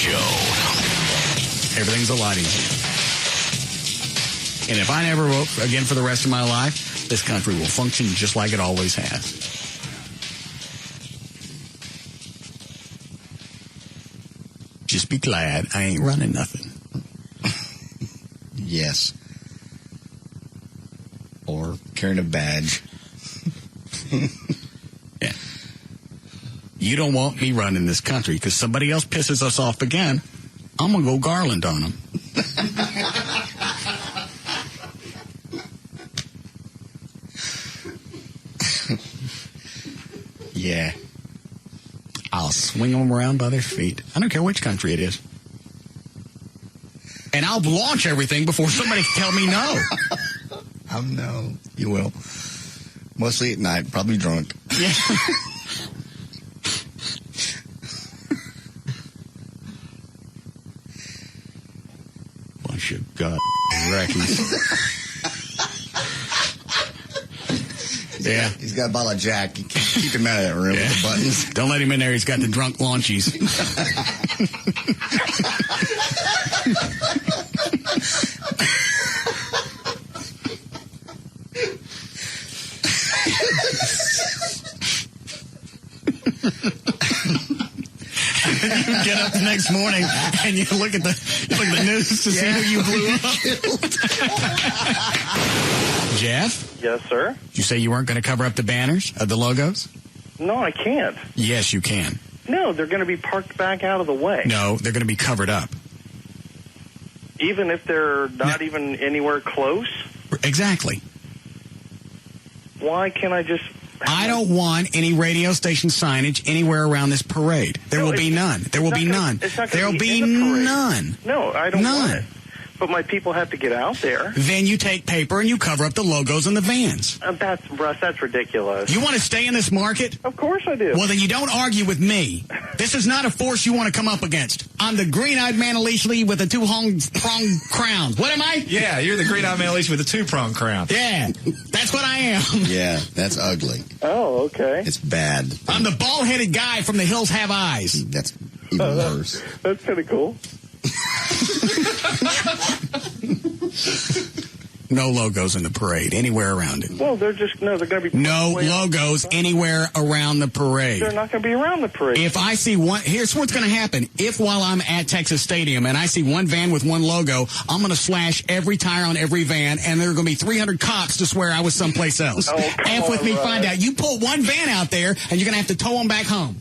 Show. Everything's a lot easier. And if I never vote again for the rest of my life, this country will function just like it always has. Just be glad I ain't running nothing. Yes. Or carrying a badge. Yeah. You don't want me running this country because somebody else pisses us off again. I'm going to go Garland on them. Yeah. I'll swing them around by their feet. I don't care which country it is. And I'll launch everything before somebody can tell me no. No, you will. Mostly at night, probably drunk. Yeah. Bunch of god reckies. Yeah. He's got a bottle of Jack. You can't keep him out of that room with the buttons. Don't let him in there. He's got the drunk launchies. You get up the next morning and you look at the news to see who you blew up. Jeff? Yes, sir? Did you say you weren't going to cover up the banners of the logos? No, I can't. Yes, you can. No, they're going to be parked back out of the way. No, they're going to be covered up. Even if they're not even anywhere close? Exactly. Why can't I just... I don't want any radio station signage anywhere around this parade. There will be none. There will be none. There will be none. No, I don't want it. But my people have to get out there. Then you take paper and you cover up the logos on the vans. Russ, that's ridiculous. You want to stay in this market? Of course I do. Well, then you don't argue with me. This is not a force you want to come up against. I'm the green-eyed Manalishi with a two-pronged crown. What am I? Yeah, you're the green-eyed Manalishi with a two-pronged crown. Yeah, that's what I am. Yeah, that's ugly. Oh, okay. It's bad. I'm the bald-headed guy from The Hills Have Eyes. That's even worse. That's kind of cool. No logos in the parade anywhere around it. Well, they're going to be... No logos anywhere around the parade. They're not going to be around the parade. If I see one... Here's what's going to happen. If while I'm at Texas Stadium and I see one van with one logo, I'm going to slash every tire on every van, and there are going to be 300 cops to swear I was someplace else. F with me, find out. You pull one van out there, and you're going to have to tow them back home.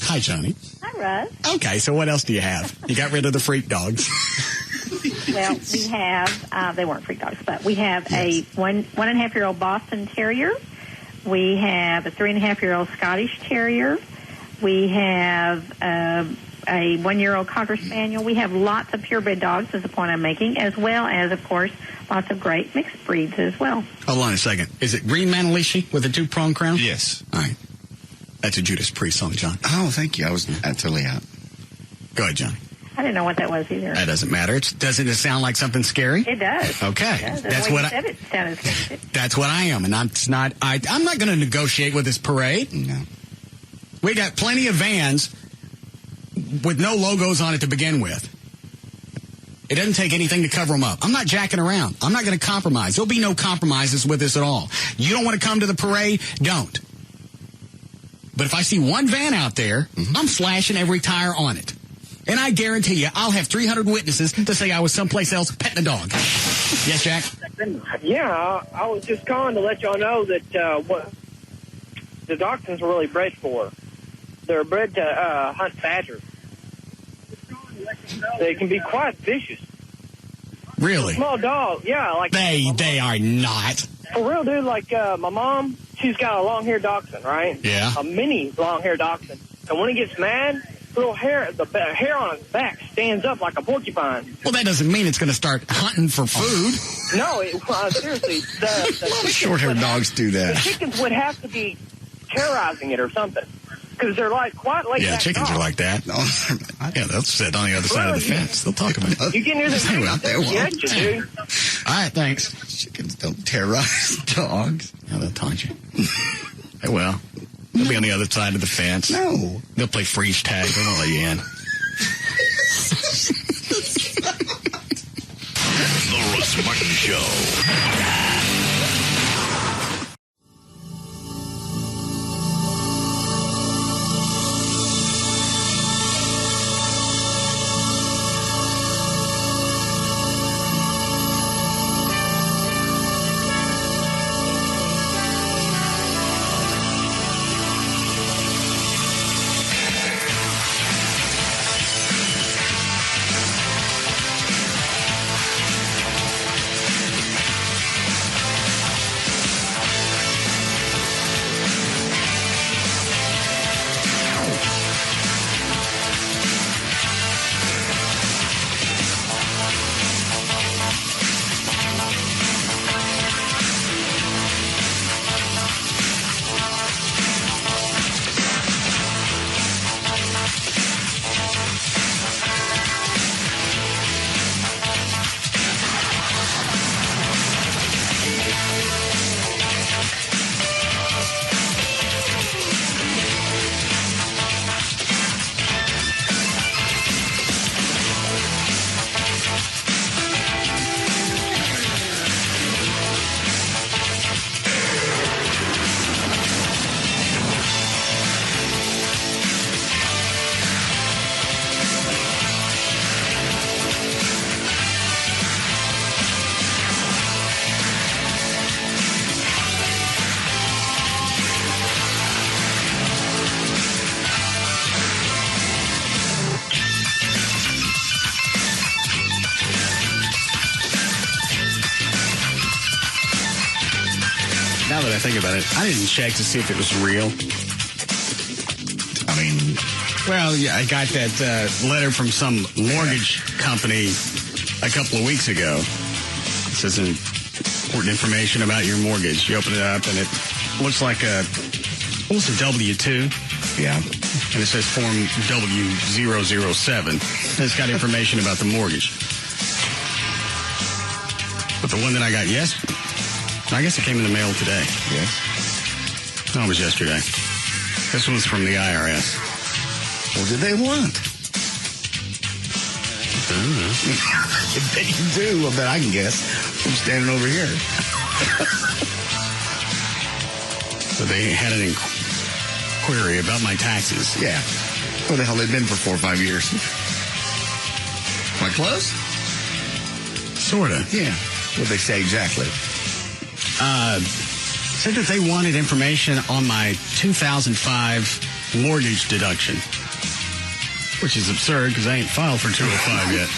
Hi, Johnny. Hi, Russ. Okay, so what else do you have? You got rid of the freak dogs. Well, we have, they weren't freak dogs, but we have a 1.5-year-old Boston Terrier. We have a 3.5-year-old Scottish Terrier. We have a 1-year-old Cocker Spaniel. We have lots of purebred dogs, is the point I'm making, as well as, of course, lots of great mixed breeds as well. Hold on a second. Is it green Manalishi with a two-pronged crown? Yes. All right. That's a Judas Priest song, John. Oh, thank you. I was totally out. Go ahead, Johnny. I didn't know what that was either. That doesn't matter. Doesn't it sound like something scary? It does. Okay. It does. That's what I said. It sounded scary. That's what I am, and I'm not going to negotiate with this parade. No. We got plenty of vans with no logos on it to begin with. It doesn't take anything to cover them up. I'm not jacking around. I'm not going to compromise. There'll be no compromises with this at all. You don't want to come to the parade? Don't. But if I see one van out there, I'm slashing every tire on it. And I guarantee you, I'll have 300 witnesses to say I was someplace else petting a dog. Yes, Jack? Yeah, I was just calling to let y'all know that what the dachshunds are really bred for. They're bred to hunt badgers. They can be quite vicious. Really? Small dog, yeah. Like They are not. For real, dude, like my mom, she's got a long-haired dachshund, right? Yeah. A mini long-haired dachshund. And when he gets mad, the hair on his back stands up like a porcupine. Well, that doesn't mean it's going to start hunting for food. No, seriously. The Short-haired dogs do that. The chickens would have to be terrorizing it or something. Because they're like quite like Yeah, that chickens dog. are like that. No, yeah, they'll sit on the other side of the fence. They'll talk about it. You can hear the Stay out there, dude. All right, thanks. Chickens don't terrorize dogs. Yeah, they'll taunt you. They will. They'll be on the other side of the fence. No. They'll play freeze tag. They won't let you in. The Russ Martin Show. Now that I think about it, I didn't check to see if it was real. I mean, well, yeah, I got that letter from some mortgage company a couple of weeks ago. It says important information about your mortgage. You open it up, and it looks like almost a W-2. yeah. And it says form W007. And it's got information about the mortgage. But the one that I got yesterday, I guess it came in the mail today. Yes. No, it was yesterday. This one's from the IRS. What did they want? I bet you do. I bet I can guess. I'm standing over here. So they had an inquiry about my taxes. Yeah. Where the hell they've been for 4 or 5 years? Am I close? Sort of. Yeah. What'd they say exactly? Said that they wanted information on my 2005 mortgage deduction, which is absurd because I ain't filed for 205 yet.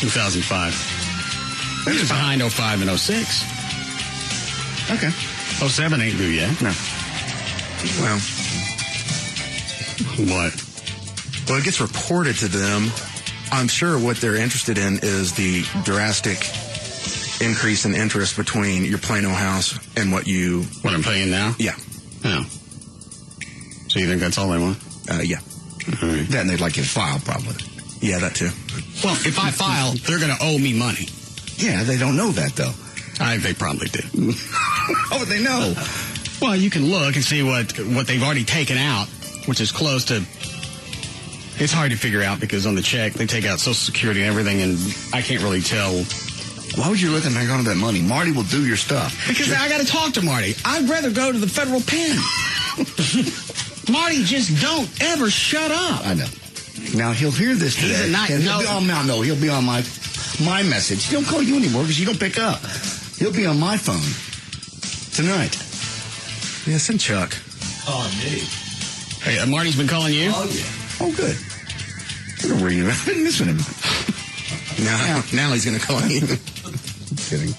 2005. It was behind 05 and 06. Okay. 07 ain't due yet. No. Well, What? it gets reported to them. I'm sure what they're interested in is the drastic increase in interest between your Plano house and what I'm paying now? Yeah. Oh. So you think that's all they want? Yeah. All right. Then they'd like you to file, probably. Yeah, that too. Well, if I file, they're going to owe me money. Yeah, they don't know that, though. They probably do. How would they know? Well, you can look and see what they've already taken out, which is close to... It's hard to figure out because on the check, they take out Social Security and everything, and I can't really tell... Why would you let them hang on to that money? Marty will do your stuff. Because I got to talk to Marty. I'd rather go to the federal pen. Marty, just don't ever shut up. I know. Now, he'll hear this today. He's a night- and no. He'll be on my message. He don't call you anymore because you don't pick up. He'll be on my phone tonight. Yeah, send Chuck. Oh, me. Hey, Marty's been calling you? Oh, yeah. Oh, good. Don't worry about it. I've been missing him. Now he's going to call you. Kidding.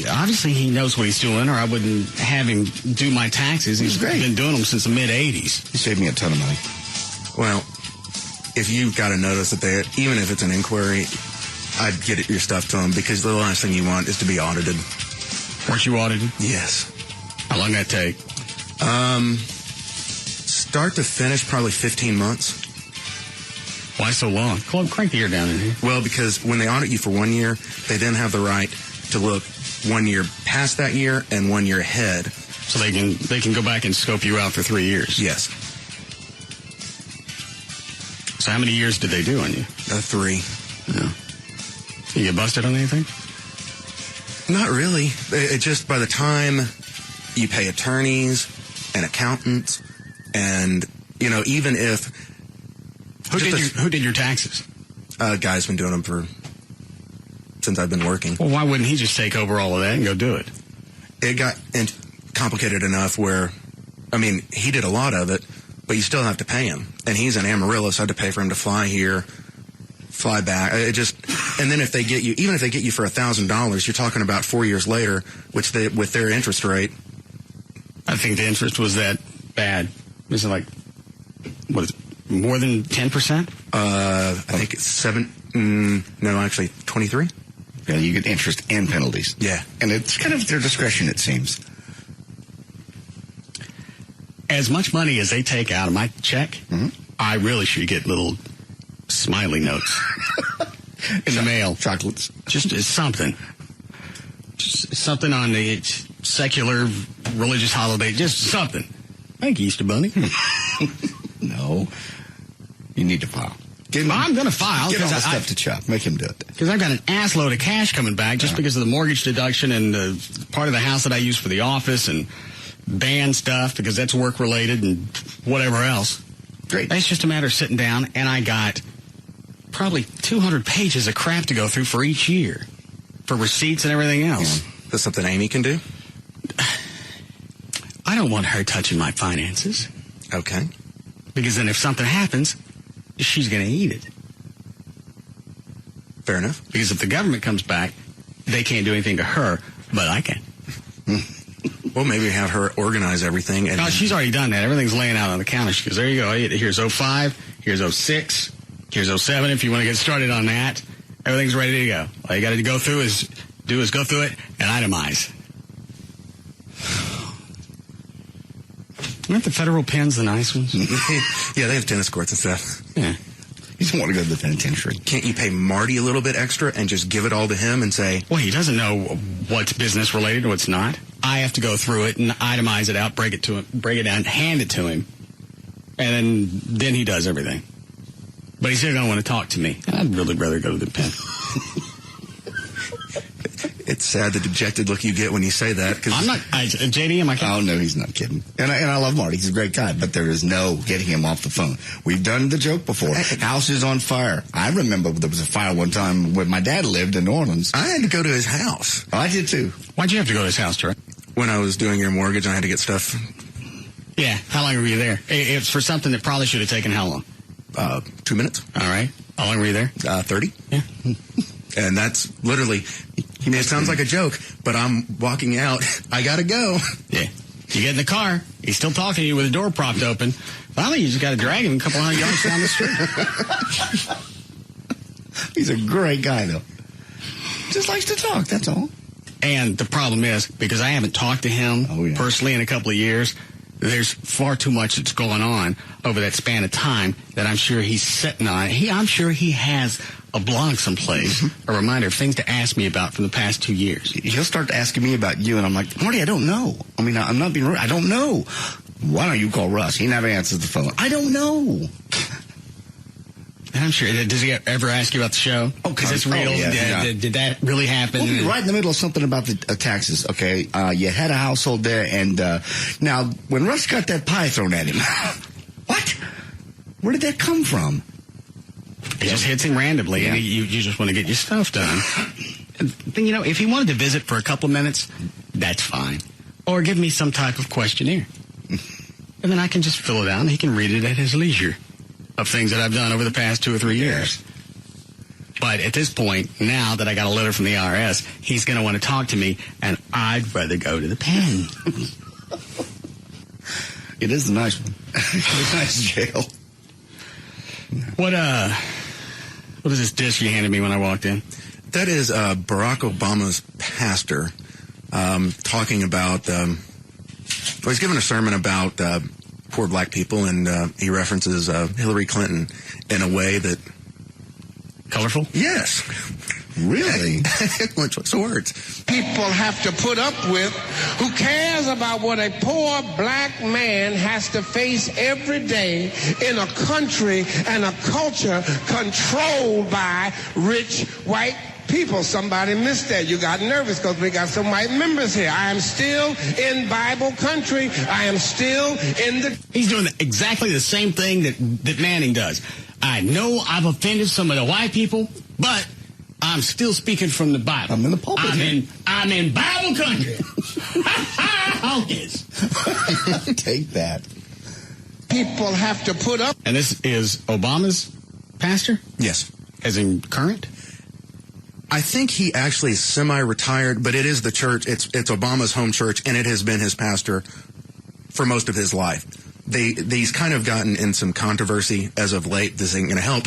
Obviously, he knows what he's doing, or I wouldn't have him do my taxes. He's great. been doing them since the mid-'80s. He saved me a ton of money. Well, if you've got to notice that even if it's an inquiry, I'd get your stuff to them because the last thing you want is to be audited. Weren't you audited? Yes. How long that take? Start to finish, probably 15 months. Why so long? Crank the ear down in here. Well, because when they audit you for 1 year, they then have the right to look 1 year past that year and 1 year ahead. So they can go back and scope you out for 3 years. Yes. So how many years did they do on you? 3. Yeah. You get busted on anything? Not really. It just, by the time you pay attorneys and accountants and, even if... Who did your taxes? Guy's been doing them since I've been working. Well, why wouldn't he just take over all of that and go do it? It got complicated enough where, he did a lot of it, but you still have to pay him. And he's in Amarillo, so I had to pay for him to fly here, fly back. And then if they get you, even if they get you for $1,000, you're talking about 4 years later, with their interest rate. I think the interest was that bad. Was it like, more than 10%? I think it's 23. Yeah, you get interest and penalties. Yeah. And it's kind of their discretion, it seems. As much money as they take out of my check, I really should get little smiley notes in the mail. Chocolates. Just something. Just something on the secular religious holiday. Just something. Thank you, Easter Bunny. No. You need to file. I'm going to file. Get all the stuff to Chuck. Make him do it. Because I've got an ass load of cash coming back just because of the mortgage deduction and the part of the house that I use for the office and band stuff because that's work related and whatever else. Great. It's just a matter of sitting down, and I got probably 200 pages of crap to go through for each year for receipts and everything else. Yeah. That's something Amy can do? I don't want her touching my finances. Okay. Because then if something happens, she's going to eat it. Fair enough. Because if the government comes back, they can't do anything to her, but I can. Well, maybe have her organize everything. And she's already done that. Everything's laying out on the counter. She goes, there you go. Here's 05, here's 06, here's 07 if you want to get started on that. Everything's ready to go. All you got to go through is go through it and itemize. Aren't the federal pens the nice ones? Yeah, they have tennis courts and stuff. Yeah. You don't want to go to the penitentiary. Can't you pay Marty a little bit extra and just give it all to him and say... Well, he doesn't know what's business related and what's not. I have to go through it and itemize it out, break it down, hand it to him. And then he does everything. But he's still going to want to talk to me. I'd really rather go to the pen. It's sad the dejected look you get when you say that. Cause I'm not... JD, am I kidding? Oh, no, he's not kidding. And I love Marty. He's a great guy, but there is no getting him off the phone. We've done the joke before. House is on fire. I remember there was a fire one time where my dad lived in New Orleans. I had to go to his house. Oh, I did, too. Why'd you have to go to his house, Troy? When I was doing your mortgage, I had to get stuff. Yeah. How long were you there? It's for something that probably should have taken how long? 2 minutes. All right. How long were you there? 30. Yeah. And that's literally... it sounds like a joke, but I'm walking out. I got to go. Yeah. You get in the car. He's still talking to you with the door propped open. Finally, you just got to drag him a couple hundred yards down the street. He's a great guy, though. Just likes to talk, that's all. And the problem is, because I haven't talked to him personally in a couple of years, there's far too much that's going on over that span of time that I'm sure he's sitting on. I'm sure he has a blog someplace, a reminder of things to ask me about from the past 2 years. He'll start asking me about you, and I'm like, Marty, I don't know. I mean, I'm not being rude. I don't know. Why don't you call Russ? He never answers the phone. I don't know. And I'm sure. Does he ever ask you about the show? Oh, because it's real. Did that really happen? Well, we're right in the middle of something about the taxes, okay? You had a household there, and now, when Russ got that pie thrown at him, what? Where did that come from? It just hits him randomly, and you just want to get your stuff done. Then, if he wanted to visit for a couple of minutes, that's fine. Or give me some type of questionnaire. And then I can just fill it out, and he can read it at his leisure of things that I've done over the past 2 or 3 years. But at this point, now that I got a letter from the IRS, he's going to want to talk to me, and I'd rather go to the pen. It is a nice one. It's a nice jail. What is this dish you handed me when I walked in? That is Barack Obama's pastor talking about... he's giving a sermon about poor black people, and he references Hillary Clinton in a way that... Colorful? Yes. Really? What choice of words? People have to put up with. Who cares about what a poor black man has to face every day in a country and a culture controlled by rich white people? Somebody missed that. You got nervous because we got some white members here. I am still in Bible country. I am still in the... He's doing exactly the same thing that Manning does. I know I've offended some of the white people, but I'm still speaking from the Bible. I'm in the pulpit. I'm in Bible country. Hocus. Take that. People have to put up... And this is Obama's pastor? Yes. As in current? I think he actually is semi-retired, but it is the church. It's Obama's home church, and it has been his pastor for most of his life. He's kind of gotten in some controversy as of late. This ain't going to help.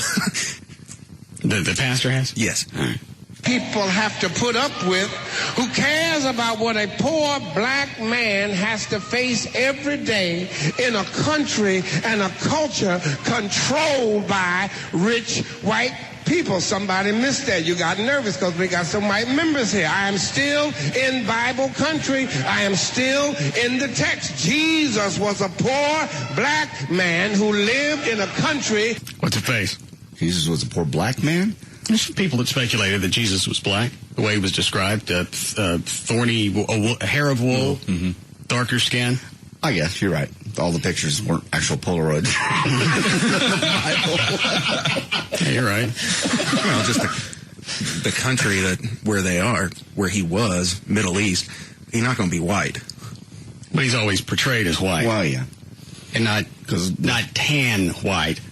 The pastor has? Yes. All right. People have to put up with. Who cares about what a poor black man has to face every day in a country and a culture controlled by rich white people? Somebody missed that. You got nervous because we got some white members here. I am still in Bible country. I am still in the text. Jesus was a poor black man who lived in a country. What's the face? Jesus was a poor black man? There's some people that speculated that Jesus was black, the way he was described, thorny hair of wool, darker skin. I guess you're right. All the pictures weren't actual Polaroids. Yeah, you're right. Well, just the country where they are, where he was, Middle East, he's not going to be white. But he's always portrayed as white. Well, yeah. And not tan white.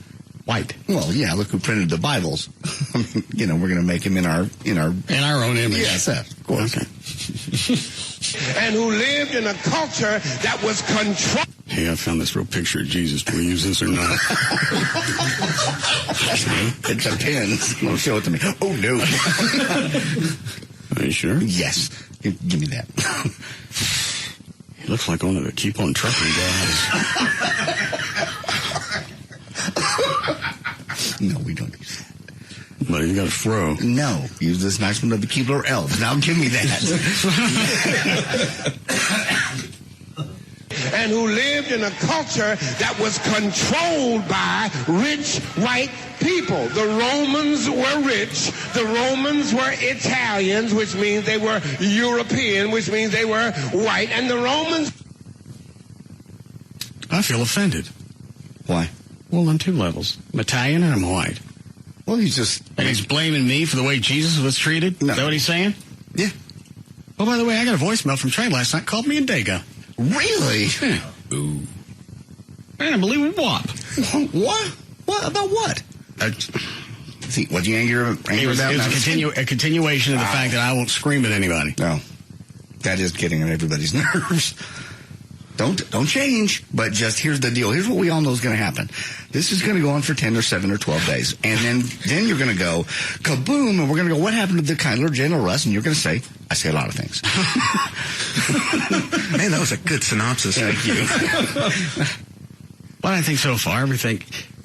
White. Well, yeah, look who printed the Bibles. I mean, we're going to make him in our own image. Yes, of course. Okay. And who lived in a culture that was controlled. Hey, I found this real picture of Jesus. Do we use this or not? It depends. Don't show it to me. Oh, no. Are you sure? Yes. Give me that. He looks like one of the keep on trucking guys. No, we don't use that. But he's got a fro. No. Use this nice one of the Keebler elves. Now give me that. And who lived in a culture that was controlled by rich white people. The Romans were rich. The Romans were Italians, which means they were European, which means they were white. And the Romans... I feel offended. Why? Well, on two levels. I'm Italian and I'm white. Well, he's just... And he's blaming me for the way Jesus was treated? No. Is that what he's saying? Yeah. Oh, by the way, I got a voicemail from Trey last night. Called me a Dago. Really? Yeah. Ooh. Man, I believe it wop. What? What? About what? See, what you angry about? It was a continuation of the fact that I won't scream at anybody. No. That is getting on everybody's nerves. Don't change, but just here's the deal. Here's what we all know is going to happen. This is going to go on for 10 or 7 or 12 days. And then you're going to go, kaboom, and we're going to go, what happened to the Kyler, General Russ? And you're going to say, I say a lot of things. Man, that was a good synopsis. Thank you. But I think so far, everything,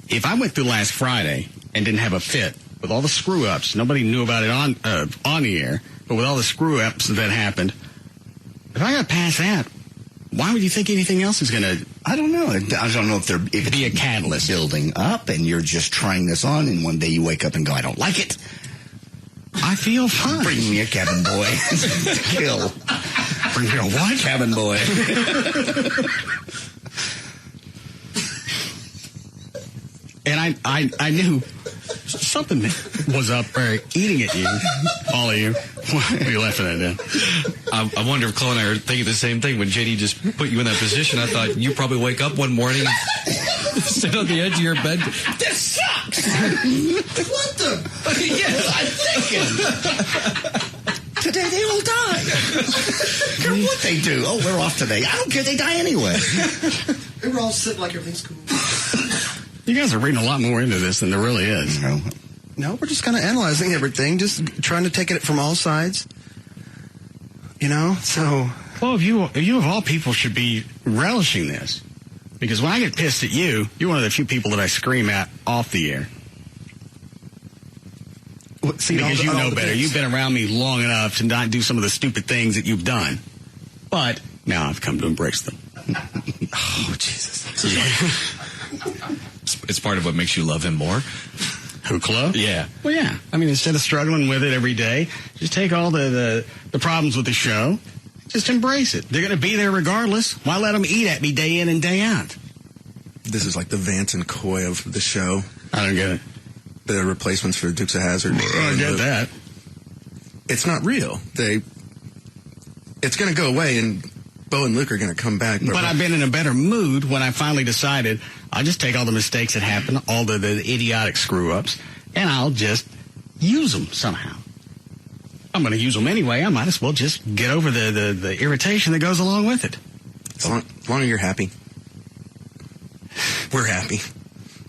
if I went through last Friday and didn't have a fit with all the screw-ups, nobody knew about it on the air, but with all the screw-ups that happened, if I got past that, why would you think anything else is going to... I don't know. I don't know if it's be a catalyst. Building up, and you're just trying this on, and one day you wake up and go, I don't like it. I feel fine. Bring me a cabin boy to kill. Bring me a what? Cabin boy. And I knew something was up there eating at you, all of you. What are you laughing at, Dan? I wonder if Chloe and I are thinking the same thing. When JD just put you in that position, I thought you probably wake up one morning and sit on the edge of your bed. This sucks! What the? Yes, I'm thinking. Today they all die. Care what they do. Oh, we're off today. I don't care. They die anyway. They were all sitting like everything's cool. You guys are reading a lot more into this than there really is. No, we're just kind of analyzing everything, just trying to take it from all sides. So... Well, you of all people should be relishing this. Because when I get pissed at you, you're one of the few people that I scream at off the air. See, because all you the know better. things. You've been around me long enough to not do some of the stupid things that you've done. But now I've come to embrace them. Oh, Jesus. It's part of what makes you love him more. Who, Chloe? Yeah. Well, yeah. I mean, instead of struggling with it every day, just take all the problems with the show, just embrace it. They're going to be there regardless. Why let them eat at me day in and day out? This is like the Vance and Coy of the show. I don't get it. The replacements for Dukes of Hazzard. I get that. It's not real. It's going to go away, and Bo and Luke are going to come back. But I've been in a better mood when I finally decided I'll just take all the mistakes that happen, all the idiotic screw-ups, and I'll just use them somehow. I'm going to use them anyway. I might as well just get over the irritation that goes along with it. As long as you're happy. We're happy.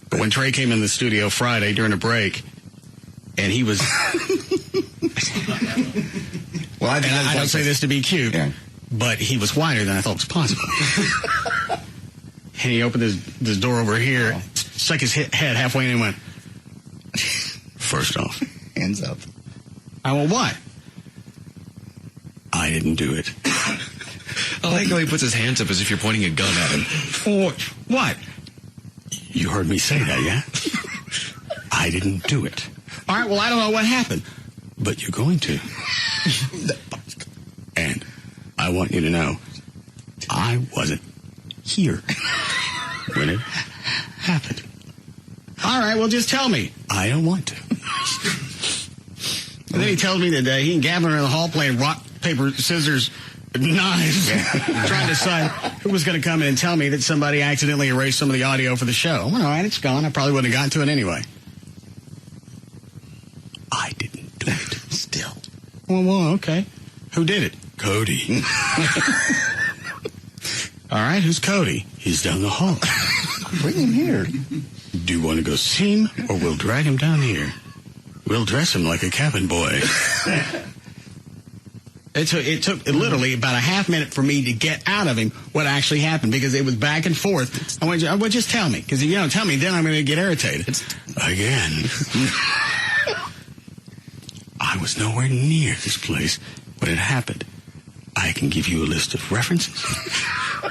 But when Trey came in the studio Friday during a break, and he was... Well, I don't say this to be cute, but he was whiter than I thought was possible. And he opened his door over here, stuck his head halfway in and went, first off, hands up. I went, what? I didn't do it. I like how he puts his hands up as if you're pointing a gun at him. What? You heard me say that, yeah? I didn't do it. All right, well, I don't know what happened, but you're going to. And I want you to know, I wasn't here when it happened. All right, well, just tell me. I don't want to. And then he tells me that he and Gavin are in the hall playing rock, paper, scissors, knives, trying to decide who was going to come in and tell me that somebody accidentally erased some of the audio for the show. Well, all right, it's gone. I probably wouldn't have gotten to it anyway. I didn't do it. Still. Well, okay. Who did it? Cody. All right, who's Cody? He's down the hall. Bring him here. Do you want to go see him, or we'll drag him down here? We'll dress him like a cabin boy. It took literally about a half minute for me to get out of him what actually happened, because it was back and forth. I went, well, just tell me, because if you don't tell me, then I'm going to get irritated. Again. I was nowhere near this place when it happened. I can give you a list of references.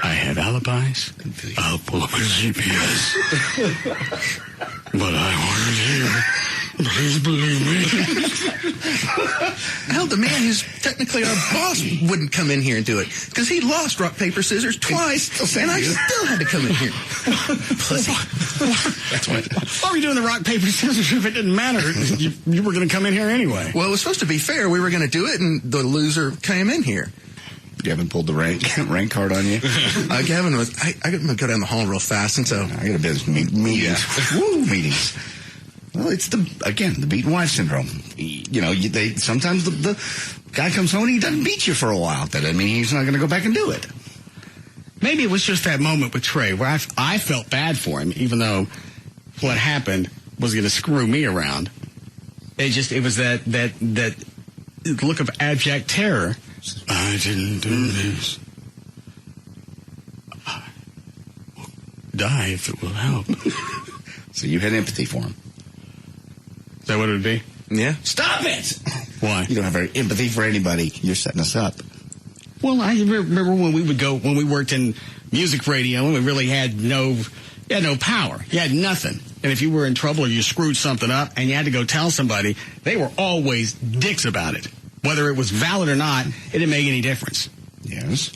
I have alibis. I'll pull up a GPS. But I wasn't here. Please believe me. Hell, the man who's technically our boss wouldn't come in here and do it, because he lost rock, paper, scissors twice, and I still had to come in here. Pussy. That's why were you doing the rock, paper, scissors if it didn't matter? You were going to come in here anyway. Well, it was supposed to be fair. We were going to do it, and the loser came in here. Gavin pulled the rank card on you. Gavin was. I'm going to go down the hall real fast, and so I got a business meetings. Woo, meetings. Well, it's the beaten wife syndrome. Sometimes the guy comes home and he doesn't beat you for a while. That doesn't mean he's not going to go back and do it. Maybe it was just that moment with Trey where I felt bad for him, even though what happened was going to screw me around. It was that look of abject terror. I didn't do this. I will die if it will help. So you had empathy for him. Is that what it would be? Yeah. Stop it! Why? You don't have very empathy for anybody. You're setting us up. Well, I remember when we worked in music radio, and we really had no power. You had nothing. And if you were in trouble or you screwed something up and you had to go tell somebody, they were always dicks about it. Whether it was valid or not, it didn't make any difference. Yes.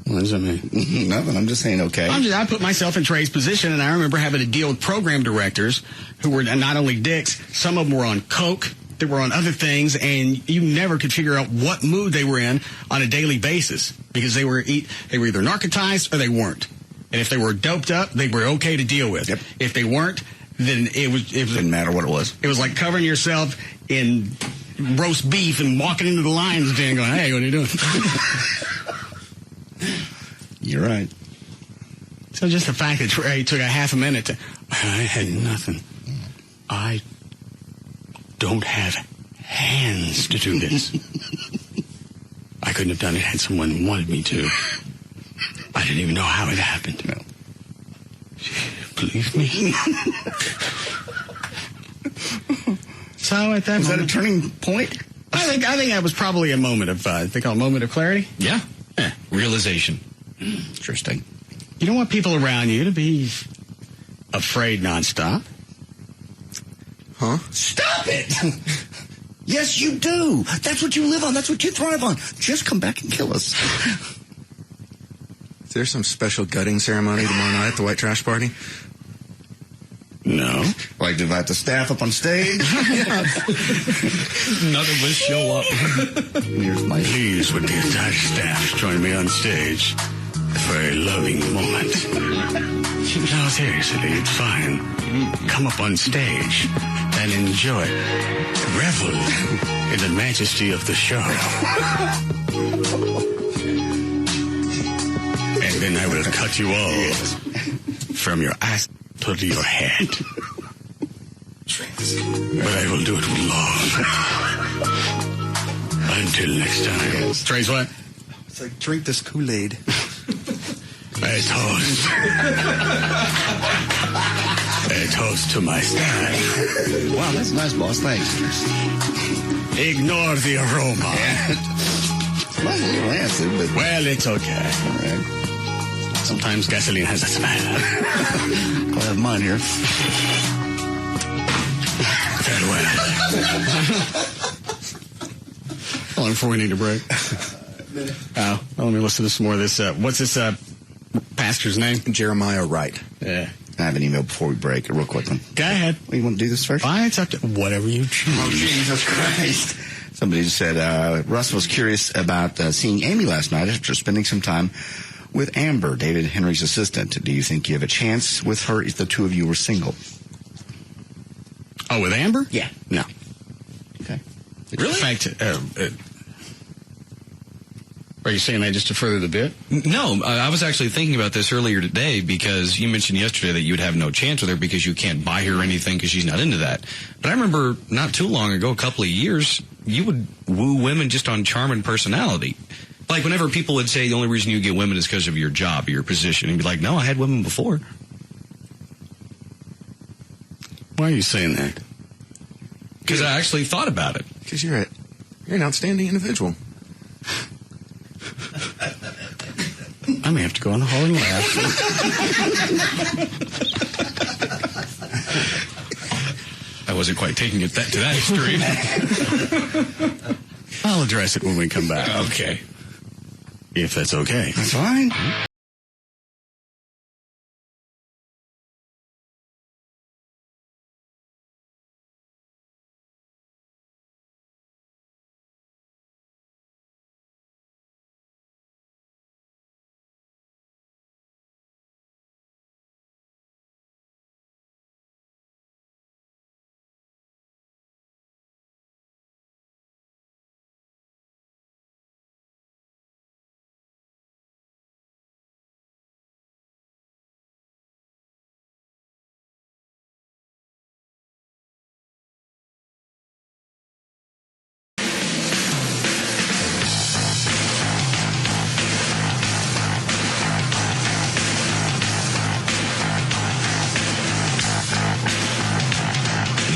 What does that mean? Nothing. I'm just saying okay. I put myself in Trey's position, and I remember having to deal with program directors who were not only dicks, some of them were on coke, they were on other things, and you never could figure out what mood they were in on a daily basis, because they were either narcotized or they weren't. And if they were doped up, they were okay to deal with. Yep. If they weren't, then it didn't matter what it was. It was like covering yourself in roast beef and walking into the lion's den going, hey, what are you doing? You're right. So just the fact that Trey took a half a minute to, I had nothing. I don't have hands to do this. I couldn't have done it had someone wanted me to. I didn't even know how it happened. No. Believe me? So at that Was that a moment, turning point? I think that was probably a moment of, they call it a moment of clarity. Yeah. Realization. Interesting. You don't want people around you to be afraid nonstop. Huh? Stop it! Yes, you do. That's what you live on. That's what you thrive on. Just come back and kill us. Is there some special gutting ceremony tomorrow night at the white trash party? No. Like to invite the staff up on stage? None of us show up. Here's my Please, would the entire staff join me on stage for a loving moment? No, seriously, it's fine. Come up on stage and enjoy it. Revel in the majesty of the show. And then I will cut you all from your ass to your head. But I will do it with love. Until next time. Trace, what? It's like, drink this Kool-Aid. A toast. A toast to my style. Wow, that's nice, boss. Thanks. Ignore the aroma. Smells a little acid, but... Well, it's okay. All right. Sometimes gasoline has a smell. I'll have mine here. Farewell. How long before we need a break? Oh, let me listen to some more of this. What's this pastor's name? Jeremiah Wright. Yeah. I have an email before we break. A real quick one. Go ahead. You want to do this first? Fine, it's up to whatever you choose. Oh, Jesus Christ. Somebody just said, Russ was curious about seeing Amy last night after spending some time with Amber, David Henry's assistant. Do you think you have a chance with her if the two of you were single? Oh, with Amber? Yeah. No. Okay. Really? In fact, are you saying that just to further the bit? No, I was actually thinking about this earlier today because you mentioned yesterday that you would have no chance with her because you can't buy her anything because she's not into that. But I remember not too long ago, a couple of years, you would woo women just on charm and personality. Like whenever people would say the only reason you get women is because of your job or your position, and you'd be like, no, I had women before. Why are you saying that? Because I actually thought about it. Because you're an outstanding individual. I may have to go in the hall and laugh. I wasn't quite taking it to that extreme. I'll address it when we come back. Okay. If that's okay. That's fine.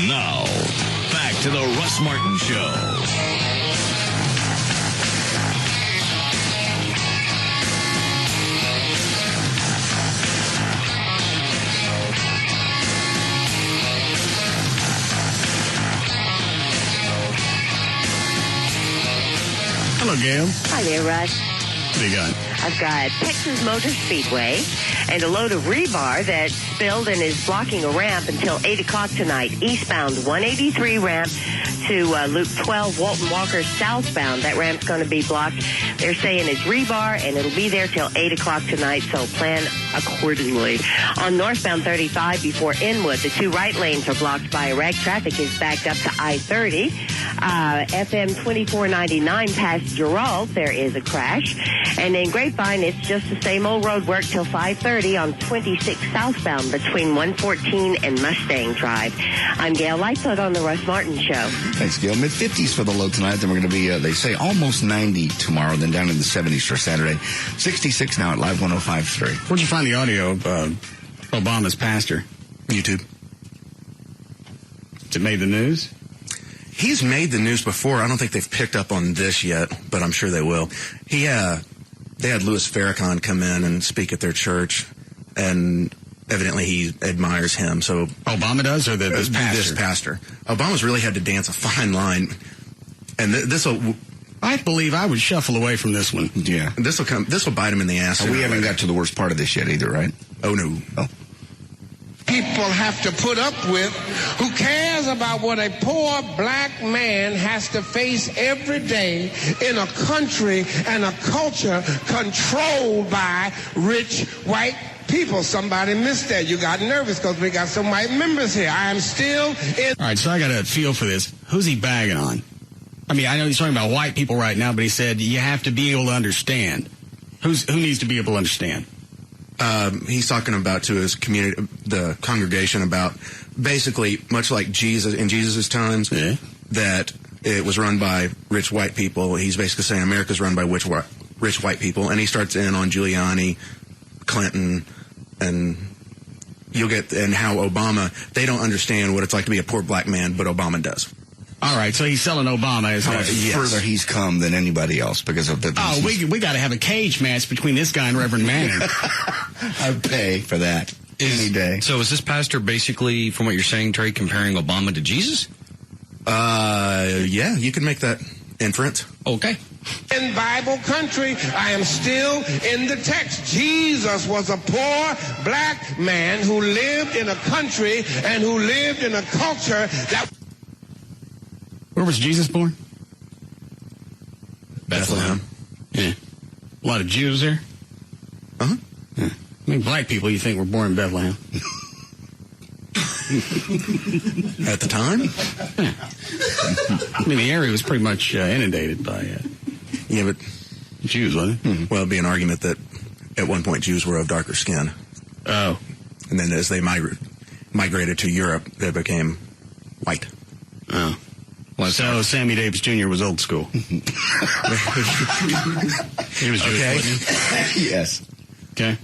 Now, back to the Russ Martin Show. Hello, Gail. Hi there, Russ. What do you got? I've got Texas Motor Speedway and a load of rebar that spilled and is blocking a ramp until 8 o'clock tonight. Eastbound 183 ramp to Loop 12, Walton Walker southbound. That ramp's going to be blocked. They're saying it's rebar, and it'll be there till 8 o'clock tonight, so plan accordingly. On northbound 35 before Inwood, the two right lanes are blocked by a wreck. Traffic is backed up to I-30. FM 2499 past Gerald, there is a crash. And in Grapevine, it's just the same old road work till 5:30 on 26 southbound between 114 and Mustang Drive. I'm Gail Lightfoot on the Russ Martin Show. Thanks, Gail. Mid-50s for the low tonight. Then we're going to be, they say, almost 90 tomorrow. Then down in the 70s for Saturday. 66 now at Live 105.3. Where'd you find the audio of Obama's pastor? YouTube. Has it made the news? He's made the news before. I don't think they've picked up on this yet, but I'm sure they will. They had Louis Farrakhan come in and speak at their church, and evidently he admires him. So Obama does, or this pastor? This pastor. Obama's really had to dance a fine line, and this will. I believe I would shuffle away from this one. Yeah. This will bite him in the ass. We haven't got to the worst part of this yet either, right? Oh, no. Oh. People have to put up with, who cares about what a poor black man has to face every day in a country and a culture controlled by rich white people. Somebody missed that. You got nervous because we got some white members here. I am still in. All right, so I got a feel for this. Who's he bagging on? I mean, I know he's talking about white people right now, but he said you have to be able to understand. Who needs to be able to understand? He's talking about to his community, the congregation, about basically much like Jesus in Jesus' times, that it was run by rich white people. He's basically saying America's run by rich white people, and he starts in on Giuliani, Clinton, and how Obama, they don't understand what it's like to be a poor black man, but Obama does. All right, so he's selling Obama as how much further he's come than anybody else because of the. Oh, we got to have a cage match between this guy and Reverend Manning. I'd pay for that any day. So is this pastor basically, from what you're saying, Trey, comparing Obama to Jesus? Yeah, you can make that inference. Okay. In Bible country, I am still in the text. Jesus was a poor black man who lived in a country and who lived in a culture that. Where was Jesus born? Bethlehem. Yeah. A lot of Jews there? Uh-huh. Yeah. I mean, black people you think were born in Bethlehem. At the time? Yeah. I mean, the area was pretty much inundated by but Jews, wasn't it? Mm-hmm. Well, it'd be an argument that at one point Jews were of darker skin. Oh. And then as they migrated to Europe, they became white. Oh. Well, so Sammy Davis Jr. was old school. He was Jewish, okay. wasn't he? Yes. Okay.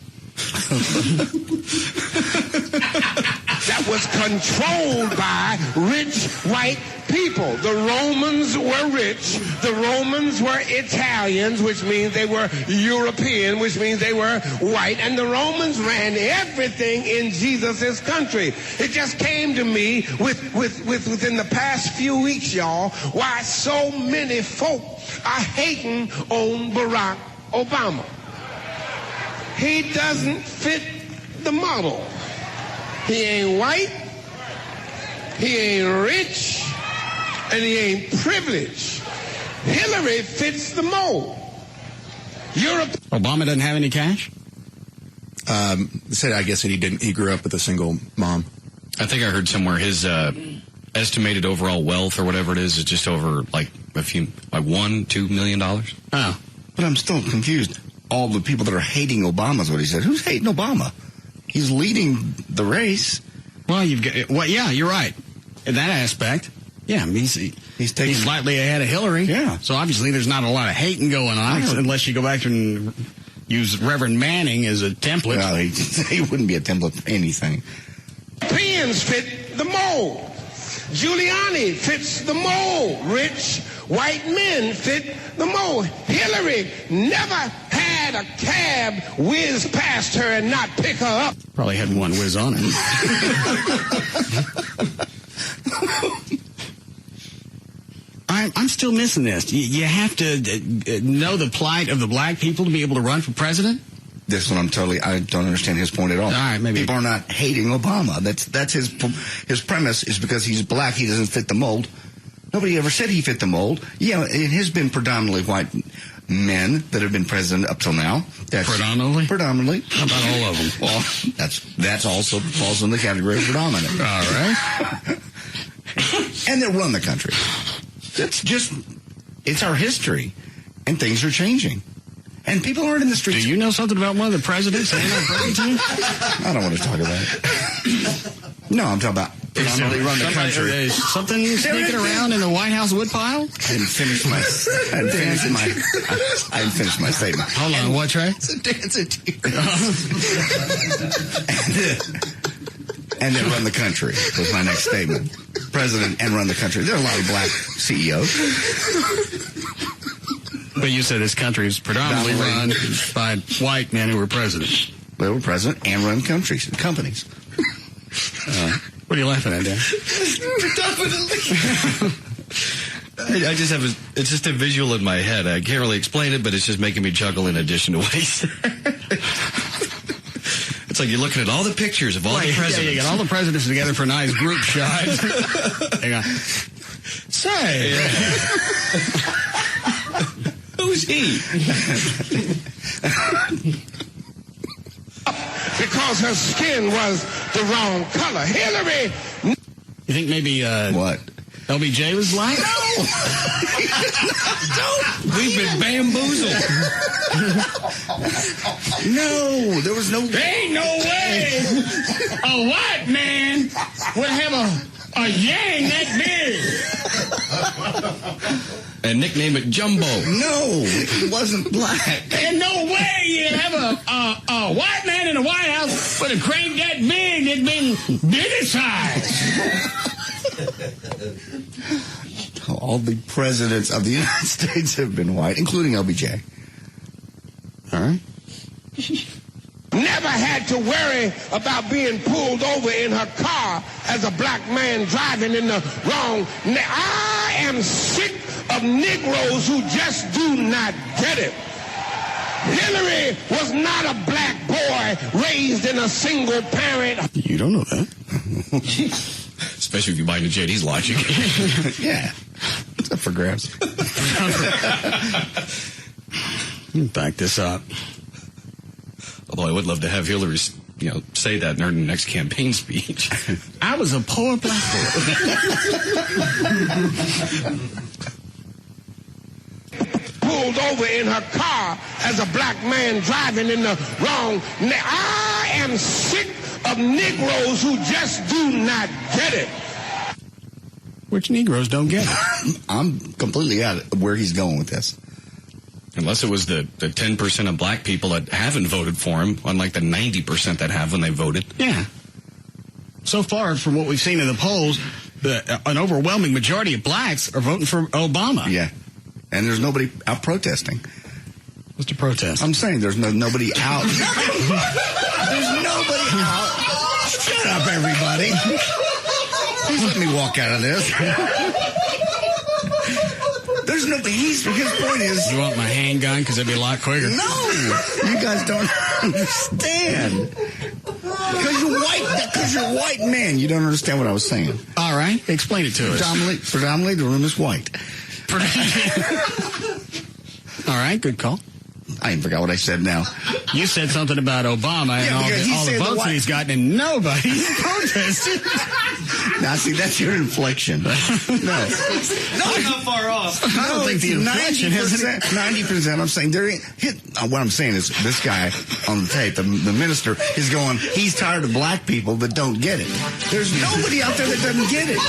That was controlled by rich white people. The Romans were rich. The Romans were Italians, which means they were European, which means they were white. And the Romans ran everything in Jesus' country. It just came to me within the past few weeks, y'all, why so many folk are hating on Barack Obama. He doesn't fit the model. He ain't white, he ain't rich, and he ain't privileged. Hillary fits the mold. Obama doesn't have any cash? Said I guess that he didn't. He grew up with a single mom. I think I heard somewhere his estimated overall wealth or whatever it is just over like $1-2 million. Oh, but I'm still confused. All the people that are hating Obama is what he said. Who's hating Obama? He's leading the race. Well, yeah, you're right. In that aspect, yeah, he's slightly ahead of Hillary. Yeah. So obviously there's not a lot of hating going on unless you go back and use Reverend Manning as a template. Well, he wouldn't be a template for anything. Europeans fit the mold. Giuliani fits the mold. Rich white men fit the mold. Hillary never had a cab whiz past her and not pick her up. Probably had one whiz on her. I'm still missing this. You have to know the plight of the black people to be able to run for president? This one I don't understand his point at all. All right, maybe people are not hating Obama. That's his premise is because he's black, he doesn't fit the mold. Nobody ever said he fit the mold. Yeah, it has been predominantly white men that have been president up till now. Predominantly? Predominantly. How about all of them? Well, that's also falls in the category of predominant. All right. And they run the country. It's our history, and things are changing. And people aren't in the streets. Do you know something about one of the presidents? I don't want to talk about it. No, I'm talking about predominantly run the country. Something sneaking around in the White House woodpile? I didn't finish my statement. Hold on, what, Trey? It's a dancing tears. And then run the country was my next statement. president and run the country. There are a lot of black CEOs. But you said this country is predominantly run by white men who were president. They were president and run companies. What are you laughing at, Dan? I just have it's just a visual in my head. I can't really explain it, but it's just making me chuckle in addition to what he said. It's like you're looking at all the pictures of all the presidents. Yeah, you got all the presidents together for a nice group shot. Hang on. Say. Who's he? Because her skin was the wrong color. Hillary. You think maybe what? LBJ was black? No. We've been bamboozled. No, there was no. There ain't no way a white man would have a yang that big. And nickname it Jumbo. No, he wasn't black. There's no way you'd have a white man in the White House with a crank that big that'd been digitized. All the presidents of the United States have been white, including LBJ. All right. Never had to worry about being pulled over in her car as a black man driving in the wrong. I am sick of Negroes who just do not get it. Hillary was not a black boy raised in a single parent. You don't know that. Especially if you buy into JD's logic. Yeah. It's up for grabs. Back this up. Although I would love to have Hillary, say that in her next campaign speech. I was a poor black boy. Pulled over in her car as a black man driving in the wrong. I am sick of Negroes who just do not get it. Which Negroes don't get it? I'm completely out of where he's going with this. Unless it was the 10% of black people that haven't voted for him, unlike the 90% that have when they voted. Yeah. So far, from what we've seen in the polls, an overwhelming majority of blacks are voting for Obama. Yeah. And there's nobody out protesting. What's the protest? I'm saying there's nobody out. There's nobody out. Shut up, everybody. Please let me walk out of this. There's nobody. His point is. You want my handgun? Because it'd be a lot quicker. No. You guys don't understand. Because you're white men. You don't understand what I was saying. All right. Explain it to us. Predominantly, the room is white. All right, good call. I even forgot what I said now. You said something about Obama and all the votes that he's gotten, and nobody's protested. Now, see, that's your inflection. No. Not far off. I don't think the inflection has 90%. I'm saying what I'm saying is this guy on the tape, the minister, is going, he's tired of black people that don't get it. There's nobody out there that doesn't get it.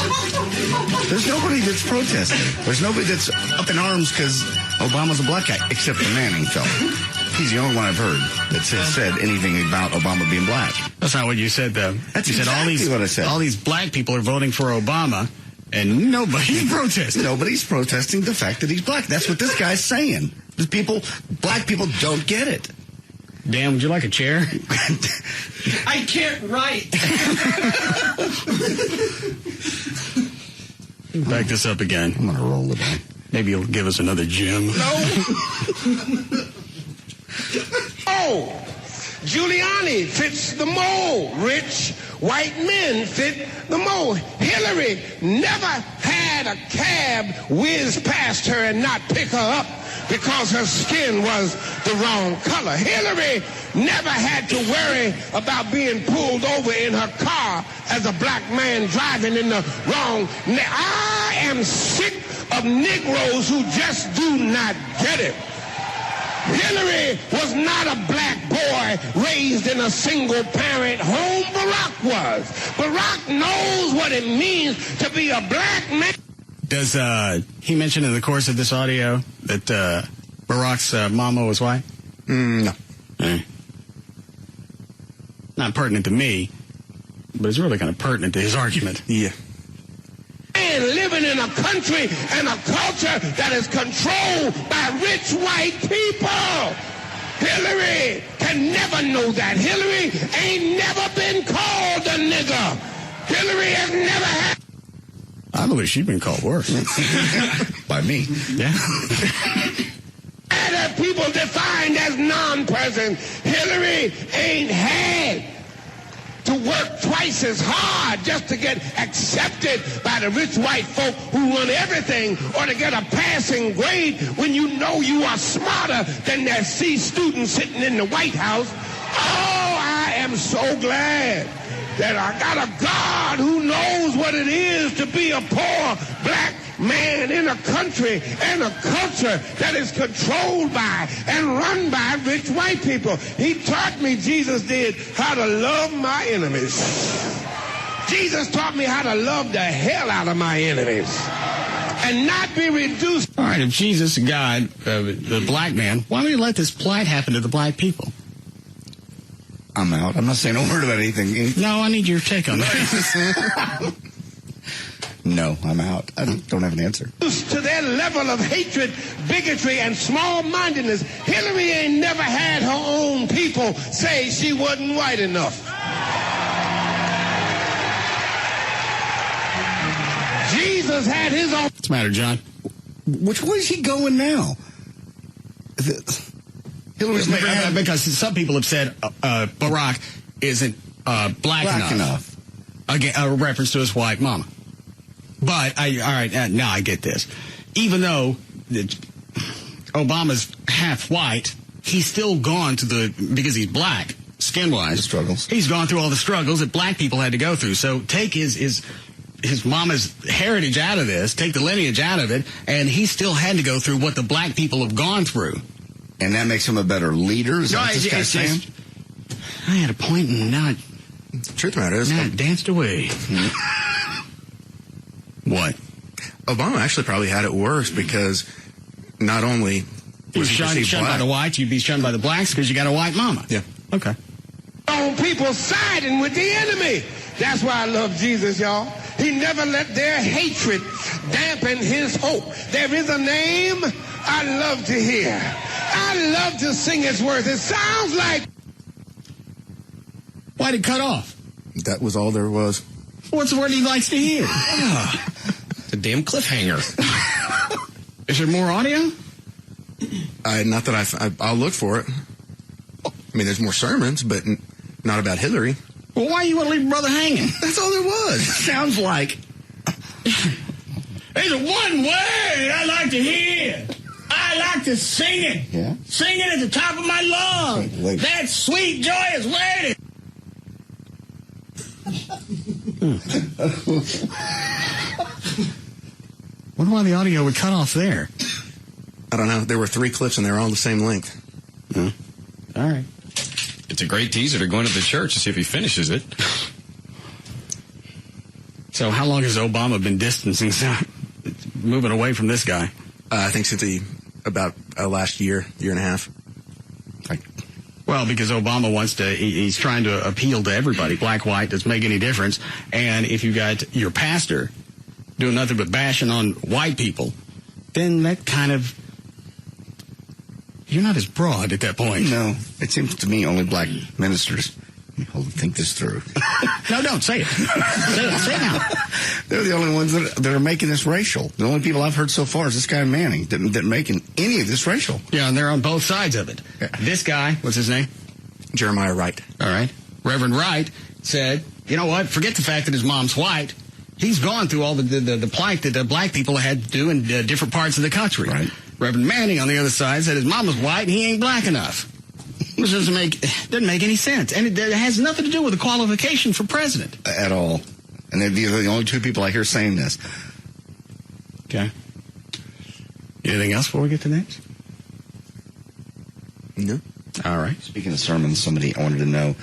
There's nobody that's protesting. There's nobody that's up in arms because Obama's a black guy, except the Manning fellow. He's the only one I've heard that has said anything about Obama being black. That's not what you said, though. That's you exactly said what I said. All these black people are voting for Obama, and nobody's protesting. Nobody's protesting the fact that he's black. That's what this guy's saying. Black people don't get it. Dan, would you like a chair? I can't write. Back this up again. I'm going to roll it on. Maybe you'll give us another gym. No. Oh, Giuliani fits the mold. Rich white men fit the mold. Hillary never had a cab whiz past her and not pick her up because her skin was the wrong color. Hillary never had to worry about being pulled over in her car as a black man driving in the wrong. I am sick of Negroes who just do not get it. Hillary was not a black boy raised in a single parent home. Barack was. Barack knows what it means to be a black man. Does he mention in the course of this audio that Barack's mama was white? No. Not pertinent to me, but it's really kind of pertinent to his argument. Yeah. living in a country and a culture that is controlled by rich white people. Hillary can never know that. Hillary ain't never been called a nigger. Hillary has never had... I believe she's been called worse. By me. Yeah. Other people defined as non-person. Hillary ain't had to work twice as hard just to get accepted by the rich white folk who run everything, or to get a passing grade when you know you are smarter than that C student sitting in the White House. Oh, I am so glad that I got a God who knows what it is to be a poor black man in a country and a culture that is controlled by and run by rich white people. He taught me, Jesus did, how to love my enemies. Jesus taught me how to love the hell out of my enemies and not be reduced. All right, if Jesus is God, the black man, why would he let this plight happen to the black people? I'm out. I'm not saying a word about anything. No, I need your take on that. No, I'm out. I don't have an answer. To their level of hatred, bigotry, and small-mindedness, Hillary ain't never had her own people say she wasn't white enough. Jesus had his own... What's the matter, John? Which way is he going now? Hillary's never had... Because some people have said Barack isn't black enough. Again, a reference to his white mama. But, now I get this. Even though Obama's half white, he's still gone because he's black, skin-wise. The struggles. He's gone through all the struggles that black people had to go through. So take his mama's heritage out of this, take the lineage out of it, and he still had to go through what the black people have gone through. And that makes him a better leader? Is that what this guy's saying? I had a point and now the truth of the matter is... it danced away. What? Obama actually probably had it worse because not only was he shunned by the whites, you'd be shunned by the blacks because you got a white mama. Yeah. Okay. Own people siding with the enemy. That's why I love Jesus, y'all. He never let their hatred dampen his hope. There is a name I love to hear. I love to sing his words. It sounds like... Why'd it cut off? That was all there was. What's the word he likes to hear? It's a damn cliffhanger. Is there more audio? Not that I'll look for it. I mean, there's more sermons, but not about Hillary. Well, why you want to leave your brother hanging? That's all there was. Sounds like... There's one word I like to hear. I like to sing it. Yeah? Sing it at the top of my lungs. That sweet, joyous word. Wonder why the audio would cut off there. I don't know. There were 3 clips and they were all the same length. All right. It's a great teaser to go into the church to see if he finishes it. So how long has Obama been distancing, moving away from this guy? I think since about last year and a half. Well, because Obama wants to, he's trying to appeal to everybody. Black, white, doesn't make any difference. And if you got your pastor doing nothing but bashing on white people, then that kind of, you're not as broad at that point. No, it seems to me only black ministers will think this through. No, don't say it. Say it now. They're the only ones that are making this racial. The only people I've heard so far is this guy Manning that making any of this racial. Yeah, and they're on both sides of it. Yeah. This guy, what's his name? Jeremiah Wright. All right. Reverend Wright said, you know what, forget the fact that his mom's white. He's gone through all the plight that black people had to do in different parts of the country. Right. Reverend Manning on the other side said his mama's white and he ain't black enough. Which doesn't make any sense. And it has nothing to do with the qualification for president. At all. And they're the only 2 people I hear saying this. Okay. Anything else before we get to next? No. All right. Speaking of sermons, I wanted to know,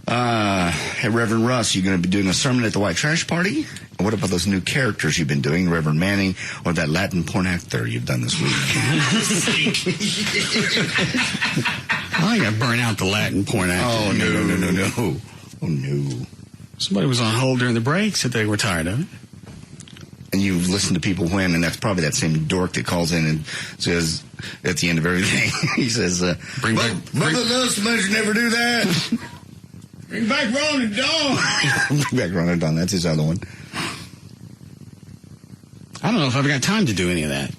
hey, Reverend Russ, you going to be doing a sermon at the white trash party? Or what about those new characters you've been doing, Reverend Manning, or that Latin porn actor you've done this week? I got to burn out the Latin porn actor. Oh, no. Oh, no. Somebody was on hold during the break, said they were tired of it. And you listen to people when, and that's probably that same dork that calls in and says at the end of everything, he says, Mother Lewis never do that. Bring back Ron and Dawn. Bring back Ron and Dawn. That's his other one. I don't know if I've got time to do any of that.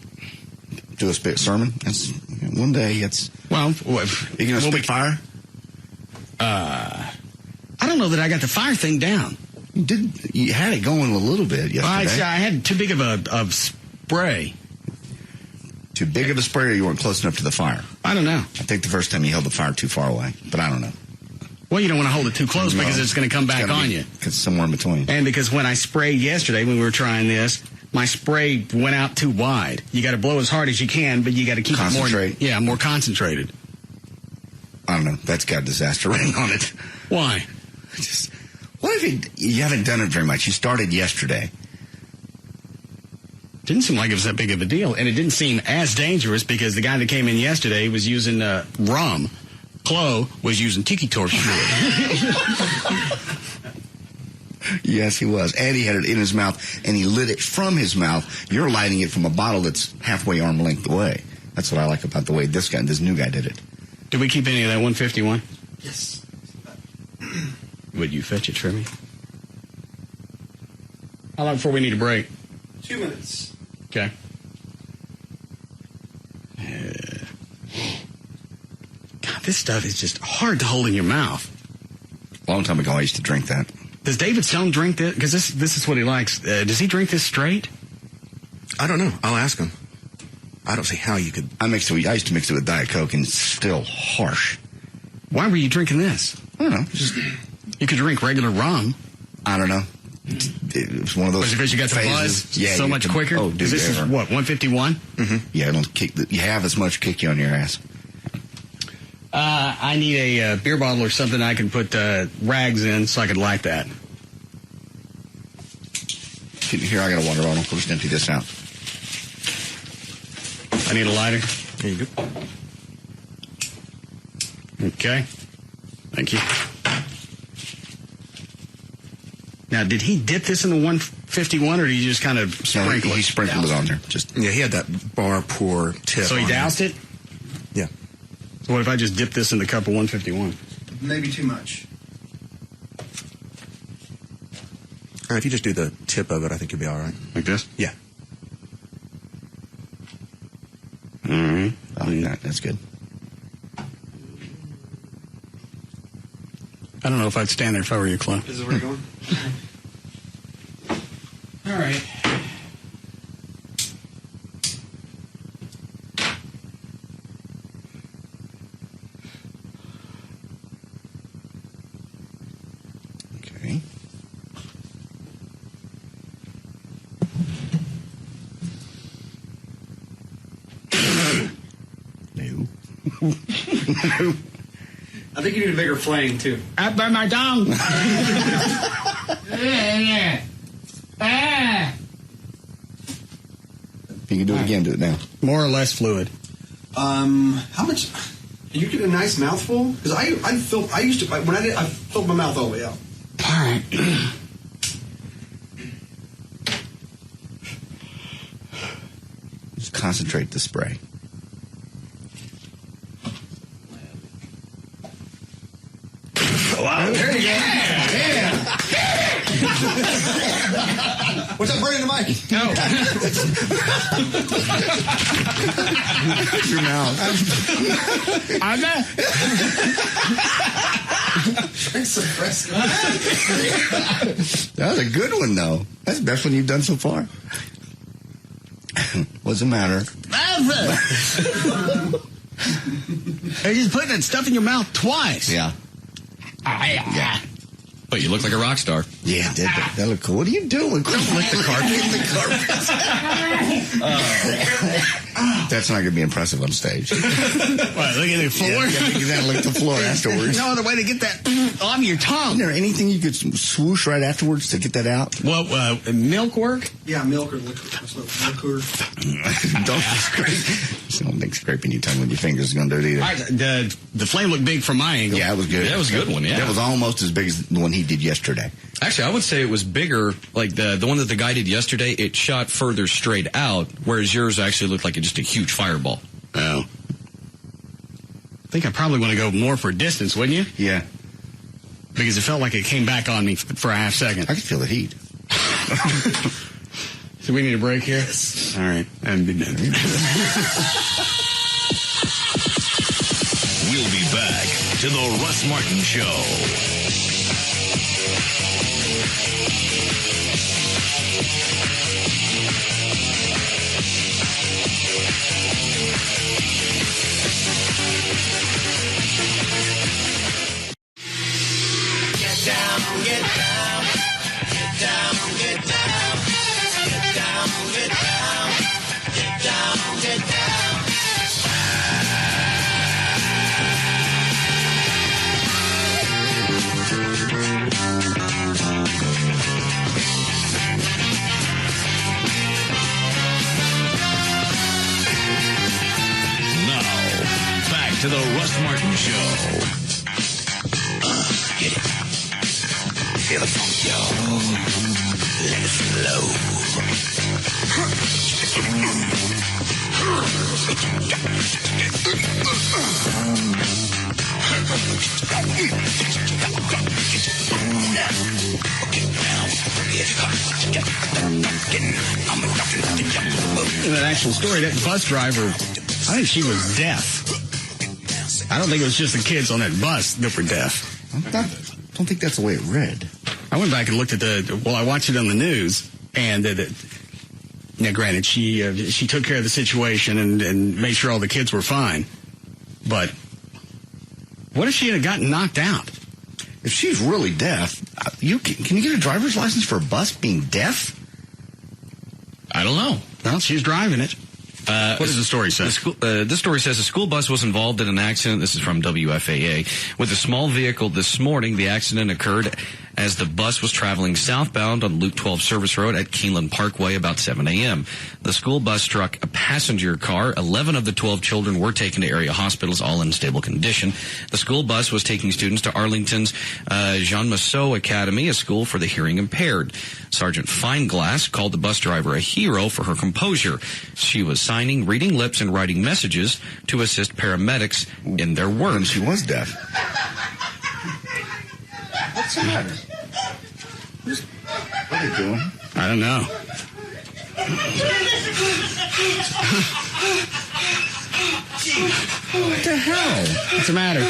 Do a sermon? That's, one day it's... Well, you going to speak fire? I don't know that I got the fire thing down. You had it going a little bit yesterday. I had too big of a spray. Too big of a spray, or you weren't close enough to the fire? I don't know. I think the first time you held the fire too far away, but I don't know. Well, you don't want to hold it too close because it's going to come back on you. It's somewhere in between. And because when I sprayed yesterday when we were trying this, my spray went out too wide. You got to blow as hard as you can, but you got to keep it more concentrated. I don't know. That's got disaster written on it. Why? What if you haven't done it very much? You started yesterday. Didn't seem like it was that big of a deal, and it didn't seem as dangerous because the guy that came in yesterday was using rum. Chloe was using tiki torch fluid. Yes, he was. And he had it in his mouth, and he lit it from his mouth. You're lighting it from a bottle that's halfway arm length away. That's what I like about the way this new guy did it. Did we keep any of that 151? Yes. Would you fetch it for me? How long before we need a break? 2 minutes. Okay. God, this stuff is just hard to hold in your mouth. A long time ago, I used to drink that. Does David Stone drink this? Because this is what he likes. Does he drink this straight? I don't know. I'll ask him. I don't see how you could. I used to mix it with Diet Coke, and it's still harsh. Why were you drinking this? I don't know. You could drink regular rum. I don't know. It was one of those. Because you got the buzz so much quicker. Oh, dude, this is what, 151? Mm-hmm. Yeah, you have as much kick you on your ass. I need a beer bottle or something I can put rags in so I could light that. Here, I got a water bottle. We'll just empty this out. I need a lighter. There you go. Okay. Thank you. Now, did he dip this in the 151, or did he just kind of sprinkle it? He sprinkled it on there. Yeah, he had that bar pour tip. So he doused it? Yeah. So what if I just dip this in the cup of 151? Maybe too much. If you just do the tip of it, I think you'll be all right. Like this? Yeah. Mm-hmm. I like that. That's good. I don't know if I'd stand there if I were you, Chloe. This is where you're going? All right. Okay. No. I think you need a bigger flame, too. Up by my tongue. If you can do it again, do it now. More or less fluid. How much? You get a nice mouthful? Because I filled my mouth all the way out. All right. Just concentrate the spray. Wow. There you go. Yeah. What's that burning the mic? No. Your mouth. I'm not. That was a good one, though. That's the best one you've done so far. What's the matter? They're just putting that stuff in your mouth twice. Yeah. Yeah. But you look like a rock star. Yeah, that looked cool. What are you doing? Don't lick the carpet. That's not going to be impressive on stage. What, look at the floor? Yeah, you got to lick the floor afterwards. No other way to get that on your tongue. Isn't there anything you could swoosh right afterwards to get that out? Well, milk work? Yeah, milk or liquor. Don't think scraping your tongue with your fingers is going to do it either. The flame looked big from my angle. Yeah, it was good. That was a good one, yeah. That was almost as big as the one he did yesterday. Actually, I would say it was bigger. Like the one that the guy did yesterday, it shot further straight out, whereas yours actually looked like just a huge fireball. Oh. I think I probably want to go more for distance, wouldn't you? Yeah. Because it felt like it came back on me for a half second. I could feel the heat. So we need a break here? Yes. All right. We'll be back to the Russ Martin Show. Get down, get down, get down, get down, get down, get down, get down, get down. Now, back to the Russ Martin Show. Get it. Feel the funk, y'all. Let it In that actual story, that bus driver, I think she was deaf. I don't think it was just the kids on that bus that were deaf. I don't think that's the way it read. I went back and looked at I watched it on the news, and now granted, she took care of the situation and made sure all the kids were fine. But what if she had gotten knocked out? If she's really deaf, can you get a driver's license for a bus being deaf? I don't know. Well, she's driving it. What does the story say? This story says a school bus was involved in an accident. This is from WFAA. With a small vehicle this morning, the accident occurred as the bus was traveling southbound on Loop 12 Service Road at Keeneland Parkway about 7 a.m. The school bus struck a passenger car. 11 of the 12 children were taken to area hospitals, all in stable condition. The school bus was taking students to Arlington's Jean Massot Academy, a school for the hearing impaired. Sergeant Fineglass called the bus driver a hero for her composure. She was signing, reading lips, and writing messages to assist paramedics in their work. And she was deaf. What's the matter? What are you doing? I don't know. What the hell? What's the matter?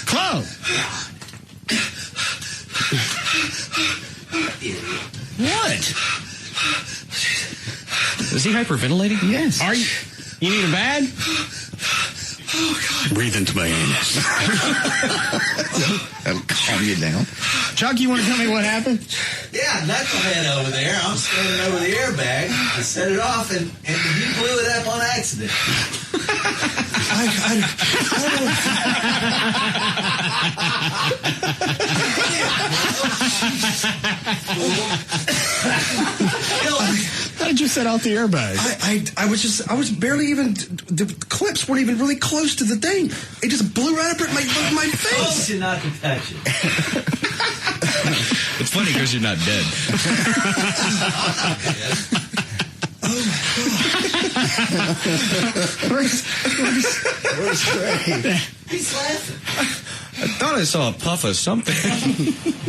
Chloe! What? Is he hyperventilating? Yes. Are you? You need a bag? Oh, God. Breathe into my anus. That'll calm you down. Chuck, you want to tell me what happened? Yeah, knucklehead over there. I'm standing over the airbag. I set it off, and he blew it up on accident. How did you set off the airbag? I was barely even, the clips weren't even really close to the thing. It just blew right up at my face. I told you not to touch it. It's funny because you're not dead. Where's Ray? He's laughing. I thought I saw a puff of something.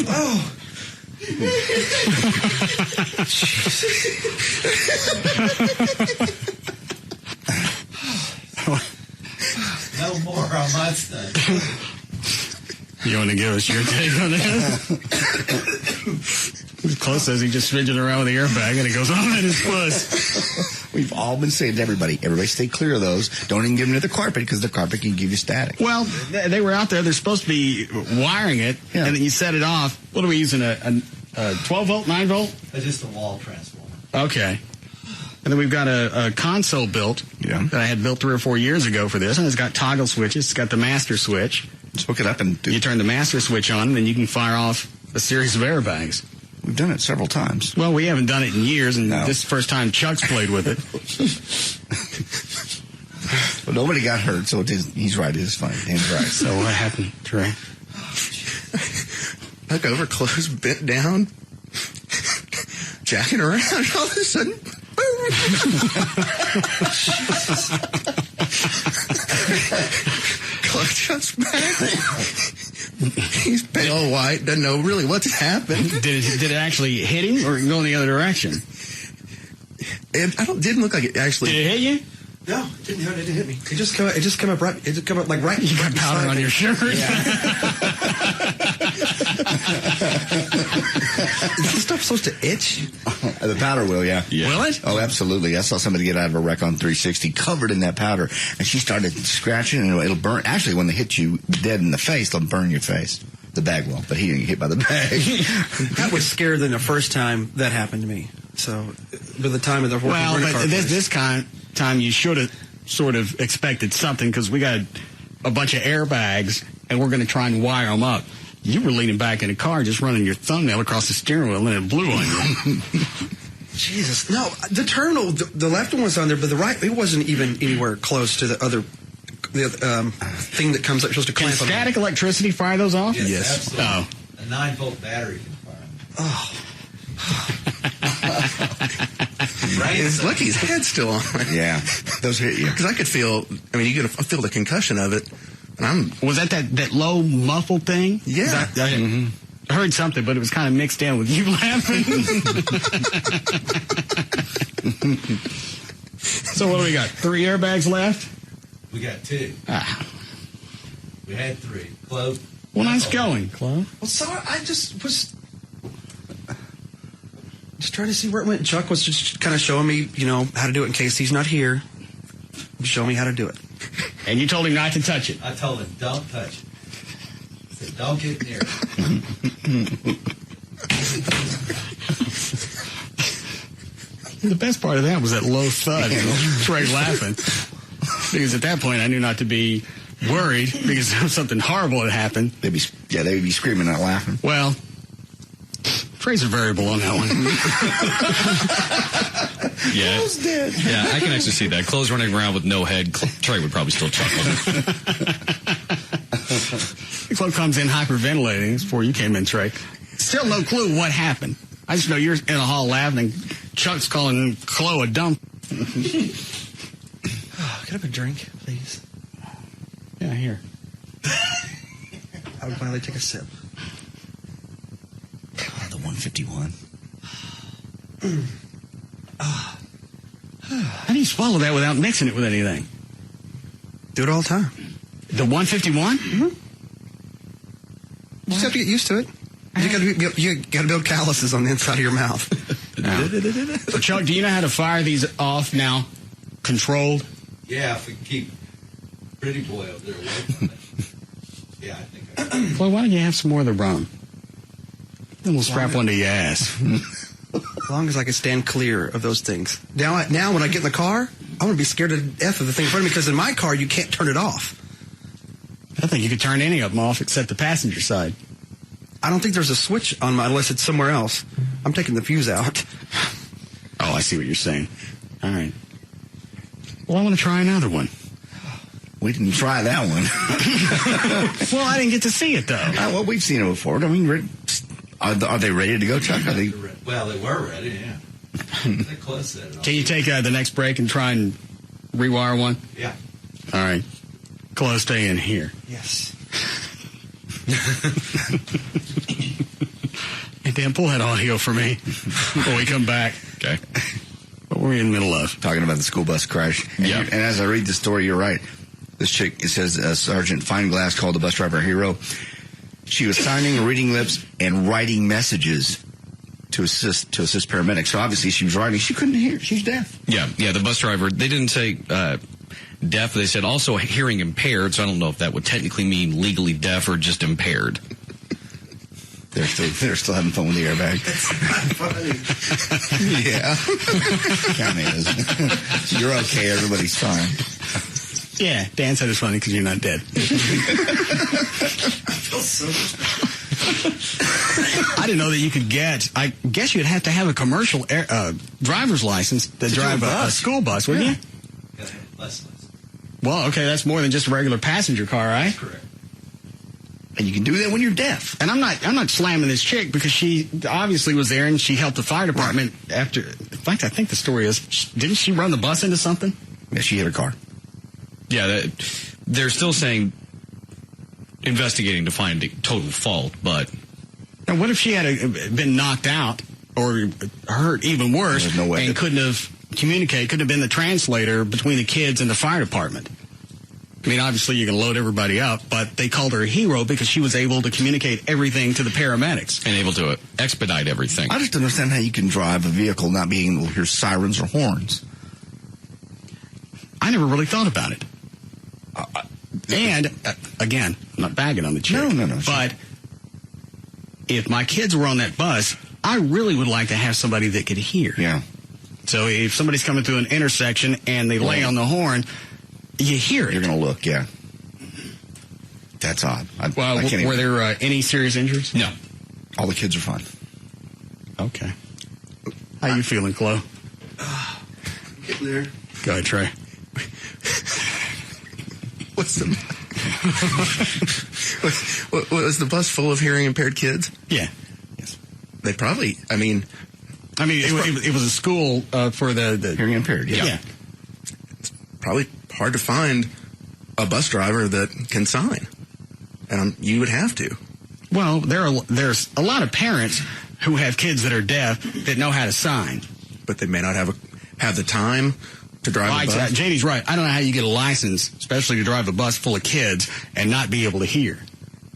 Oh. No more on my stuff. You want to give us your take on that? Close says he just fidgeted around with the airbag and it goes on in his puss. We've all been saying to everybody stay clear of those. Don't even give them to the carpet because the carpet can give you static. Well, they were out there. They're supposed to be wiring it, and then you set it off. What are we using, a 12-volt, 9-volt? Just a wall transformer. Okay. And then we've got a console built that I had built 3 or 4 years ago for this, and it's got toggle switches. It's got the master switch. Just hook it up and you turn the master switch on, and then you can fire off a series of airbags. We've done it several times. Well, we haven't done it in years, and this is the first time Chuck's played with it. Well, nobody got hurt, so he's right. It is fine. Dan's right. So what happened, Trey? look over close, bent down, jacking around, and all of a sudden, boom. Clark jumps back. He's pale white, doesn't know really what's happened. Did it actually hit him or go in the other direction? It didn't look like it actually. Did it hit you? No, it didn't hit me. It just came up right. It just came up like right. You got powder on your shirt. Yeah. Is this stuff supposed to itch? The powder will, yeah. Will it? Oh, absolutely. I saw somebody get out of a wreck on 360 covered in that powder, and she started scratching, and it'll burn. Actually, when they hit you dead in the face, they'll burn your face. The bag will, but he didn't get hit by the bag. That was scarier than the first time that happened to me. So, by the time of the well, but this time you should have sort of expected something because we got a bunch of airbags, and we're going to try and wire them up. You were leaning back in the car, just running your thumbnail across the steering wheel, and it blew on you. Jesus, no, the terminal, the left one was on there, but the right, it wasn't even anywhere close to the other thing that comes up, supposed to clamp on. Can static electricity fire those off? Yes. Oh. A 9-volt battery can fire them. Oh. It's lucky his head's still on. Yeah, those hit you. Because I could feel, you could feel the concussion of it. And was that low muffled thing? Yeah. I heard something, but it was kind of mixed in with you laughing. So what do we got? 3 airbags left? We got 2. We had 3. Chloe. Well, nice going, Chloe. Well, sorry, I just was trying to see where it went. Chuck was just kind of showing me, how to do it in case he's not here. Show me how to do it. And you told him not to touch it. I told him, don't touch it. I said, don't get near it. The best part of that was that low thud. Trey laughing. Because at that point, I knew not to be worried because something horrible had happened. They'd be screaming, not laughing. Well, Trey's a variable on that one. Yeah. Chloe's dead. Yeah, I can actually see that. Chloe's running around with no head. Trey would probably still chuckle. Chloe comes in hyperventilating. This before you came in, Trey. Still no clue what happened. I just know you're in a hall laughing and Chuck's calling Chloe a dump. Could I have a drink, please? Yeah, here. I would finally take a sip. The 151. How do you swallow that without mixing it with anything? Do it all the time. The 151? Mm-hmm. You just have to get used to it. You got to build calluses on the inside of your mouth. So, Chuck, do you know how to fire these off now? Controlled? Yeah, if we can keep Pretty Boy up there away from it. Yeah, I think I can. Well, why don't you have some more of the rum? Then we'll strap one to your ass. As long as I can stand clear of those things. Now when I get in the car, I'm going to be scared to death of the thing in front of me because in my car, you can't turn it off. I think you could turn any of them off except the passenger side. I don't think there's a switch on mine unless it's somewhere else. I'm taking the fuse out. Oh, I see what you're saying. All right. Well, I want to try another one. We didn't try that one. Well, I didn't get to see it, though. Well, we've seen it before. I mean, are they ready to go, Chuck? Well, they were ready, yeah. They're close to it. Can you take the next break and try and rewire one? Yeah. All right. Chloe, stay in here. Yes. Hey, Dan, pull that audio for me when we come back. Okay. What were we in the middle of? Talking about the school bus crash. Yeah. And as I read the story, you're right. This chick, it says Sergeant Fineglass called the bus driver a hero. She was signing, reading lips, and writing messages to assist paramedics. So obviously she was writing. She couldn't hear. She's deaf. Yeah, the bus driver, they didn't say deaf. They said also hearing impaired, so I don't know if that would technically mean legally deaf or just impaired. They're still having fun with the airbag. Yeah. Kind of is. You're okay. Everybody's fine. Yeah, Dan said it's funny because you're not dead. I feel so I didn't know that you could get. I guess you'd have to have a commercial driver's license to drive a school bus, wouldn't you? Gotta have lessons. Well, okay, that's more than just a regular passenger car, right? Correct. And you can do that when you're deaf. And I'm not slamming this chick because she obviously was there and she helped the fire department after. In fact, I think the story is, didn't she run the bus into something? Yeah, she hit her car. Yeah, they're still saying investigating to find the total fault, but... Now, what if she had been knocked out or hurt even worse There's no way and couldn't have communicated, couldn't have been the translator between the kids and the fire department? I mean, obviously you can load everybody up, but they called her a hero because she was able to communicate everything to the paramedics. And able to expedite everything. I just don't understand how you can drive a vehicle not being able to hear sirens or horns. I never really thought about it. And, again, I'm not bagging on the chick. No. But if my kids were on that bus, I really would like to have somebody that could hear. Yeah. So if somebody's coming through an intersection and they lay on the horn, you hear it. You're going to look, yeah. That's odd. Well, were there any serious injuries? No. All the kids are fine. Okay. How you feeling, Chloe? Getting there. Go ahead, Trey. Was the bus full of hearing impaired kids? Yeah. Yes. They probably, it was a school for the hearing impaired, yeah. It's probably hard to find a bus driver that can sign. And you would have to. Well, there's a lot of parents who have kids that are deaf that know how to sign. But they may not have the time to drive a bus. JD's right. I don't know how you get a license, especially to drive a bus full of kids, and not be able to hear.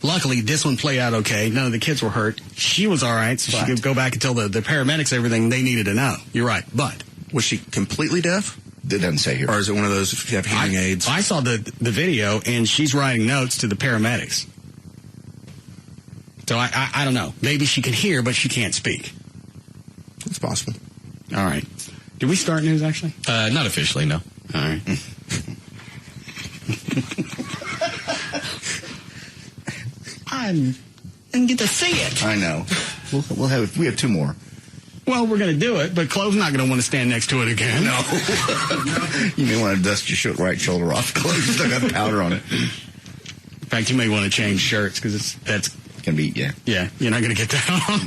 Luckily, this one played out okay. None of the kids were hurt. She was all right, so she could go back and tell the paramedics everything they needed to know. You're right. But was she completely deaf? It doesn't say here. Or is it one of those if you have hearing aids? I saw the video, and she's writing notes to the paramedics. So I don't know. Maybe she can hear, but she can't speak. It's possible. All right. Did we start news, actually? Not officially, no. All right. I didn't get to see it. I know. We have two more. Well, we're going to do it, but Chloe's not going to want to stand next to it again. No. You may want to dust your right shoulder off. Chloe's still got powder on it. In fact, you may want to change shirts because that's going to be, yeah. Yeah, you're not going to get that on.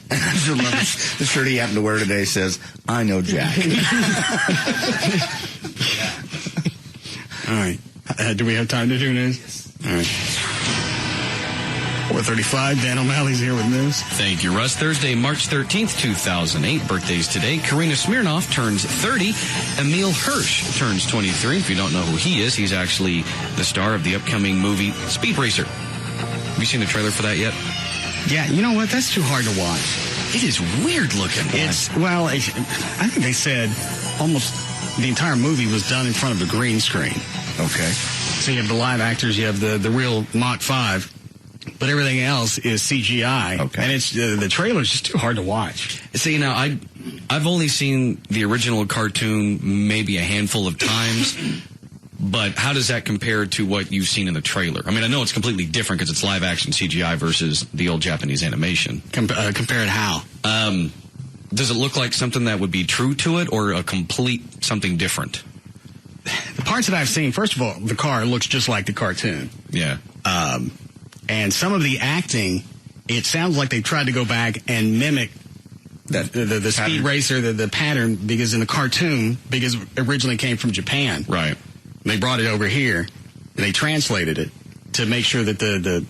I love the shirt he happened to wear today says, I know Jack. All right. Do we have time to do news? Yes. All right. 4:35, Dan O'Malley's here with news. Thank you, Russ. Thursday, March 13th, 2008. Birthdays today. Karina Smirnoff turns 30. Emil Hirsch turns 23. If you don't know who he is, he's actually the star of the upcoming movie Speed Racer. Have you seen the trailer for that yet? Yeah, you know what? That's too hard to watch. It is weird looking. I think they said almost the entire movie was done in front of a green screen. Okay. So you have the live actors, you have the real Mach 5, but everything else is CGI. Okay. And it's the trailer's just too hard to watch. See, now, I've only seen the original cartoon maybe a handful of times, but how does that compare to what you've seen in the trailer? I mean, I know it's completely different because it's live-action CGI versus the old Japanese animation. Compare it how? Does it look like something that would be true to it or a complete something different? The parts that I've seen, first of all, the car looks just like the cartoon. Yeah. And some of the acting, it sounds like they tried to go back and mimic the Speed Racer, the pattern, because in the cartoon, because it originally came from Japan. Right. They brought it over here, and they translated it to make sure that the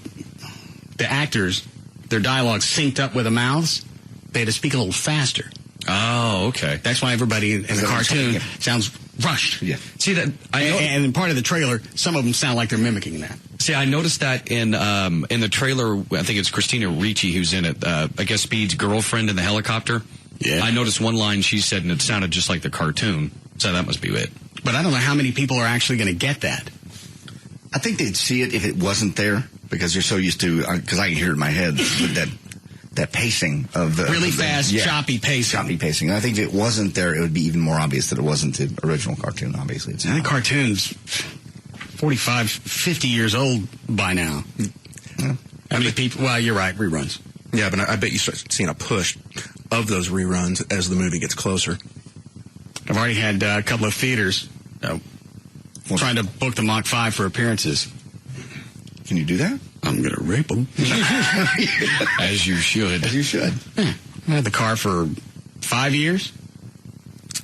actors, their dialogue synced up with the mouths. They had to speak a little faster. Oh, okay. That's why everybody in the cartoon sounds rushed. Yeah. See that? And in part of the trailer, some of them sound like they're mimicking that. See, I noticed that in the trailer. I think it's Christina Ricci who's in it. I guess Speed's girlfriend in the helicopter. Yeah. I noticed one line she said, and it sounded just like the cartoon. So that must be it. But I don't know how many people are actually going to get that. I think they'd see it if it wasn't there because they're so used to. Because I can hear it in my head with that pacing of the really fast, choppy pacing. Choppy pacing. And I think if it wasn't there, it would be even more obvious that it wasn't the original cartoon. Obviously, it's the cartoon's 45, 50 years old by now. Yeah. How many people? Well, you're right. Reruns. Yeah, but I bet you start seeing a push of those reruns as the movie gets closer. I've already had a couple of theaters trying to book the Mach 5 for appearances. Can you do that? I'm going to rape them. As you should. As you should. Yeah. I had the car for 5 years.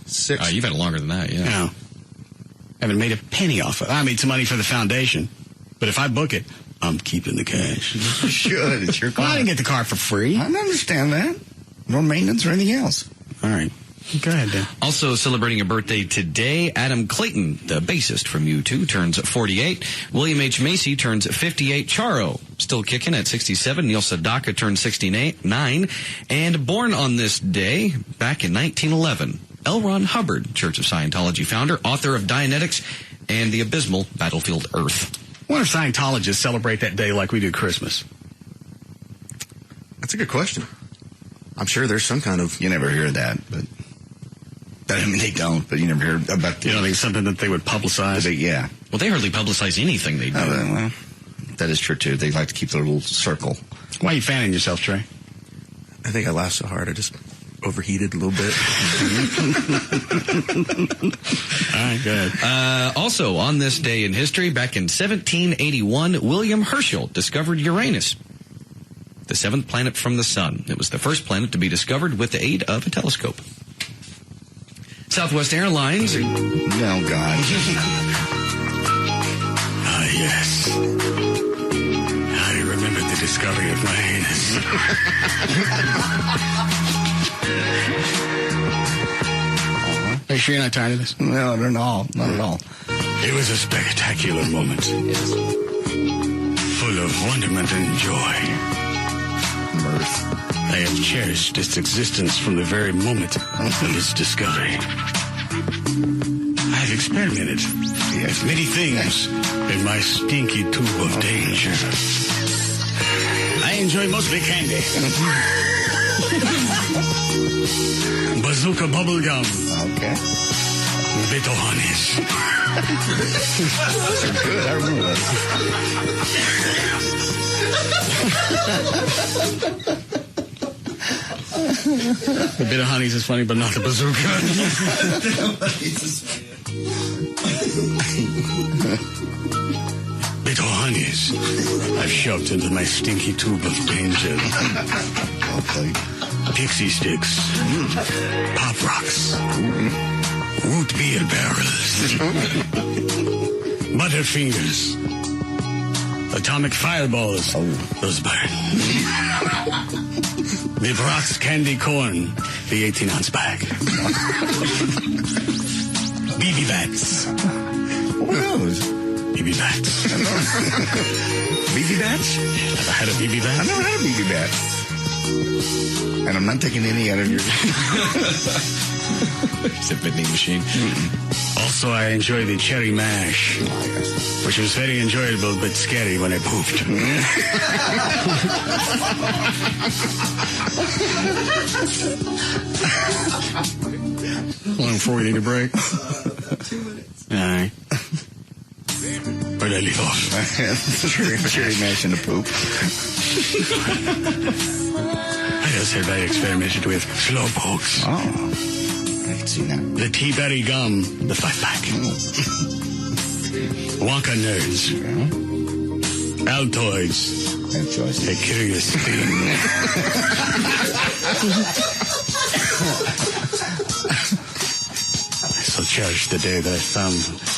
6. You've had it longer than that, yeah. No. Haven't made a penny off of it. I made some money for the foundation. But if I book it, I'm keeping the cash. You should. It's your car. Well, I didn't get the car for free. I understand that. Nor maintenance or anything else. All right. Go ahead, Dan. Also celebrating a birthday today, Adam Clayton, the bassist from U2, turns 48. William H. Macy turns 58. Charo, still kicking at 67. Neil Sedaka turns 69. And born on this day, back in 1911, L. Ron Hubbard, Church of Scientology founder, author of Dianetics and the abysmal Battlefield Earth. I wonder if Scientologists celebrate that day like we do Christmas. That's a good question. I'm sure there's some kind of... You never hear that, but... I mean, they don't, but you never hear about the... You don't think something that they would publicize? Yeah. Well, they hardly publicize anything they do. Well, that is true, too. They like to keep their little circle. Why are you fanning yourself, Trey? I think I laughed so hard I just overheated a little bit. All right, go ahead. Also, on this day in history, back in 1781, William Herschel discovered Uranus, the seventh planet from the sun. It was the first planet to be discovered with the aid of a telescope. Southwest Airlines. Oh, God. Ah, yes. I remember the discovery of my anus. Are you sure you're not tired of this? No, not at all. Not at all. It was a spectacular moment. Yes. Full of wonderment and joy. Mirth. I have cherished its existence from the very moment of its discovery. I've experimented with many things in my stinky tube of danger. I enjoy mostly candy. Bazooka bubble gum. Okay. Little honeys. Those are good. I remember that. The bit of honeys is funny, but not the bazooka. Little honeys I've shoved into my stinky tube of danger. Okay. Pixie sticks. Pop rocks. Root beer barrels. Butterfingers. Atomic fireballs. Those burn. The Brock's candy corn. The 18-ounce bag. BB bats. What are those? BB bats. BB bats? Never had a BB bat? I've never had a BB bat. And I'm not taking any out of your... It's a vending machine. Also, I enjoy the cherry mash, which was very enjoyable but scary when I pooped. How long before we need a break? 2 minutes. All right. Where'd I leave off? Cherry mash and a poop. I just said I experimented with slow pokes. Oh. I can see that. The tea berry gum, the 5-pack. Wonka nerds. Altoids. A curious thing. I so cherish the day that I found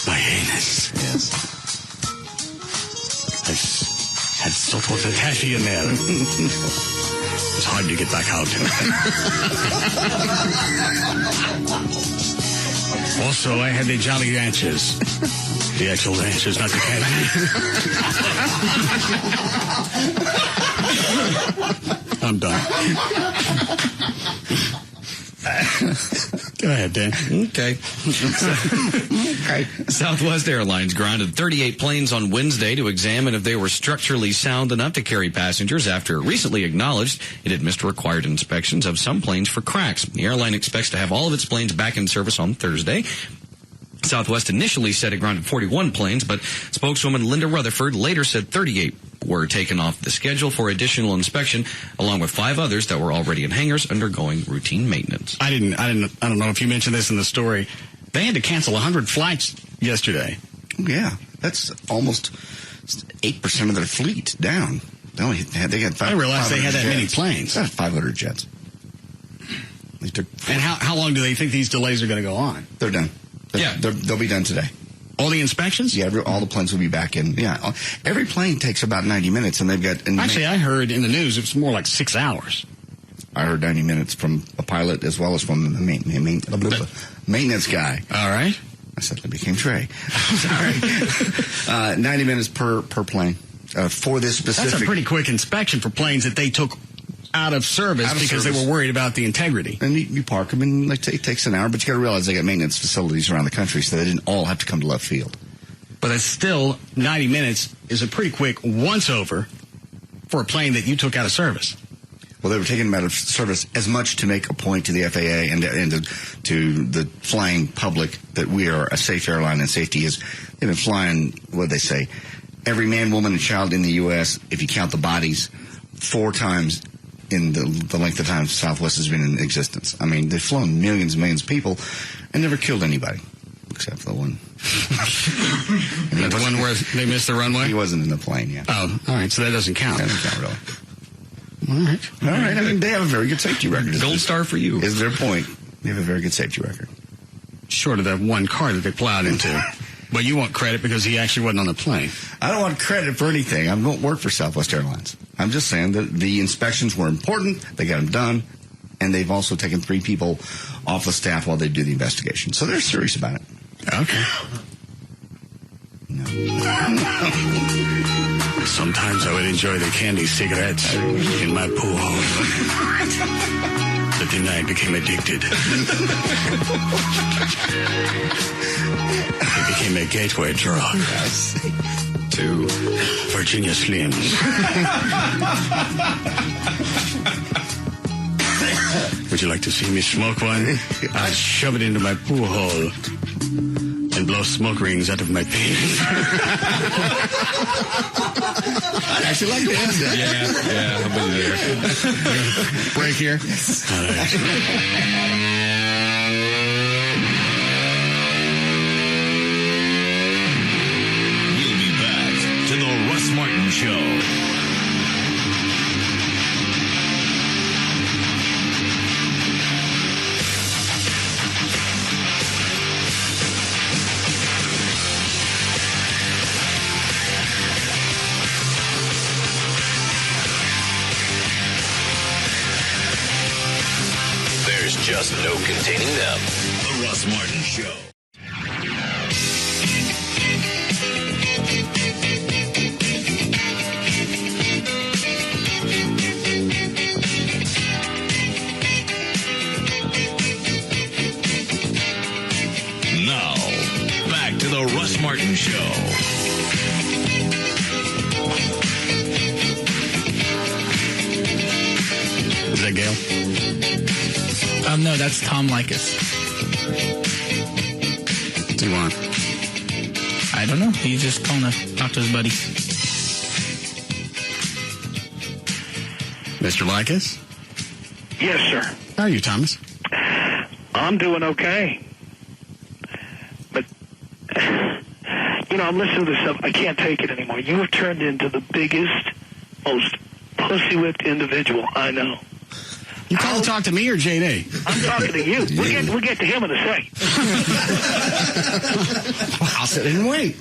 my anus. Yes. I had sort of a taffy in there. It's hard to get back out. Also, I had the Jolly Ranchers. The actual Ranchers, not the candy. I'm done. Go ahead, Dan. Okay. Southwest Airlines grounded 38 planes on Wednesday to examine if they were structurally sound enough to carry passengers after it recently acknowledged it had missed required inspections of some planes for cracks. The airline expects to have all of its planes back in service on Thursday. Southwest initially said it grounded 41 planes, but spokeswoman Linda Rutherford later said 38 were taken off the schedule for additional inspection, along with 5 others that were already in hangars undergoing routine maintenance. I don't know if you mentioned this in the story. They had to cancel 100 flights yesterday. Yeah, that's almost 8% of their fleet down. They got I realized they had that many planes. 500 jets. They took. And how long do they think these delays are going to go on? They're done. They'll be done today. All the inspections? Yeah, all the planes will be back in. Yeah, every plane takes about 90 minutes, and they've got. Actually, I heard in the news it's more like 6 hours. I heard 90 minutes from a pilot as well as from the maintenance guy. All right. I suddenly became Trey. Sorry. 90 minutes per plane for this specific. That's a pretty quick inspection for planes that they took out of service because they were worried about the integrity. And you park them, and it takes an hour, but you got to realize they got maintenance facilities around the country, so they didn't all have to come to left field. But it's still 90 minutes is a pretty quick once-over for a plane that you took out of service. Well, they were taking them out of service as much to make a point to the FAA and to the flying public that we are a safe airline, and safety is. They've been flying, what they say, every man, woman, and child in the U.S., if you count the bodies, 4 times in the length of time Southwest has been in existence. I mean, they've flown millions and millions of people and never killed anybody, except for the one. The one where they missed the runway? He wasn't in the plane, yeah. Oh, all right, so that doesn't count. That doesn't count, really. All right. I mean, they have a very good safety record. Gold star for you. Is their point. They have a very good safety record. Short of that one car that they plowed into. But you want credit because he actually wasn't on the plane. I don't want credit for anything. I don't work for Southwest Airlines. I'm just saying that the inspections were important. They got them done. And they've also taken 3 people off the staff while they do the investigation. So they're serious about it. Okay. No. Sometimes I would enjoy the candy cigarettes in my pool. But then I became addicted. It became a gateway drug to Virginia Slims. Would you like to see me smoke one? I'll shove it into my pool hole and blow smoke rings out of my penis. I'd actually like to end that. Yeah, I'll be there. Break here. We'll be back to the Russ Martin Show. There's just no containing them. The Russ Martin Show. Now, back to the Russ Martin Show. Is that Gail? No, that's Tom Likas. What's he want? I don't know. He's just calling to talk to his buddy. Mr. Likas? Yes, sir. How are you, Thomas? I'm doing okay. But, I'm listening to this stuff. I can't take it anymore. You have turned into the biggest, most pussy-whipped individual I know. You call to talk to me or JD? I'm talking to you. We'll get to him in a second. I'll sit in and wait.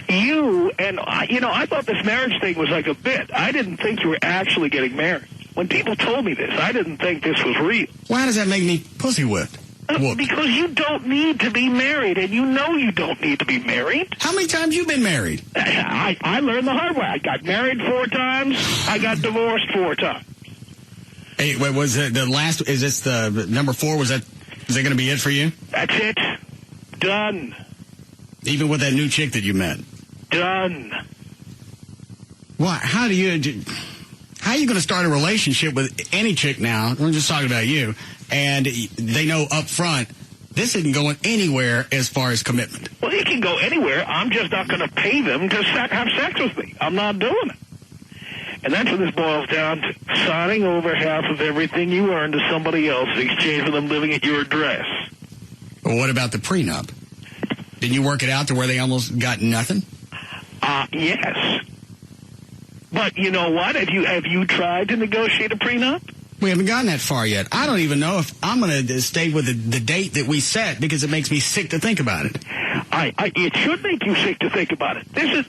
You, and I thought this marriage thing was like a bit. I didn't think you were actually getting married. When people told me this, I didn't think this was real. Why does that make me pussy whipped? Because you don't need to be married, and you know you don't need to be married. How many times you been married? I learned the hard way. I got married 4 times. I got divorced 4 times. Hey, wait, was it the last? Is this the number 4? Is that going to be it for you? That's it. Done. Even with that new chick that you met? Done. What? How are you going to start a relationship with any chick now? I'm just talking about you, and they know up front this isn't going anywhere as far as commitment. Well, it can go anywhere. I'm just not going to pay them to have sex with me. I'm not doing it. And that's what this boils down to. Signing over half of everything you earn to somebody else in exchange for them living at your address. Well, what about the prenup? Did you work it out to where they almost got nothing? Yes. But you know what? Have you tried to negotiate a prenup? We haven't gotten that far yet. I don't even know if I'm going to stay with the date that we set because it makes me sick to think about it. It should make you sick to think about it. This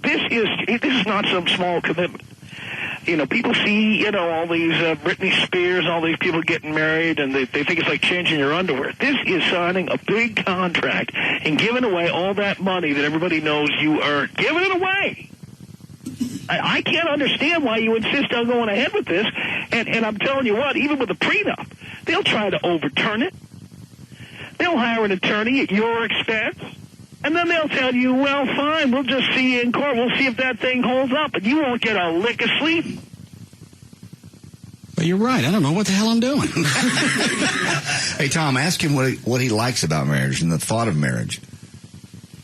is not some small commitment. You know, people see, you know, all these Britney Spears, all these people getting married, and they think it's like changing your underwear. This is signing a big contract and giving away all that money that everybody knows you earned. Giving it away. I can't understand why you insist on going ahead with this. And I'm telling you what, even with a prenup, they'll try to overturn it. They'll hire an attorney at your expense. And then they'll tell you, well, fine, we'll just see you in court. We'll see if that thing holds up. And you won't get a lick of sleep. But you're right. I don't know what the hell I'm doing. Hey, Tom, ask him what he likes about marriage and the thought of marriage.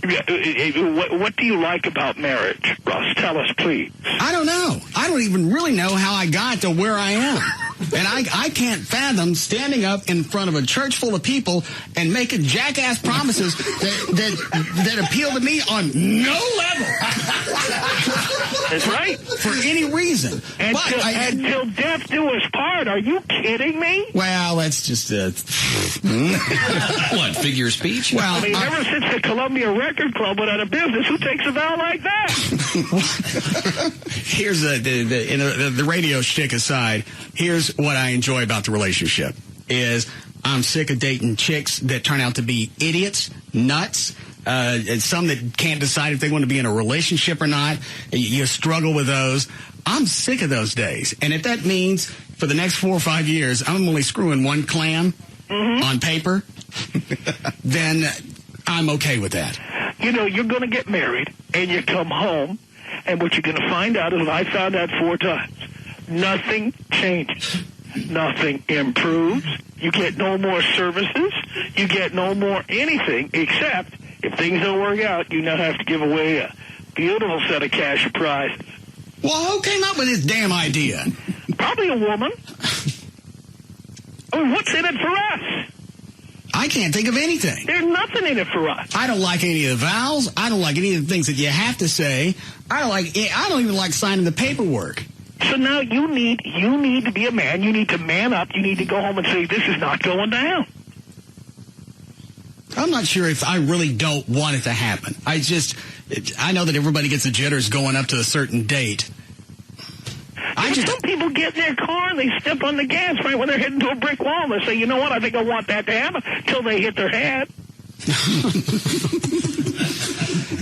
What do you like about marriage, Russ? Tell us, please. I don't know. I don't even really know how I got to where I am. And I can't fathom standing up in front of a church full of people and making jackass promises that appeal to me on no level. That's right. For any reason. Until death do us part. Are you kidding me? Well, that's just what, figure of speech? Well, I mean, ever since the Columbia Record Club went out of business, who takes a vow like that? Here's the radio shtick aside. Here's what I enjoy about the relationship is I'm sick of dating chicks that turn out to be idiots, nuts, and some that can't decide if they want to be in a relationship or not. You struggle with those. I'm sick of those days. And if that means for the next 4 or 5 years, I'm only screwing one clam on paper, then I'm okay with that. You know, you're going to get married, and you come home, and what you're going to find out is, I found out 4 times, nothing changes. Nothing improves. You get no more services. You get no more anything, except if things don't work out, you now have to give away a beautiful set of cash prizes. Well, who came up with this damn idea? Probably a woman. I mean, what's in it for us? I can't think of anything. There's nothing in it for us. I don't like any of the vows. I don't like any of the things that you have to say. I don't even like signing the paperwork. So now you need to be a man. You need to man up. You need to go home and say, this is not going down. I'm not sure if I really don't want it to happen. I know that everybody gets the jitters going up to a certain date. Some people get in their car and they step on the gas right when they're heading to a brick wall. And they say, you know what, I think I want that to happen, until they hit their head.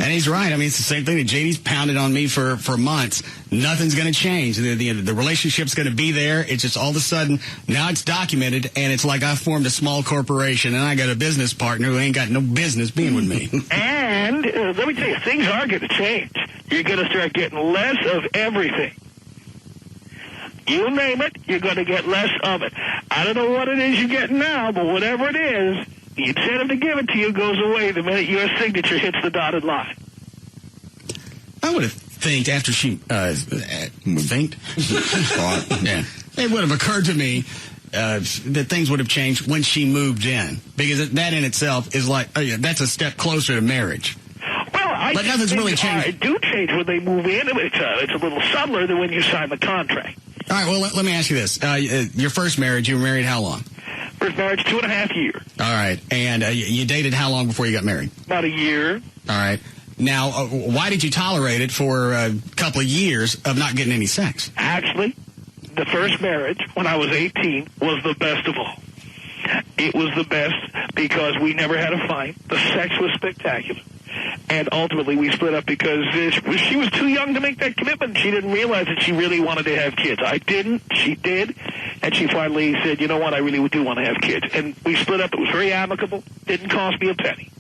And he's right. I mean, it's the same thing that JD's pounded on me for months. Nothing's going to change. The relationship's going to be there. It's just all of a sudden, now it's documented, and it's like I formed a small corporation, and I got a business partner who ain't got no business being with me. And let me tell you, things are going to change. You're going to start getting less of everything. You name it, you're going to get less of it. I don't know what it is you're getting now, but whatever it is, the incentive to give it to you goes away the minute your signature hits the dotted line. I would have thinked after she think. Yeah, it would have occurred to me that things would have changed when she moved in, because that in itself is like, that's a step closer to marriage. But nothing's really changed. Do change when they move in. It's a little subtler than when you sign the contract. All right, well, let me ask you this. Your first marriage, you were married how long? First marriage, 2.5 years. All right, and you dated how long before you got married? About a year. All right. Now, why did you tolerate it for a couple of years of not getting any sex? Actually, the first marriage, when I was 18, was the best of all. It was the best because we never had a fight. The sex was spectacular. And ultimately, we split up because she was too young to make that commitment. She didn't realize that she really wanted to have kids. I didn't. She did. And she finally said, you know what, I really do want to have kids. And we split up. It was very amicable. Didn't cost me a penny.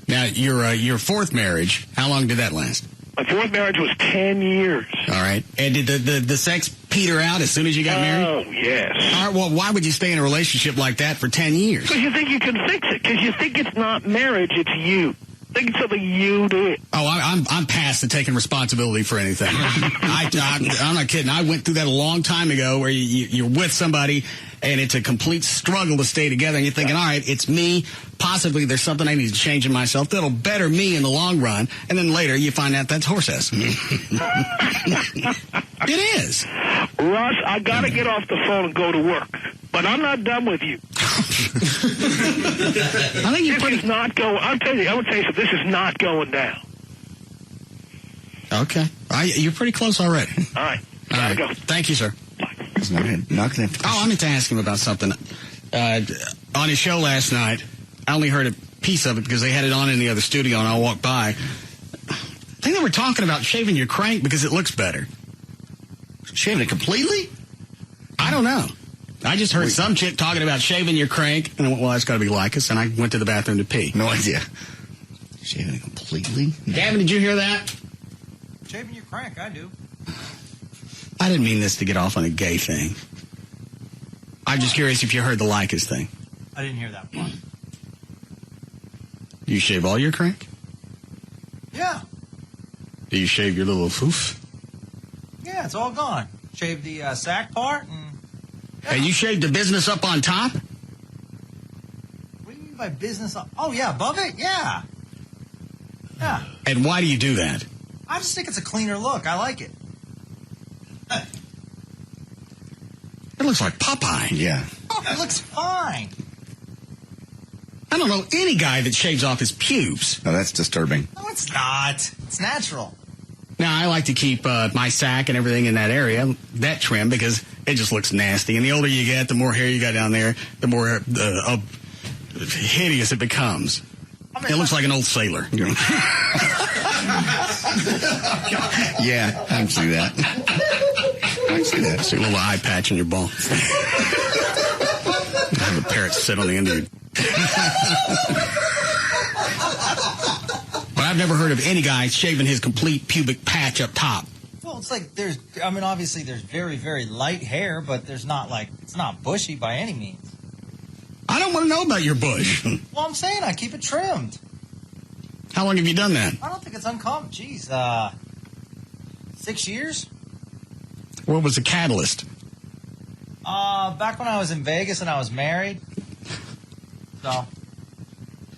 Now, your fourth marriage, how long did that last? My fourth marriage was 10 years. All right. And did the sex peter out as soon as you got married? Oh, yes. All right, well, why would you stay in a relationship like that for 10 years? Because you think you can fix it. Because you think it's not marriage, it's you. think it's something you did. Oh, I'm past the taking responsibility for anything. I'm not kidding. I went through that a long time ago where you're with somebody and it's a complete struggle to stay together, and you're thinking, all right, it's me. Possibly there's something I need to change in myself that'll better me in the long run. And then later you find out that's horse ass. It is. Russ, I got to get off the phone and go to work. But I'm not done with you. I think this is not going. I'm telling you, I would say so. This is not going down. Okay. You're pretty close already. All right. All right. Go. Thank you, sir. He's not going to have to. Oh, I meant to ask him about something. On his show last night, I only heard a piece of it because they had it on in the other studio, and I walked by. I think they were talking about shaving your crank because it looks better. Shaving it completely? I don't know. I just heard some chick talking about shaving your crank, and I went, well, that's got to be like us, and I went to the bathroom to pee. No idea. Shaving it completely? Gavin, did you hear that? Shaving your crank, I do. I didn't mean this to get off on a gay thing. I'm just curious if you heard the like us thing. I didn't hear that part. Do you shave all your crank? Yeah. Do you shave your little foof? Yeah, it's all gone. Shave the sack part and... Yeah. Hey, you shaved the business up on top? What do you mean by business up? Oh, yeah, above it? Yeah. Yeah. And why do you do that? I just think it's a cleaner look. I like it. It looks like Popeye. Yeah. Oh, it looks fine. I don't know any guy that shaves off his pubes. No, that's disturbing. No, it's not. It's natural. Now, I like to keep my sack and everything in that area, that trim, because it just looks nasty. And the older you get, the more hair you got down there, the more hideous it becomes. I mean, it looks like an old sailor. Yeah, I can see that. I can see that. See a little eye patch in your ball. Have a parrot sit on the end of your... But I've never heard of any guy shaving his complete pubic patch up top. Well, it's like obviously there's very, very light hair, but there's not it's not bushy by any means. I don't want to know about your bush. Well, I'm saying I keep it trimmed. How long have you done that? I don't think it's uncommon. Jeez, 6 years? What was the catalyst? Back when I was in Vegas and I was married. So...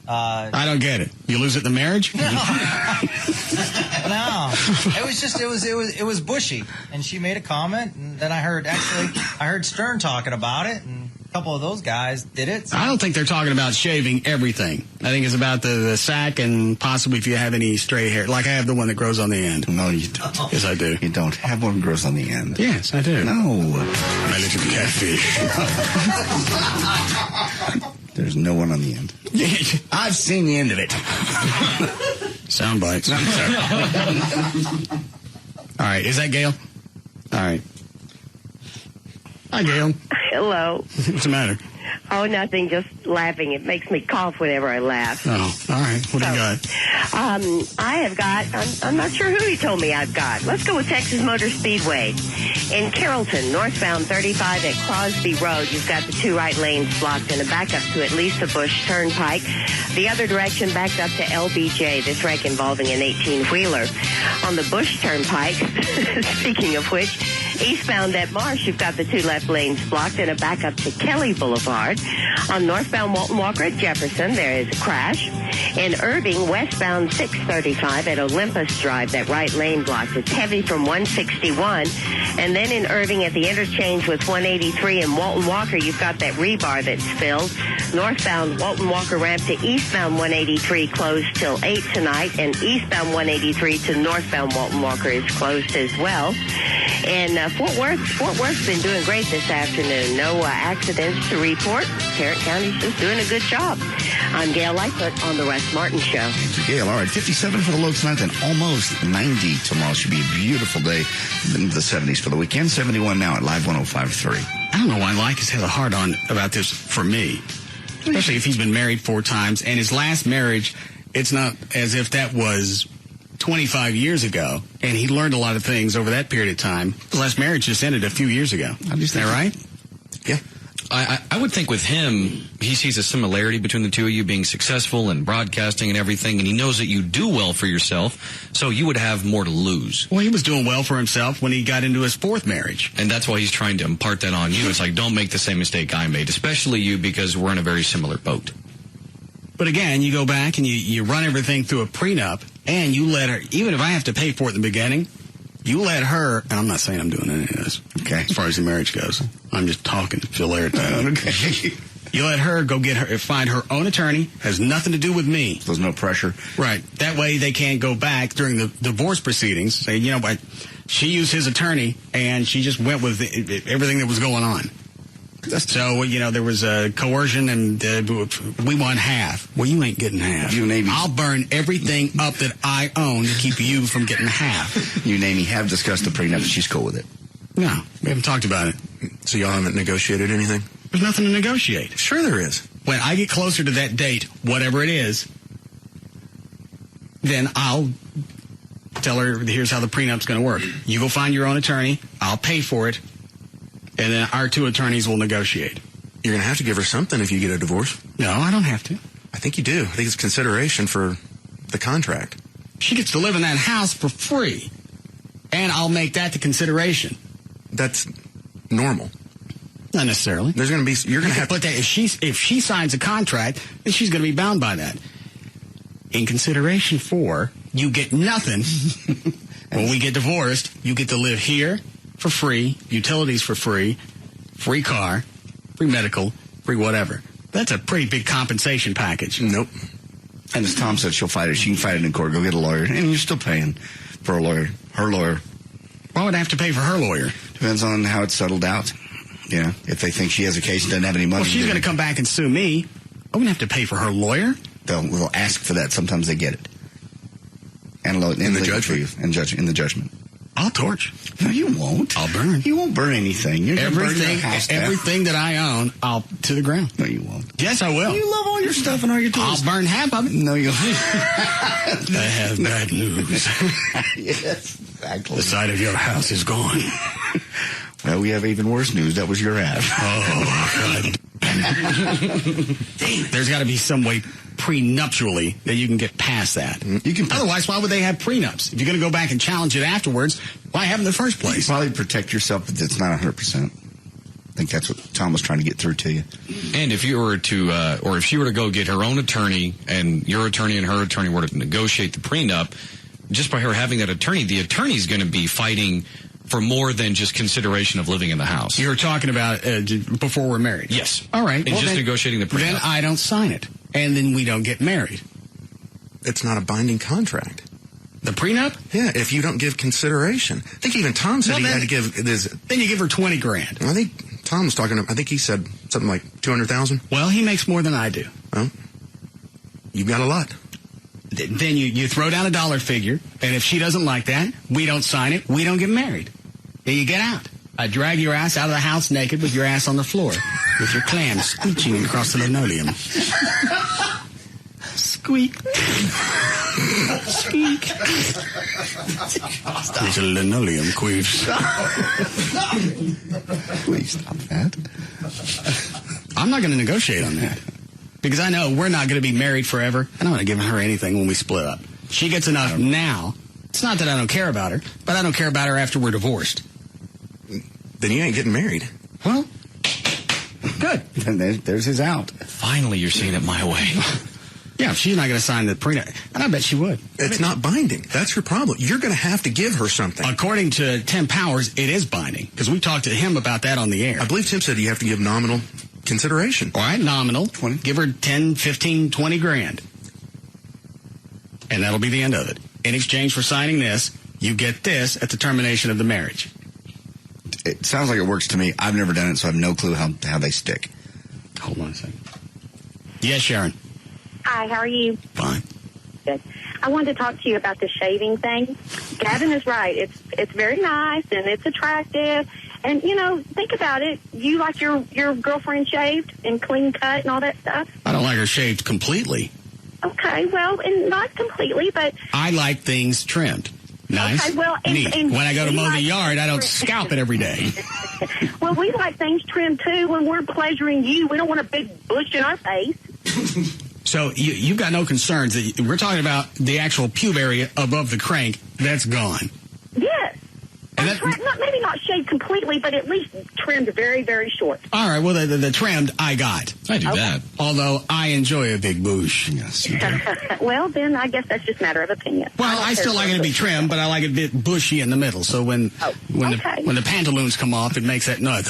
I don't get it. You lose it in the marriage? No. No. It was just it was bushy, and she made a comment, and then I heard Stern talking about it, and a couple of those guys did it. So. I don't think they're talking about shaving everything. I think it's about the sack and possibly if you have any stray hair. Like I have the one that grows on the end. No, you don't. Yes, I do. You don't have one that grows on the end. Yes, I do. No. My little catfish. There's no one on the end. I've seen the end of it. Sound bites. All right, is that Gail? All right. Hi, Gail. Hello. What's the matter? Oh, nothing. Just laughing. It makes me cough whenever I laugh. Oh, all right. What do you got? I have got, I'm not sure who he told me I've got. Let's go with Texas Motor Speedway. In Carrollton, northbound 35 at Crosby Road, you've got the two right lanes blocked and a backup to at least the Bush Turnpike. The other direction backed up to LBJ, this wreck involving an 18-wheeler. On the Bush Turnpike, speaking of which, eastbound at Marsh, you've got the two left lanes blocked and a backup to Kelly Boulevard. On northbound Walton Walker at Jefferson, there is a crash. In Irving, westbound 635 at Olympus Drive, that right lane blocked. It's heavy from 161. And then in Irving at the interchange with 183 and Walton Walker, you've got that rebar that's filled. Northbound Walton Walker ramp to eastbound 183 closed till 8 tonight, and eastbound 183 to northbound Walton Walker is closed as well. And Fort Worth's been doing great this afternoon. No accidents to report. Tarrant County's just doing a good job. I'm Gail Lightfoot on the Russ Martin Show. Gail, all right, 57 for the low tonight, and almost 90 tomorrow. Should be a beautiful day. In the 70s for the weekend, 71 now at Live 105.3. I don't know why Lycus has a hard on about this for me. Especially if he's been married 4 times, and his last marriage, it's not as if that was 25 years ago, and he learned a lot of things over that period of time. The last marriage just ended a few years ago. Is that right? Yeah. I would think with him, he sees a similarity between the two of you being successful in broadcasting and everything, and he knows that you do well for yourself, so you would have more to lose. Well, he was doing well for himself when he got into his fourth marriage. And that's why he's trying to impart that on you. It's like, don't make the same mistake I made, especially you, because we're in a very similar boat. But again, you go back and you run everything through a prenup, and you let her, even if I have to pay for it in the beginning, you let her, and I'm not saying I'm doing any of this, okay, as far as the marriage goes. I'm just talking to fill airtime. Okay. You let her go find her own attorney, has nothing to do with me. There's no pressure. Right. That way they can't go back during the divorce proceedings, say, you know what, she used his attorney, and she just went with everything that was going on. So, there was coercion, and we won half. Well, you ain't getting half. You and Amy. I'll burn everything up that I own to keep you from getting half. You and Amy have discussed the prenup. She's cool with it. No, we haven't talked about it. So y'all haven't negotiated anything? There's nothing to negotiate. Sure there is. When I get closer to that date, whatever it is, then I'll tell her, here's how the prenup's going to work. You go find your own attorney. I'll pay for it. And then our two attorneys will negotiate. You're going to have to give her something if you get a divorce. No, I don't have to. I think you do. I think it's consideration for the contract. She gets to live in that house for free. And I'll make that the consideration. That's normal. Not necessarily. There's going to be, you're going to have to put that, if she signs a contract, then she's going to be bound by that. In consideration for, you get nothing. When we get divorced, you get to live here for free, utilities for free, free car, free medical, free whatever. That's a pretty big compensation package. Nope. And as Tom said, she'll fight it. She can fight it in court. Go get a lawyer. And you're still paying for a lawyer. Her lawyer. Why would I have to pay for her lawyer? Depends on how it's settled out. Yeah. If they think she has a case and doesn't have any money. Well, she's going to come back and sue me. I'm going to have to pay for her lawyer? They'll ask for that. Sometimes they get it. And in the judgment. In the judgment. I'll torch. No, you won't. I'll burn. You won't burn anything. You're everything that I own, I'll to the ground. No, you won't. Yes, I will. You love all your stuff and all your tools. I'll burn half of it. No, you won't. I have bad news. Yes, exactly. The side of your house is gone. Well, we have even worse news. That was your half. Oh, God. There's got to be some way prenuptially that you can get past that. You can. Otherwise, why would they have prenups? If you're going to go back and challenge it afterwards, why have them in the first place? You probably protect yourself, but it's not 100%. I think that's what Tom was trying to get through to you. And if you were to, or if she were to go get her own attorney, and your attorney and her attorney were to negotiate the prenup, just by her having that attorney, the attorney's going to be fighting for more than just consideration of living in the house. You were talking about before we're married. Yes. All right. And just negotiating the prenup. Then I don't sign it, and then we don't get married. It's not a binding contract. The prenup? Yeah, if you don't give consideration. I think even Tom said he had to give this. Then you give her $20,000. I think Tom was talking. I think he said something like $200,000. Well, he makes more than I do. Well, you've got a lot. Then you throw down a dollar figure, and if she doesn't like that, we don't sign it. We don't get married. Then you get out. I drag your ass out of the house naked with your ass on the floor, with your clams screeching across the linoleum. Squeak. Squeak. There's a linoleum queefs. Please stop that. I'm not going to negotiate on that. Because I know we're not going to be married forever. I don't want to give her anything when we split up. She gets enough now. It's not that I don't care about her, but I don't care about her after we're divorced. Then you ain't getting married. Well, good. Then there's his out. Finally, you're seeing it my way. Yeah, she's not going to sign the prenup. And I bet she would. It's not binding. That's your problem. You're going to have to give her something. According to Tim Powers, it is binding. Because we talked to him about that on the air. I believe Tim said you have to give nominal consideration. All right, nominal. 20. Give her 10, 15, 20 grand. And that'll be the end of it. In exchange for signing this, you get this at the termination of the marriage. It sounds like it works to me. I've never done it, so I have no clue how they stick. Hold on a second. Yes, Sharon. Hi, how are you? Fine. Good. I wanted to talk to you about the shaving thing. Gavin is right. It's very nice and it's attractive. And, think about it. You like your girlfriend shaved and clean cut and all that stuff? I don't like her shaved completely. Okay, well, and not completely, but... I like things trimmed. Nice. Okay, well, Neat. and when I go to we mow the like- yard, I don't scalp it every day. Well, we like things trimmed too. When we're pleasuring you, we don't want a big bush in our face. So you've got no concerns. That we're talking about the actual pube area above the crank. That's gone. Yes. Maybe not shaved completely, but at least trimmed very, very short. All right. Well, the trimmed I got. I do that. Although I enjoy a big bush. Yes. Well, then I guess that's just a matter of opinion. Well, I still like it to be trimmed, but I like it a bit bushy in the middle. So when the pantaloons come off, it makes that noise.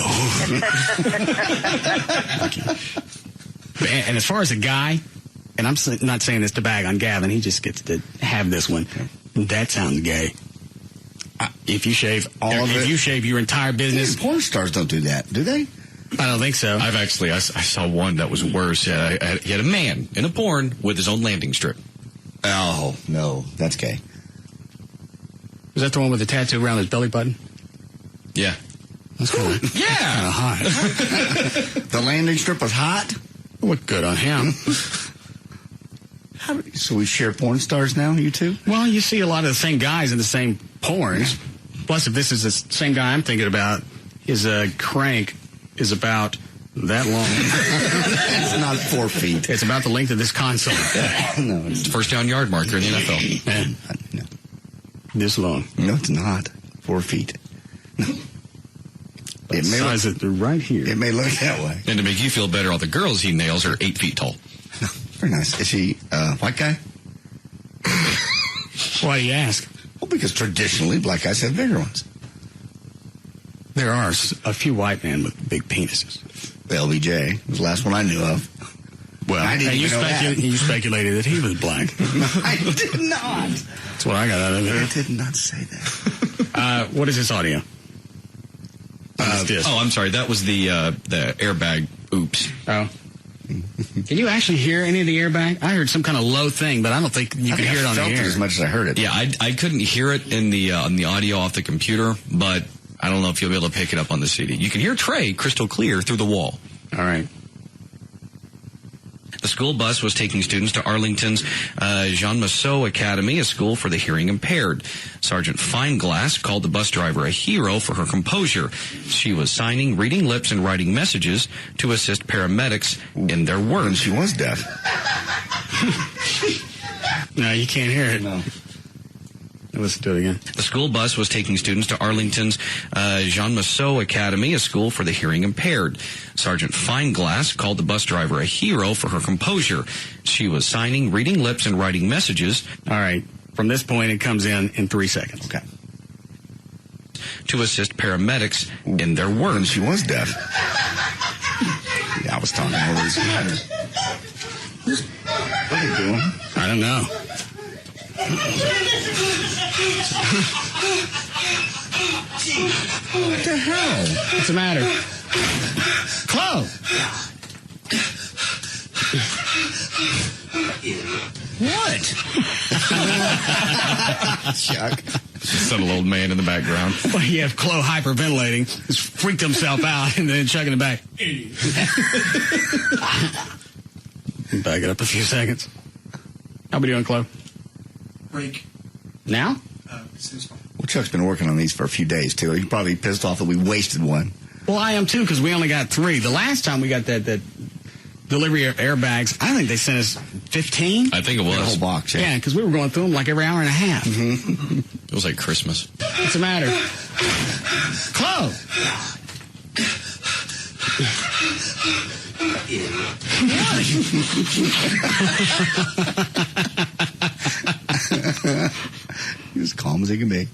And as far as a guy, and I'm not saying this to bag on Gavin, he just gets to have this one. That sounds gay. If you shave if you shave your entire business, porn stars don't do that, do they? I don't think so. I saw one that was worse. He had a man in a porn with his own landing strip. Oh no, that's gay. Is that the one with the tattoo around his belly button? Yeah. That's cool. Yeah. Hot. The landing strip was hot. Looked good on him. So we share porn stars now, you two? Well, you see a lot of the same guys in the same porns. Plus, if this is the same guy I'm thinking about, his crank is about that long. It's not 4 feet. It's about the length of this console. No, it's the first down yard marker in the NFL. No. This long. No, it's not. 4 feet. No. It may size it right here. It may look that way. And to make you feel better, all the girls he nails are 8 feet tall. No, very nice. Is he white guy? Why do you ask? Well, because traditionally black guys have bigger ones. There are a few white men with big penises. LBJ was the last one I knew of. Well, I didn't even know that. You speculated that he was black. I did not. That's what I got out of it. I did not say that. What is this audio? I'm sorry. That was the airbag. Oops. Oh. Can you actually hear any of the airbag? I heard some kind of low thing, but I don't think you could hear it on the air as much as I heard it. Yeah, I couldn't hear it in the on the audio off the computer, but I don't know if you'll be able to pick it up on the CD. You can hear Trey crystal clear through the wall. All right. The school bus was taking students to Arlington's Jean Massot Academy, a school for the hearing impaired. Sergeant Fineglass called the bus driver a hero for her composure. She was signing, reading lips, and writing messages to assist paramedics in their work. She was deaf. No, you can't hear it. No. Let's do it again. The school bus was taking students to Arlington's Jean Massot Academy, a school for the hearing impaired. Sergeant Fineglass called the bus driver a hero for her composure. She was signing, reading lips, and writing messages. All right. From this point, it comes in 3 seconds. Okay. To assist paramedics in their work. She was deaf. Yeah, I was talking over his head. What are you doing? I don't know. What the hell? What's the matter? Chloe! What? Chuck. Some old man in the background. Well, you have Chloe hyperventilating. He's freaked himself out, and then Chuck in the back. Back it up a few seconds. How we doing, Chloe? Break. Now? Well, Chuck's been working on these for a few days, too. He's probably pissed off that we wasted one. Well, I am, too, because we only got 3. The last time we got that delivery of airbags, I think they sent us 15. I think it was. The whole box, Yeah, because we were going through them like every hour and a half. Mm-hmm. It was like Christmas. What's the matter? Chloe! He's as calm as he can be.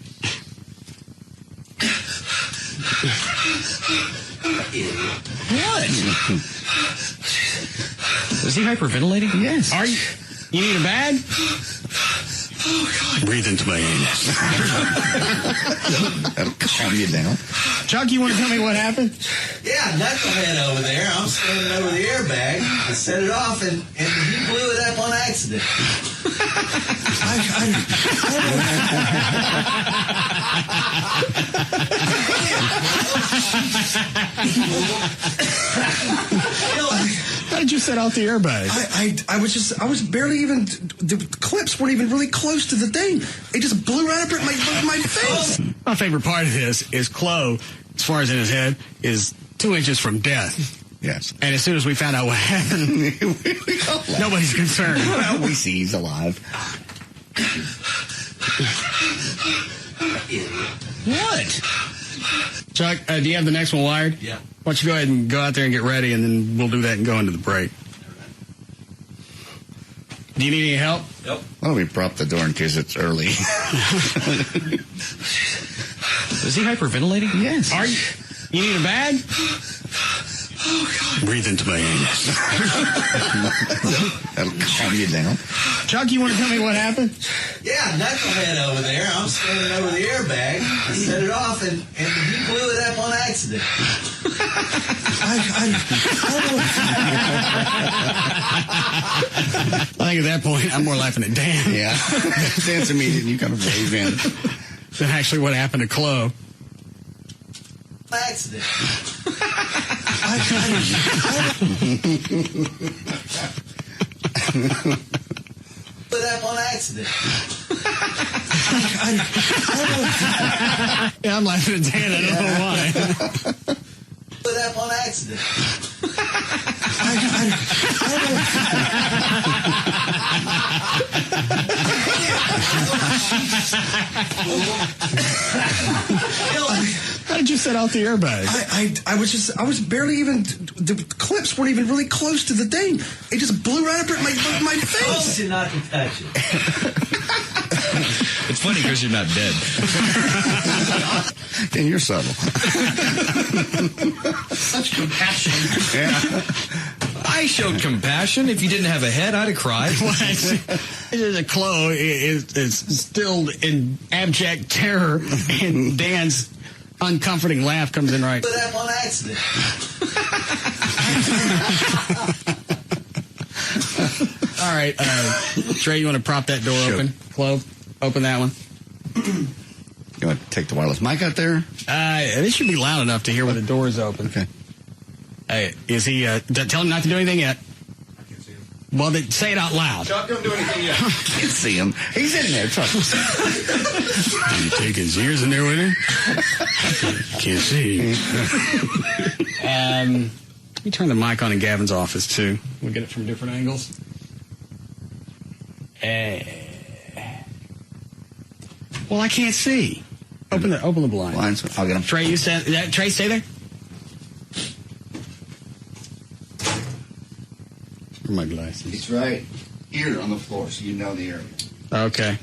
What? Is he hyperventilating? Yes. Are you? You need a bag? Oh, God. Breathe into my anus. That'll calm you down. Chuck, you want to tell me what happened? Yeah, knucklehead over there. I'm standing over the airbag. I set it off, and he blew it up on accident. How did you set off the airbag? I was barely even, the clips weren't even really close to the thing. It just blew right up at my face. My favorite part of this is Chloe, as far as in his head, is 2 inches from death. Yes. And as soon as we found out what happened, nobody's concerned. Well, we see he's alive. What? Chuck, do you have the next one wired? Yeah. Why don't you go ahead and go out there and get ready, and then we'll do that and go into the break. Do you need any help? Yep. Why don't we prop the door in case it's early? Is he hyperventilating? Yes. Are you? You need a bag? Oh, God. Breathe into my anus. That'll calm you down. Chuck, you want to tell me what happened? Yeah, knucklehead over there. I'm standing over the airbag. I set it off, and he blew it up on accident. I think at that point, I'm more laughing at Dan. Yeah. Dan's immediate, and you kind of wave in. Than actually what happened to Chloe. Accident. Put up on accident. Yeah, I'm laughing at Dan. I don't know why. Put up on accident. How did you set off the airbag? I was barely even, the clips weren't even really close to the thing. It just blew right up at my face. Did not touch it. It's funny because you're not dead. And you're subtle. Such compassion. Yeah. I showed compassion. If you didn't have a head, I'd have cried. Chloe is still in abject terror, and Dan's uncomforting laugh comes in right. Put up on accident. All right, Trey, you want to prop that door open? Chloe, open that one. You want to take the wireless mic out there? This should be loud enough to hear when the door is open. Okay. Is he, tell him not to do anything yet. I can't see him. Well, then say it out loud. Chuck, don't do anything yet. I can't see him. He's in there. Trust me. Did you take his ears in there with him? Can't see. Let me turn the mic on in Gavin's office, too. We'll get it from different angles. Well, I can't see. Open the blind. Blinds. I'll get him. Trey, Trey, stay there. Where are my glasses? It's right here on the floor, so you know the area. Okay.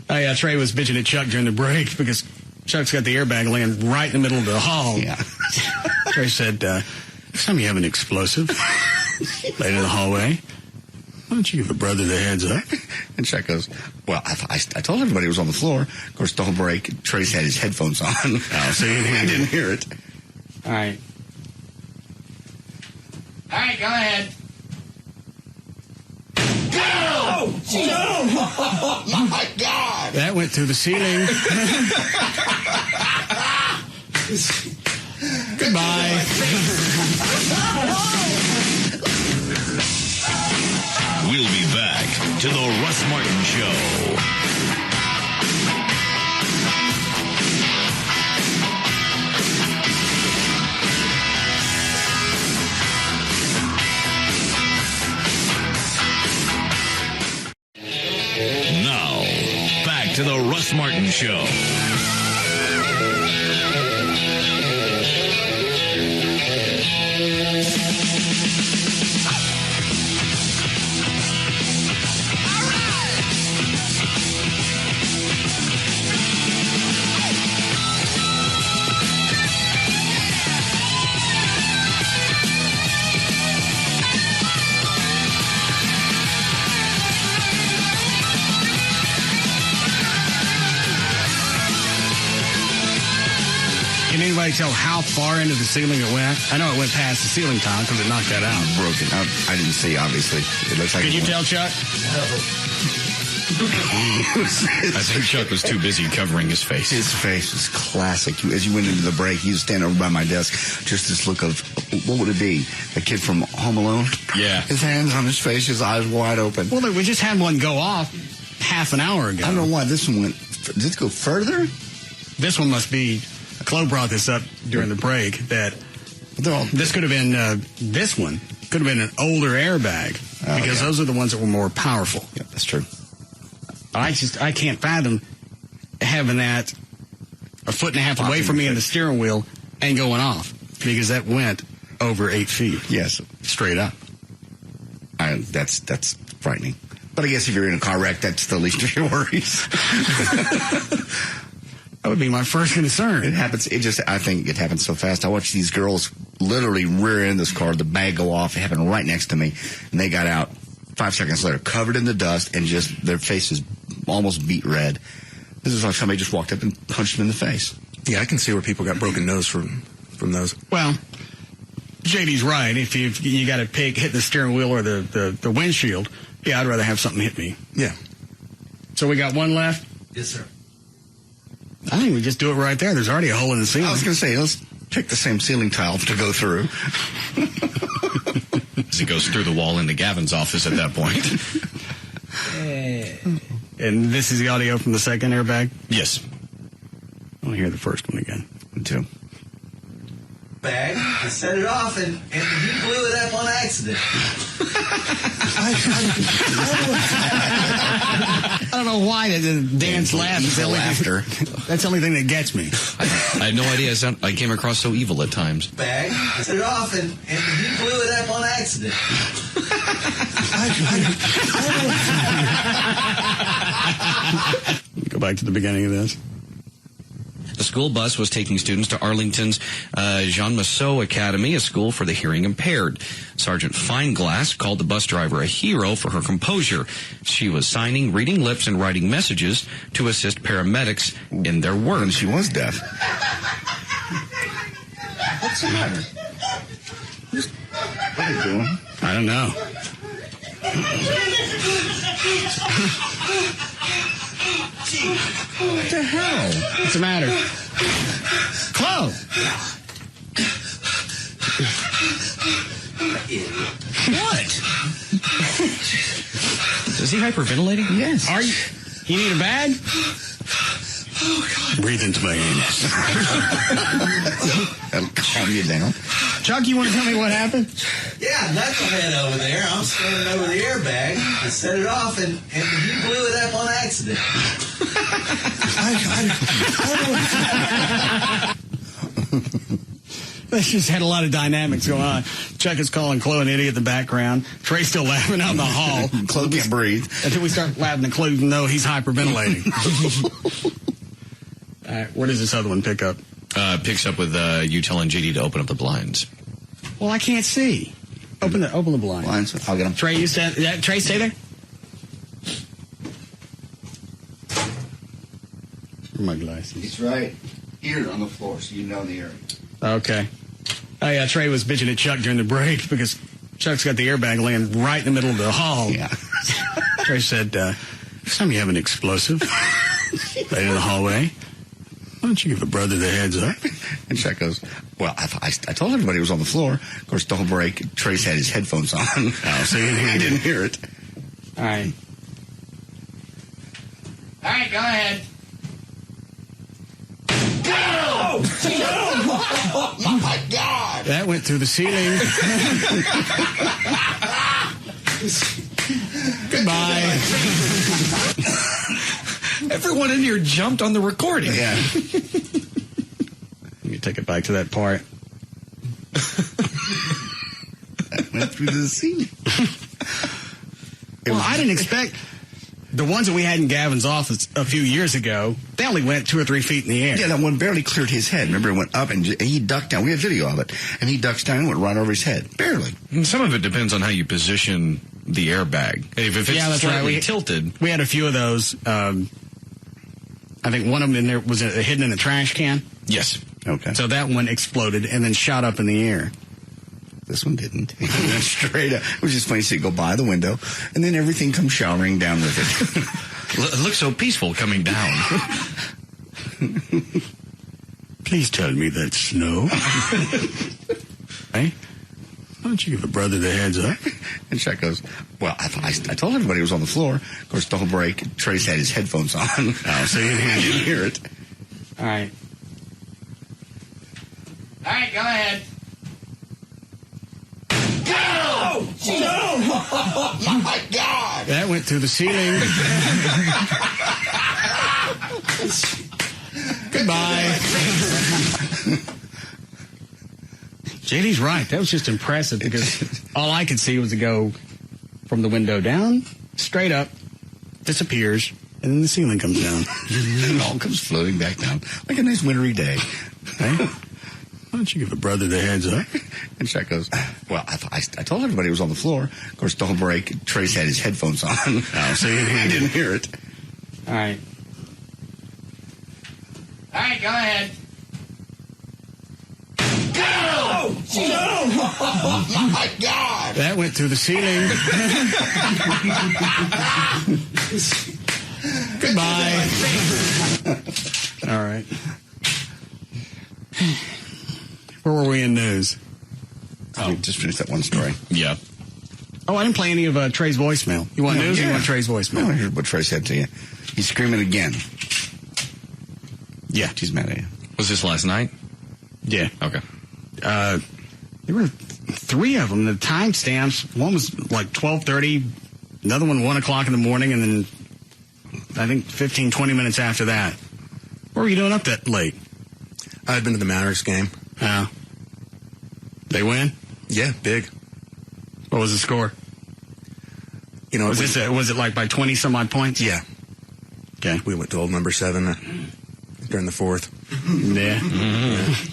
Oh, yeah, Trey was bitching at Chuck during the break because Chuck's got the airbag laying right in the middle of the hall. Yeah. Trey said, next time you have an explosive laid in the hallway, why don't you give a brother the heads up? And Chuck goes, well, I told everybody it was on the floor. Of course, the whole break, Trey's had his headphones on. Oh, see, I didn't hear it. All right. All right, go ahead. Oh, oh my God! That went through the ceiling. Goodbye. We'll be back to the Russ Martin Show. Now, back to the Russ Martin Show. Can anybody tell how far into the ceiling it went? I know it went past the ceiling tile because it knocked that out. Broken. I didn't see, obviously. It looks like Can you tell, Chuck? I think Chuck was too busy covering his face. His face was classic. As you went into the break, he was standing over by my desk, just this look of, what would it be? A kid from Home Alone? Yeah. His hands on his face, his eyes wide open. Well, we just had one go off half an hour ago. I don't know why this one went. Did it go further? This one must be. Chloe brought this up during the break that this could have been. This one could have been an older airbag because those are the ones that were more powerful. Yeah, that's true. I can't fathom having that a foot and a half away from me in the steering wheel and going off because that went over 8 feet. Yes, straight up. That's frightening. But I guess if you're in a car wreck, that's the least of your worries. That would be my first concern. It happens. I think it happens so fast. I watched these girls literally rear end this car, the bag go off. It happened right next to me. And they got out 5 seconds later, covered in the dust, and just their faces almost beat red. This is like somebody just walked up and punched them in the face. Yeah, I can see where people got broken nose from those. Well, JD's right. If you got a pig hit the steering wheel or the windshield, yeah, I'd rather have something hit me. Yeah. So we got one left? Yes, sir. I think we just do it right there. There's already a hole in the ceiling. I was going to say, let's pick the same ceiling tile to go through. As he goes through the wall into Gavin's office at that point. And this is the audio from the second airbag? Yes. I want to hear the first one again. Me too. Bag, I set it off, and he blew it up on accident. I don't know why Dan's laughs. Laughter. That's the only thing that gets me. I had no idea. I came across so evil at times. Bag, I set it off, and he blew it up on accident. Go back to the beginning of this. The school bus was taking students to Arlington's Jean Massot Academy, a school for the hearing impaired. Sergeant Fineglass called the bus driver a hero for her composure. She was signing, reading lips, and writing messages to assist paramedics in their work. And she was deaf. What's the matter? What are you doing? I don't know. What the hell? What's the matter? Chloe! What? Is he hyperventilating? Yes. Are you? You need a bag? Oh, God. Breathe into my anus. That'll calm you down. Chuck, you want to tell me what happened? Yeah, knucklehead over there. I'm standing over the airbag. I set it off, and he blew it up on accident. They just had a lot of dynamics going on. Chuck is calling Chloe an idiot in the background. Trey's still laughing out in the hall. Chloe can't breathe. Until we start laughing and Chloe know he's hyperventilating. All right, where does this other one pick up? Picks up with you telling JD to open up the blinds. Well, I can't see. Open the blinds. I'll get them. Trey, you stand. Trey, stay there. Where are my glasses? It's right here on the floor, so you know the area. Okay. Oh, yeah, Trey was bitching at Chuck during the break because Chuck's got the airbag laying right in the middle of the hall. Yeah. Trey said, next time you have an explosive right in the hallway, why don't you give a brother the heads up? And Chuck goes, well, I told everybody it was on the floor. Of course, the whole break, Trace had his headphones on. Oh, so he didn't hear it. All right. All right, go ahead. Oh, oh my God! That went through the ceiling. Goodbye. Everyone in here jumped on the recording. Yeah. Let me take it back to that part. That went through the ceiling. Well, I didn't expect... The ones that we had in Gavin's office a few years ago, they only went 2 or 3 feet in the air. Yeah, that one barely cleared his head. Remember, it went up and he ducked down. We had video of it. And he ducks down and went right over his head. Barely. And some of it depends on how you position the airbag. If it's slightly tilted. We had a few of those. I think one of them in there was hidden in a trash can. Yes. Okay. So that one exploded and then shot up in the air. This one didn't. It went straight up. It was just funny to see it go by the window, and then everything comes showering down with it. It looks so peaceful coming down. Please tell me that's snow. Hey, why don't you give a brother the heads up? And Chuck goes, well, I told everybody it was on the floor. Of course, the whole break, Trace had his headphones on. Oh, so he didn't hear it. All right. All right, go ahead. Go! No! Oh, my God! That went through the ceiling. Goodbye. JD's right. That was just impressive because all I could see was to go from the window down, straight up, disappears, and then the ceiling comes down. It all comes floating back down like a nice wintry day. Hey, why don't you give a brother the heads up? And Chuck goes, well, I told everybody it was on the floor. Of course, the whole break, Trace had his headphones on. Oh, so he didn't hear it. All right. All right, go ahead. Go! No! Oh, my God! That went through the ceiling. Goodbye. All right. Where were we in news? Oh, just finished that one story. Yeah. Oh, I didn't play any of Trey's voicemail. You want news or you want Trey's voicemail? No, here's what Trey said to you. He's screaming again. Yeah. She's mad at you. Was this last night? Yeah. Okay. There were 3 of them. The timestamps, one was like 12:30, another one 1 o'clock in the morning, and then I think 15, 20 minutes after that. What were you doing up that late? I had been to the Mavericks game. Oh. They win? Yeah, big. What was the score? You know, was it like by 20 some odd points? Yeah. Okay. We went to old number 7 during the 4th. Yeah. Mm-hmm.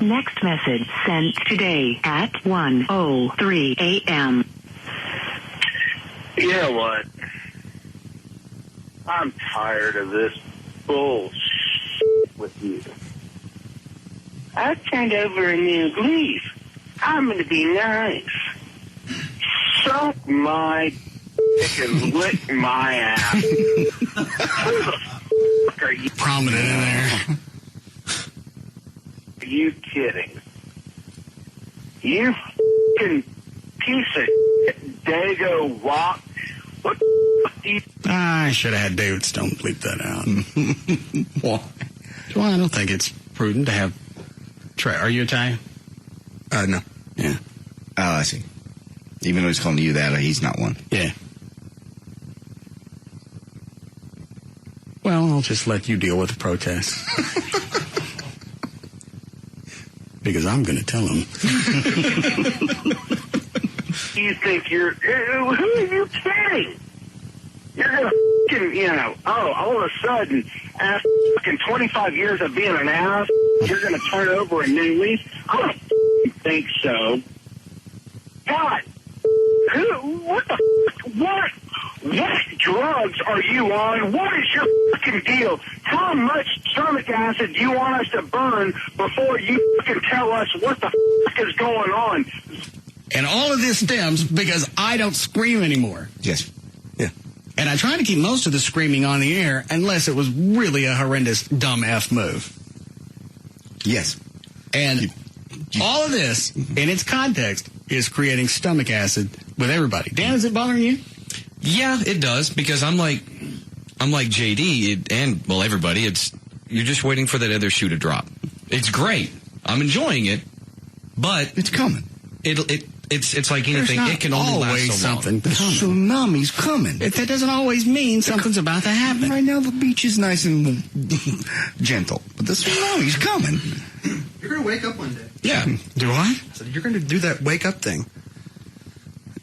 Next message sent today at 1:03 a.m. You know what? I'm tired of this bullshit with you. I've turned over a new leaf. I'm going to be nice. Suck my dick and lick my ass. Who the fuck are you? Prominent in there. Are you kidding? You fucking piece of shit, Dago Rock. What the fuck do you... I should have had David Stone bleep that out. Why? Well, I don't think it's prudent to have... Are you Italian? No. Yeah. Oh, I see. Even though he's calling you that, he's not one. Yeah. Well, I'll just let you deal with the protests. Because I'm going to tell him. You think you're... Who are you kidding? You're going to fucking, all of a sudden, after fucking 25 years of being an ass, you're going to turn over a new leaf? I don't think so. God, what the what drugs are you on? What is your fucking deal? How much stomach acid do you want us to burn before you fucking tell us what the fuck is going on? And all of this stems because I don't scream anymore. Yes. Yeah. And I try to keep most of the screaming on the air unless it was really a horrendous dumb F move. Yes. And all of this, in its context, is creating stomach acid with everybody. Dan, is it bothering you? Yeah, it does, because I'm like JD and everybody. You're just waiting for that other shoe to drop. It's great. I'm enjoying it, but it's coming. It's like anything. It can only last so long. The tsunami's coming. That doesn't always mean something's about to happen. Right now, the beach is nice and gentle, but the tsunami's coming. You're going to wake up one day. Yeah. Do I? So you're going to do that wake up thing.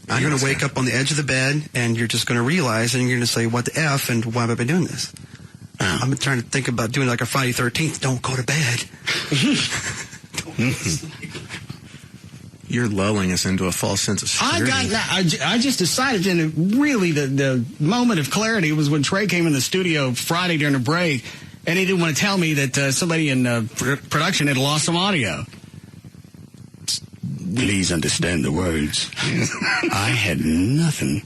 I'm going to wake up on the edge of the bed, and you're just going to realize, and you're going to say, what the F, and why have I been doing this? I'm trying to think about doing like a Friday 13th. Don't go to bed. You're lulling us into a false sense of security. I just decided, and really the moment of clarity was when Trey came in the studio Friday during the break, and he didn't want to tell me that somebody in production had lost some audio. Please understand the words. I had nothing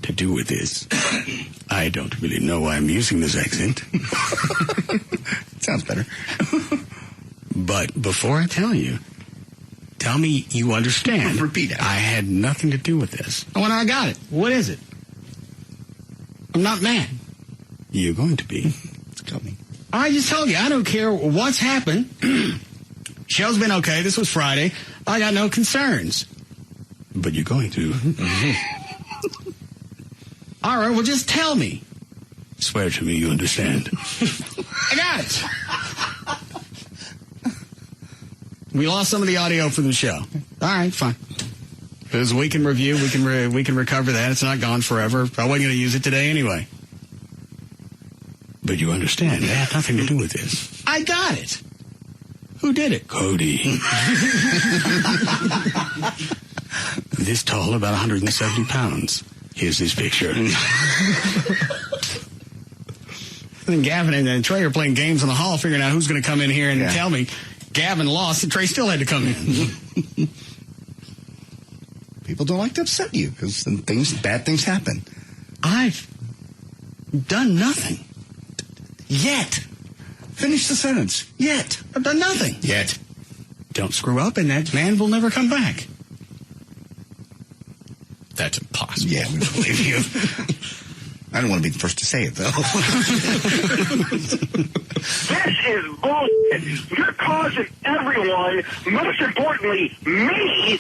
to do with this. I don't really know why I'm using this accent. Sounds better. But before I tell you, tell me you understand. Repeat it. I had nothing to do with this. Oh, and I got it. What is it? I'm not mad. You're going to be. Tell me. I just told you, I don't care what's happened. Show's been okay. This was Friday. I got no concerns. But you're going to. All right, well, just tell me. Swear to me you understand. I got it. We lost some of the audio from the show. All right, fine. If it was a week in review, we can recover that. It's not gone forever. I wasn't going to use it today anyway. But you understand, it had nothing to do with this. I got it. Who did it? Cody. This tall, about 170 pounds. Here's his picture. And then Gavin and Trey are playing games in the hall, figuring out who's going to come in here and tell me Gavin lost, and Trey still had to come in. People don't like to upset you because bad things happen. I've done nothing. Yet. Finish the sentence. Yet. I've done nothing. Yet. Don't screw up, and that man will never come back. That's impossible. Yeah, we believe you. I don't want to be the first to say it, though. This is bullshit. You're causing everyone, most importantly, me,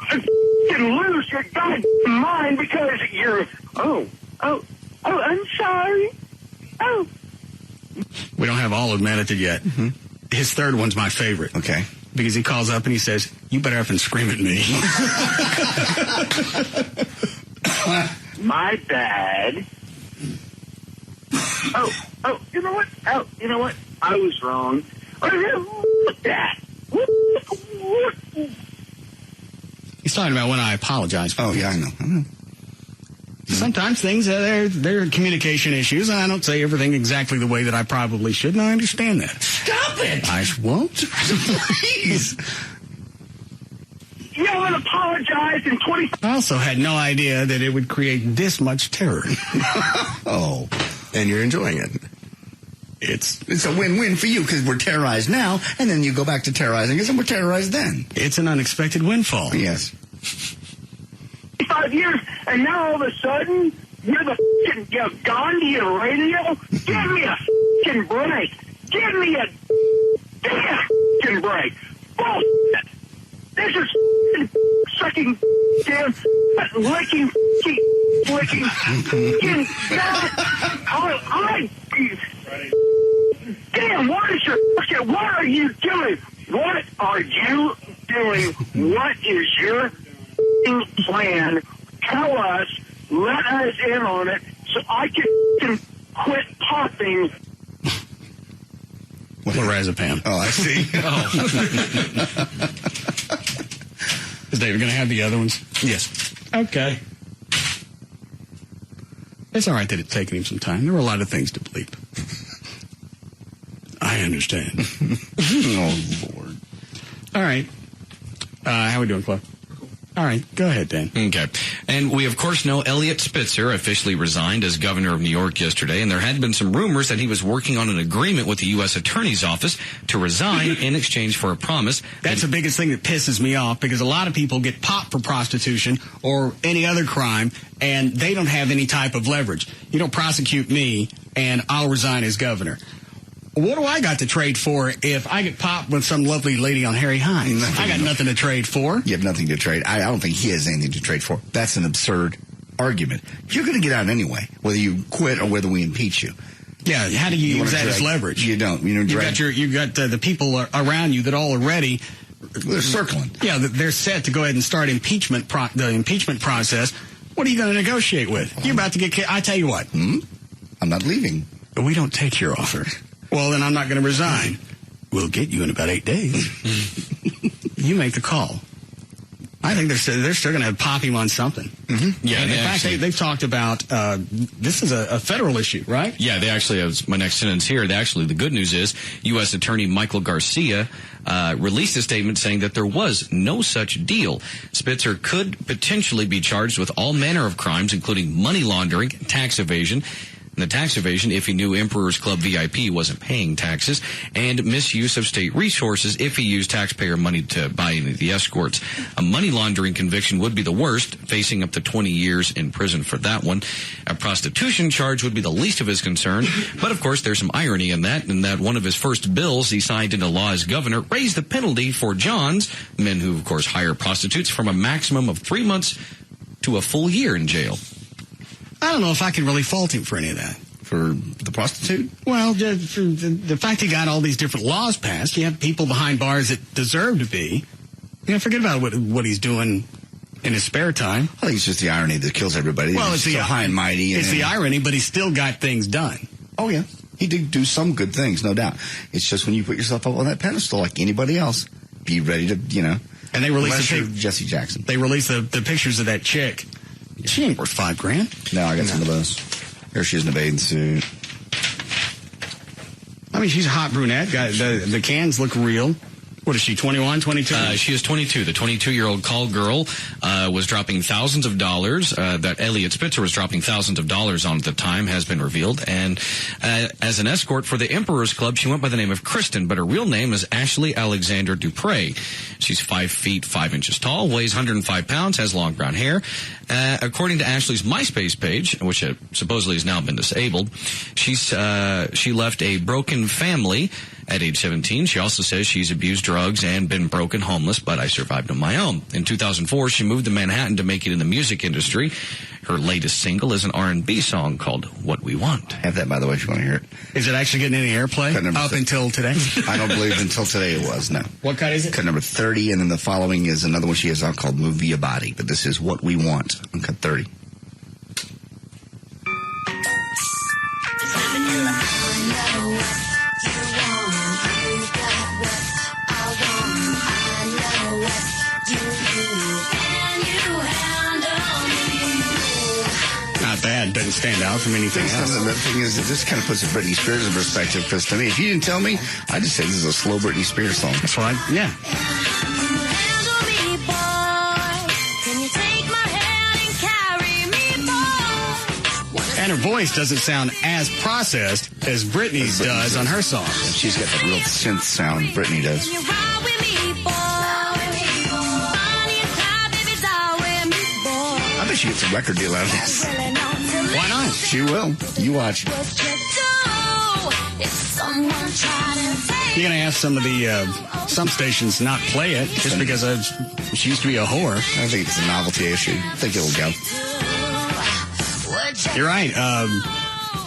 to lose your goddamn mind because you're, I'm sorry. Oh. We don't have all admitted yet. Mm-hmm. His third one's my favorite. Okay. Because he calls up and he says, you better effing scream at me. My bad. You know what? You know what? I was wrong. What's that? He's talking about when I apologize. Oh, yeah, I know. Sometimes things, they're communication issues, and I don't say everything exactly the way that I probably should, and I understand that. Stop it! I won't. Please. You haven't apologized in 20... I also had no idea that it would create this much terror. Oh. And you're enjoying it. It's a win-win for you because we're terrorized now, and then you go back to terrorizing us, and we're terrorized then. It's an unexpected windfall. Yes. 5 years, and now all of a sudden, you're the f***ing Gandhian radio? Give me a f***ing break. Give me a damn f***ing break. Bullshit. This is f***ing sucking damn licking flicking f***ing damn, what is your f***ing, what are you doing? What are you doing? What is your plan? Tell us, let us in on it, so I can quit popping. Lorazepam. Oh, I see. Is David going to have the other ones? Yes. Okay. It's all right that it's taken him some time. There were a lot of things to bleep. I understand. Oh, Lord. All right. How are we doing, Cliff? All right, go ahead, Dan. Okay. And we, of course, know Eliot Spitzer officially resigned as governor of New York yesterday, and there had been some rumors that he was working on an agreement with the U.S. Attorney's Office to resign in exchange for a promise. That's the biggest thing that pisses me off, because a lot of people get popped for prostitution or any other crime, and they don't have any type of leverage. You don't prosecute me, and I'll resign as governor. What do I got to trade for if I get popped with some lovely lady on Harry Hines? I got nothing to trade for. You have nothing to trade. I don't think he has anything to trade for. That's an absurd argument. You're going to get out anyway, whether you quit or whether we impeach you. Yeah, how do you use that as leverage? You don't. You got the people around you that all already they're circling. Yeah, they're set to go ahead and start the impeachment process. What are you going to negotiate with? You're about to get. I tell you what. I'm not leaving. But we don't take your offer. Well, then I'm not going to resign. We'll get you in about 8 days. You make the call. I think they're still going to pop him on something. Mm-hmm. Yeah, and in fact, they've talked about this is a federal issue, right? Yeah, they actually, as my next sentence here, the good news is U.S. Attorney Michael Garcia released a statement saying that there was no such deal. Spitzer could potentially be charged with all manner of crimes, including money laundering, tax evasion, and the tax evasion if he knew Emperor's Club VIP wasn't paying taxes, and misuse of state resources if he used taxpayer money to buy any of the escorts. A money laundering conviction would be the worst, facing up to 20 years in prison for that one. A prostitution charge would be the least of his concern, but of course there's some irony in that one of his first bills he signed into law as governor raised the penalty for Johns, men who of course hire prostitutes, from a maximum of 3 months to a full year in jail. I don't know if I can really fault him for any of that. For the prostitute? Well, for the fact he got all these different laws passed, you have people behind bars that deserve to be. Forget about what he's doing in his spare time. I think it's just the irony that kills everybody. Well, it's so high and mighty. It's the irony, but he's still got things done. Oh, yeah. He did do some good things, no doubt. It's just when you put yourself up on that pedestal like anybody else, be ready to, And they released Jesse Jackson. They released the pictures of that chick. She ain't worth $5,000. No, I got some of those. There she is in a bathing suit. I mean, she's a hot brunette. The cans look real. What is she, 21, 22? She is 22. The 22-year-old call girl was dropping thousands of dollars. That Elliot Spitzer was dropping thousands of dollars on at the time has been revealed. And as an escort for the Emperor's Club, she went by the name of Kristen, but her real name is Ashley Alexander Dupre. She's 5 feet 5 inches tall, weighs 105 pounds, has long brown hair. According to Ashley's MySpace page, which supposedly has now been disabled, she left a broken family at age 17. She also says she's abused drugs and been broken homeless, but I survived on my own. In 2004, she moved to Manhattan to make it in the music industry. Her latest single is an R&B song called What We Want. I have that, by the way, if you want to hear it. Is it actually getting any airplay up until today? I don't believe until today it was, no. What cut is it? Cut number 30, and then the following is another one she has out called Move Your Body, but this is What We Want on cut 30. Not bad. Doesn't stand out from anything else. The thing is, this kind of puts Britney Spears in perspective, because to me, if you didn't tell me, I'd just say this is a slow Britney Spears song. That's right. Yeah. And her voice doesn't sound as processed as Britney's does on her songs. She's got that real synth sound Britney does. I bet she gets a record deal out of this. Why not? She will. You watch. You're going to have some stations not play it just because she used to be a whore. I think it's a novelty issue. I think it'll go. You're right.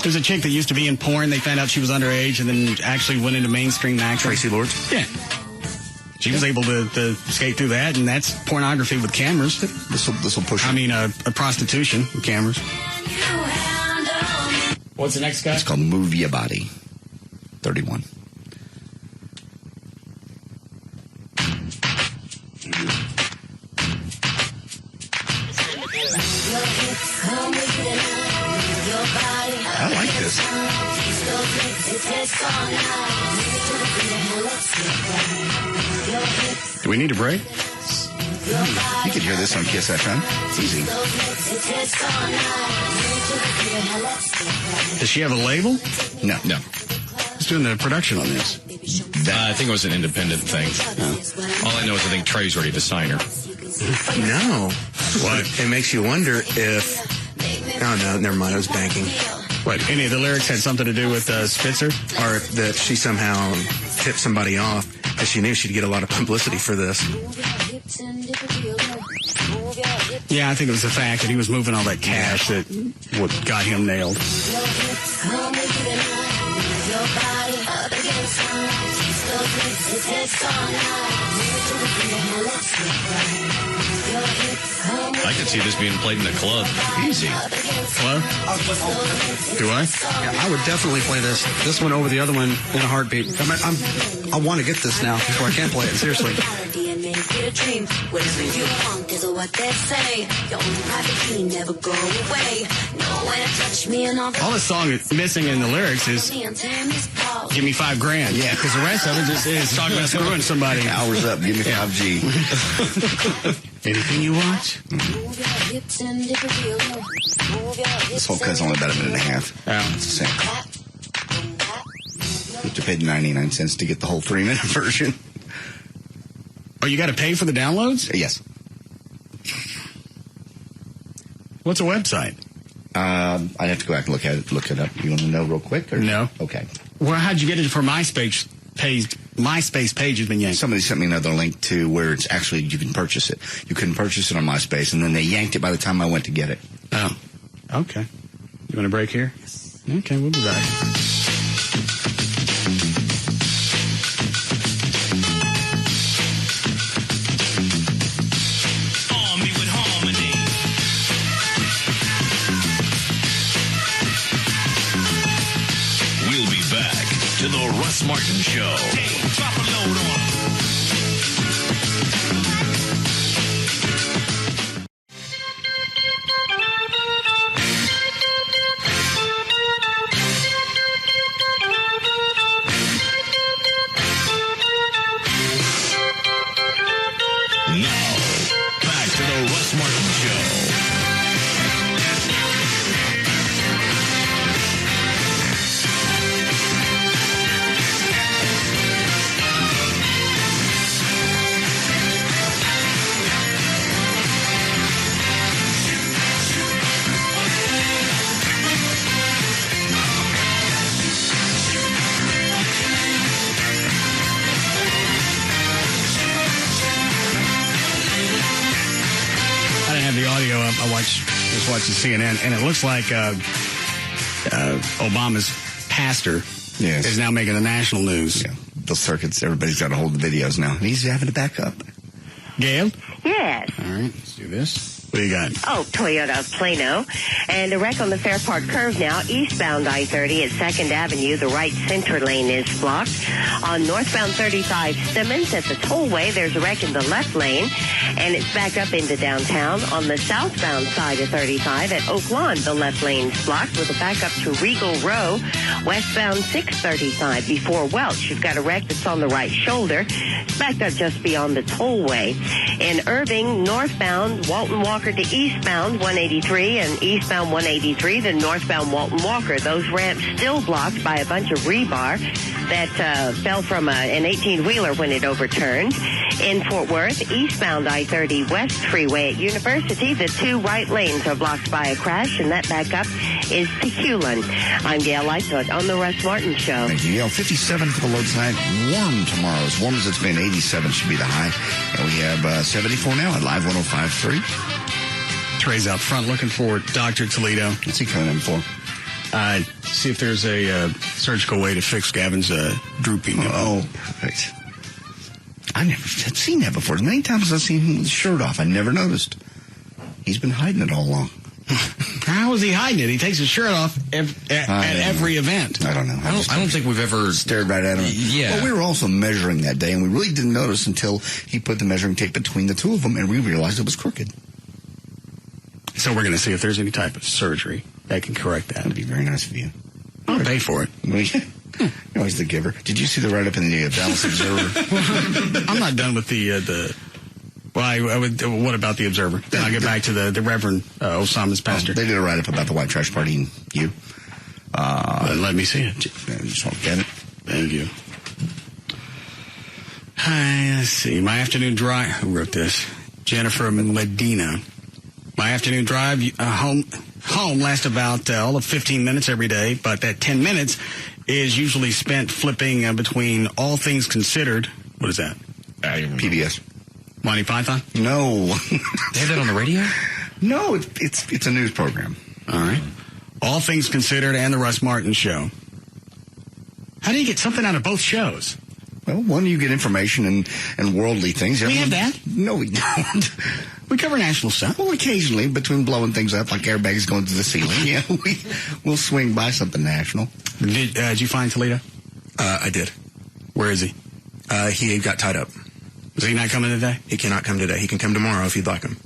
There's a chick that used to be in porn. They found out she was underage and then actually went into mainstream acting. Tracy Lords? Yeah. She was able to skate through that, and that's pornography with cameras. This will push. I mean, a prostitution with cameras. What's the next guy? It's called Move Your Body. 31. I like this. Do we need a break? You could hear this on Kiss FM. It's easy. Does she have a label? No. Who's doing the production on this? I think it was an independent thing. All I know is I think Trey's ready to sign her. No. What? It makes you wonder if... Oh, no, never mind. It was banking. What, any of the lyrics had something to do with Spitzer? Or that she somehow tipped somebody off because she knew she'd get a lot of publicity for this. Yeah, I think it was the fact that he was moving all that cash that what got him nailed. I could see this being played in a club. Easy. Club? Do I? Yeah, I would definitely play this one over the other one in a heartbeat. I want to get this now before I can't play it. Seriously. All the song is missing in the lyrics is "Give me $5,000." Yeah, because the rest of it is talking about screwing somebody. Hours up. Give me 5G. Anything you want? This whole cut's only about a minute and a half. Oh. It's the same. You have to pay 99 cents to get the whole 3-minute version. Oh, you got to pay for the downloads? Yes. What's a website? I'd have to go back and look it up. You want to know real quick? Or? No. Okay. Well, how'd you get it for MySpace page? MySpace page has been yanked. Somebody sent me another link to where it's actually, you can purchase it. You couldn't purchase it on MySpace, and then they yanked it by the time I went to get it. Oh. Okay. You want a break here? Yes. Okay, we'll be back. We'll be back to the Russ Martin Show. Hey, drop a load on. Now, back to the Russ Martin Show. The audio up. I was watching CNN, and it looks like Obama's pastor is now making the national news. Yeah, the circuits. Everybody's got to hold the videos now. He's having to back up. Gail? Yes. All right, let's do this. What do you got? Oh, Toyota of Plano. And a wreck on the Fair Park Curve now, eastbound I-30 at 2nd Avenue. The right center lane is blocked. On northbound 35 Simmons at the tollway, there's a wreck in the left lane, and it's backed up into downtown. On the southbound side of 35 at Oak Lawn, the left lane's blocked with a backup to Regal Row. Westbound 635 before Welch, you've got a wreck that's on the right shoulder. It's backed up just beyond the tollway. In Irving, northbound Walton Walker to eastbound 183 and eastbound 183 to northbound Walton Walker. Those ramps still blocked by a bunch of rebar that fell from an 18-wheeler when it overturned. In Fort Worth, eastbound I-30 West Freeway at University, the two right lanes are blocked by a crash, and that backup is to Hewlin. I'm Gail Lightfoot on the Russ Martin Show. Thank you, Gail. 57 for the low tonight. Warm tomorrow. As warm as it's been. 87 should be the high. And we have 74 now at Live 105.3. Trey's out front looking for Dr. Toledo. What's he coming in for? See if there's a surgical way to fix Gavin's drooping. Oh, perfect. I've never seen that before. As many times as I've seen him with his shirt off, I never noticed. He's been hiding it all along. How is he hiding it? He takes his shirt off at every event. I don't know. I don't think we've ever stared right at him. Yeah. Well, we were also measuring that day, and we really didn't notice until he put the measuring tape between the two of them, and we realized it was crooked. So we're going to see if there's any type of surgery that can correct that. That'd be very nice of you. I'll pay for it. You're always the giver. Did you see the write-up in the Dallas Observer? I'm not done with the well, I would. What about the Observer? Then I'll get back to the Reverend Osama's pastor. They did a write-up about the white trash party and you. Let me see it. Just won't get it. Thank you. Let's see. My afternoon drive. Who wrote this? Jennifer Medina. My afternoon drive home lasts about all of 15 minutes every day, but that 10 minutes is usually spent flipping between All Things Considered. What is that? PBS. Monty Python? No. They have that on the radio? No, it's a news program. All right. All Things Considered and the Russ Martin Show. How do you get something out of both shows? Well, one, you get information and worldly things. We have that. No, we don't. We cover national stuff. Well, occasionally, between blowing things up like airbags going to the ceiling, yeah, we'll swing by something national. Did you find Toledo? I did. Where is he? He got tied up. Is he not coming today? He cannot come today. He can come tomorrow if you'd like him.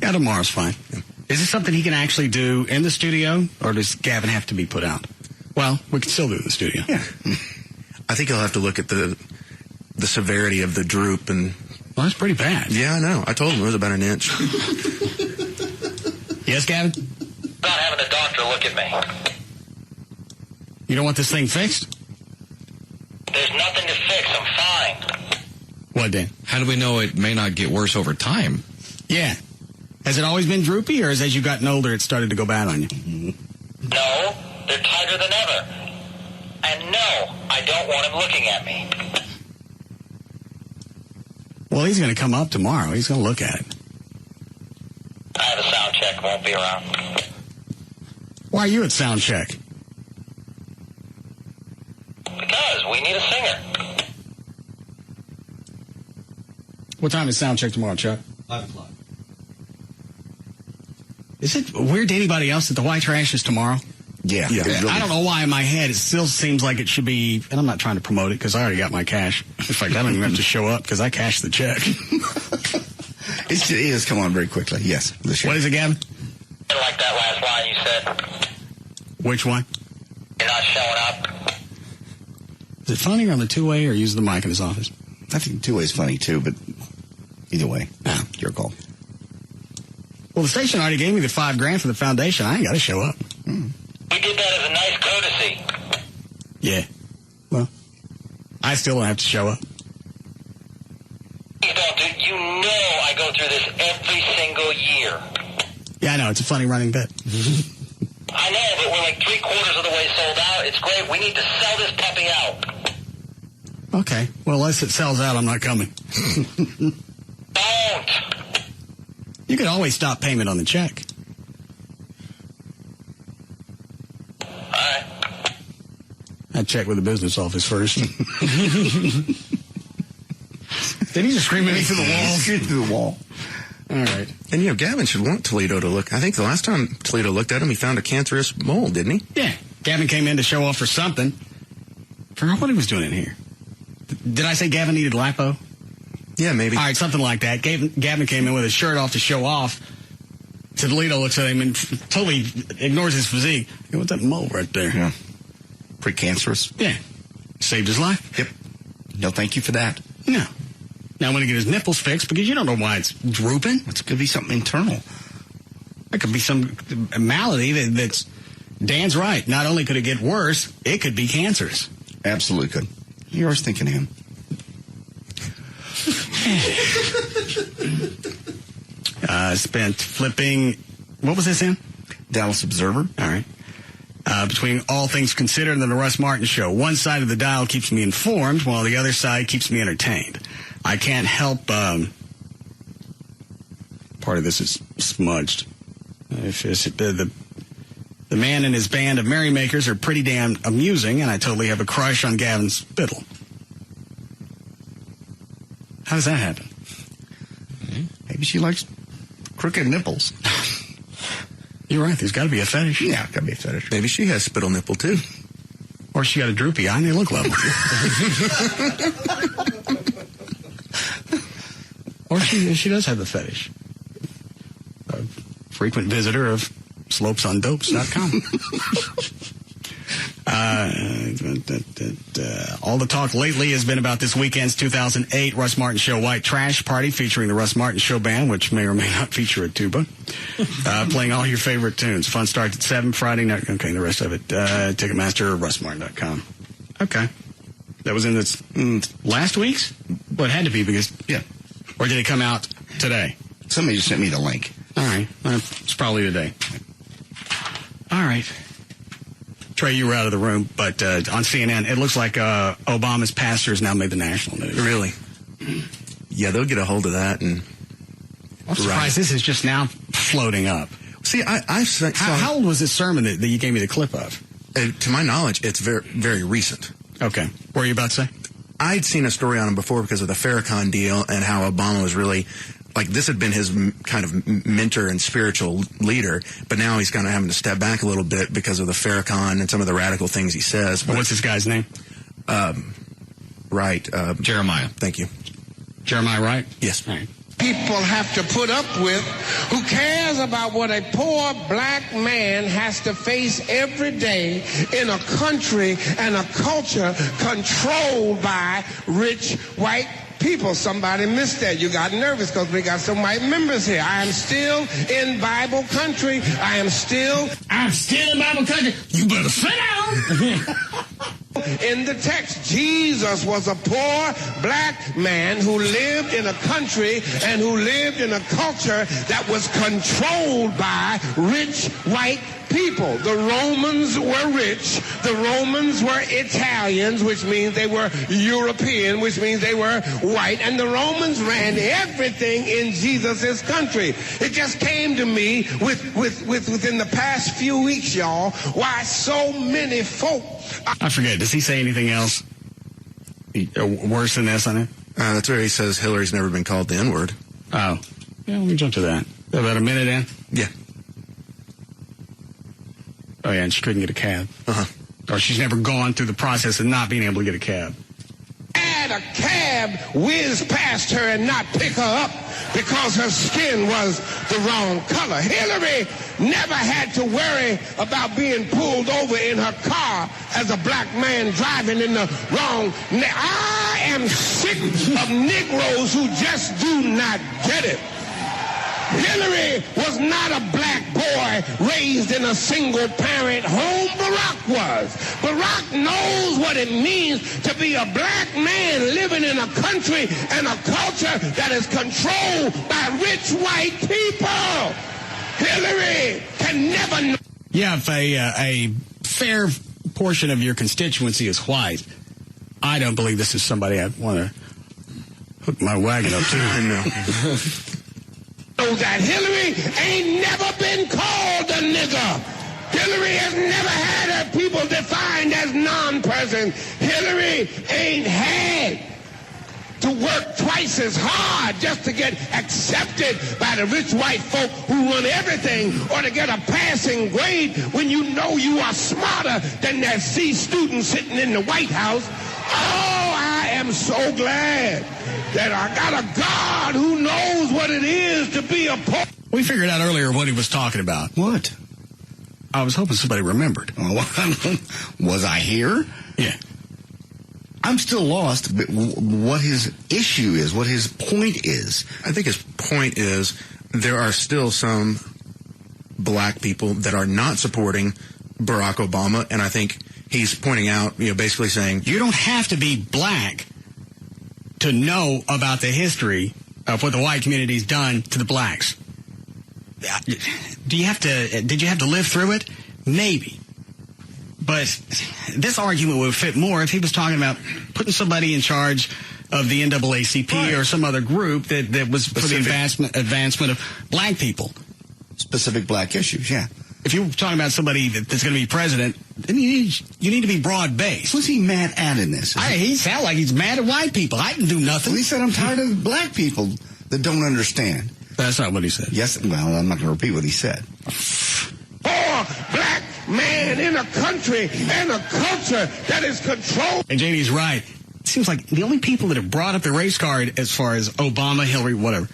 Yeah, tomorrow's fine. Yeah. Is this something he can actually do in the studio, or does Gavin have to be put out? Well, we can still do it in the studio. Yeah. I think he'll have to look at the severity of the droop and. Well, that's pretty bad. Yeah, I know. I told him it was about an inch. Yes, Gavin? Not having a doctor look at me. You don't want this thing fixed? There's nothing to fix. I'm fine. What, Dan? How do we know it may not get worse over time? Yeah. Has it always been droopy, or as you gotten older, it started to go bad on you? No, they're tighter than ever. And no, I don't want him looking at me. Well, he's going to come up tomorrow. He's going to look at it. I have a sound check. Won't be around. Why are you at sound check? Because we need a singer. What time is sound check tomorrow, Chuck? 5 o'clock. Is it weird to anybody else that the white trash is tomorrow? Yeah. Really, I don't know why in my head it still seems like it should be, and I'm not trying to promote it because I already got my cash. In fact, I don't even have to show up because I cashed the check. It is come on very quickly, yes. What is it, Gavin? Like that last line you said. Which one? You're not showing up. Is it funny on the two-way or use the mic in his office? I think two-way is funny too, but either way, your call. Well, the station already gave me the $5,000 for the foundation. I ain't got to show up. We did that as a nice courtesy. Yeah. Well, I still don't have to show up. You don't, dude. You know I go through this every single year. Yeah, I know. It's a funny running bit. I know, but we're like 3/4 of the way sold out. It's great. We need to sell this puppy out. Okay. Well, unless it sells out, I'm not coming. Don't. You can always stop payment on the check. All right. I'd check with the business office first. Did he just scream at me through the wall? Scream through the wall. All right. And, Gavin should want Toledo to look. I think the last time Toledo looked at him, he found a cancerous mole, didn't he? Yeah. Gavin came in to show off for something. Forgot what he was doing in here. Did I say Gavin needed lipo? Yeah, maybe. All right, something like that. Gavin came in with his shirt off to show off. Toledo looks at him and totally ignores his physique. Hey, what's that mole right there? Yeah. Precancerous. Yeah. Saved his life. Yep. No, thank you for that. No. Now I'm going to get his nipples fixed because you don't know why it's drooping. It could be something internal. It could be some malady that's... Dan's right. Not only could it get worse, it could be cancerous. Absolutely could. You're always thinking of him. Spent flipping... What was this in? Dallas Observer. All right. Between all things considered and the Russ Martin Show, one side of the dial keeps me informed while the other side keeps me entertained. I can't help... part of this is smudged. The man and his band of merrymakers are pretty damn amusing, and I totally have a crush on Gavin Spittle. How does that happen? Maybe she likes crooked nipples. You're right. There's got to be a fetish. Yeah, got to be a fetish. Maybe she has spittle nipple, too. Or she got a droopy eye and they look level. Or she does have a fetish. A frequent visitor of slopesondopes.com. All the talk lately has been about this weekend's 2008 Russ Martin Show White Trash Party featuring the Russ Martin Show Band, which may or may not feature a tuba, playing all your favorite tunes. Fun starts at 7 Friday night. Okay, the rest of it, Ticketmaster or RussMartin.com. Okay. That was in this last week's? Well, it had to be because, yeah. Or did it come out today? Somebody just sent me the link. All right. It's probably today. All right. Trey, you were out of the room, but on CNN, it looks like Obama's pastor has now made the national news. Really? Yeah, they'll get a hold of that. And I'm surprised this is just now floating up. See, I saw... How old was this sermon that you gave me the clip of? To my knowledge, it's very, very recent. Okay. What were you about to say? I'd seen a story on him before because of the Farrakhan deal and how Obama was really, like, this had been his kind of mentor and spiritual leader, but now he's kind of having to step back a little bit because of the Farrakhan and some of the radical things he says. But, what's this guy's name? Wright. Jeremiah. Thank you. Jeremiah Wright? Yes. All right. People have to put up with, who cares about what a poor black man has to face every day in a country and a culture controlled by rich white people. Somebody missed that. You got nervous because we got some white members here. I am still in Bible country. I'm still in Bible country. You better sit down. In the text, Jesus was a poor black man who lived in a country and who lived in a culture that was controlled by rich white people. The Romans were rich. The Romans were Italians, which means they were European, which means they were white. And the Romans ran everything in Jesus' country. It just came to me within the past few weeks, y'all, why so many folk. I forget. Does he say anything else worse than this on it? That's where he says Hillary's never been called the N-word. Oh. Yeah, let me jump to that. About a minute in? Yeah. Oh, yeah, and she couldn't get a cab. Uh-huh. Or she's never gone through the process of not being able to get a cab. Had a cab whiz past her and not pick her up because her skin was the wrong color. Hillary never had to worry about being pulled over in her car as a black man driving in the wrong. I am sick of Negroes who just do not get it. Hillary was not a black boy raised in a single-parent home. Barack was. Barack knows what it means to be a black man living in a country and a culture that is controlled by rich white people. Hillary can never know. Yeah, if a fair portion of your constituency is white, I don't believe this is somebody I'd want to hook my wagon up to. I know. That Hillary ain't never been called a nigger. Hillary has never had her people defined as non-person. Hillary ain't had to work twice as hard just to get accepted by the rich white folk who run everything, or to get a passing grade when you know you are smarter than that C student sitting in the White House. Oh, I am so glad that I got a God who knows what it is to be a poor. We figured out earlier what he was talking about. What? I was hoping somebody remembered. Was I here? Yeah. I'm still lost, but what his issue is, what his point is. I think his point is there are still some black people that are not supporting Barack Obama, and I think he's pointing out, basically saying, you don't have to be black to know about the history of what the white community's done to the blacks. Did you have to live through it? Maybe. But this argument would fit more if he was talking about putting somebody in charge of the NAACP right, or some other group that was for the advancement of black people. Specific black issues, yeah. If you're talking about somebody that's going to be president, then you need to be broad-based. What's he mad at in this? He sounds like he's mad at white people. I can do nothing. Well, he said, I'm tired of black people that don't understand. That's not what he said. Yes, well, I'm not going to repeat what he said. Poor black man in a country and a culture that is controlled. And JD's right. It seems like the only people that have brought up the race card as far as Obama, Hillary, whatever,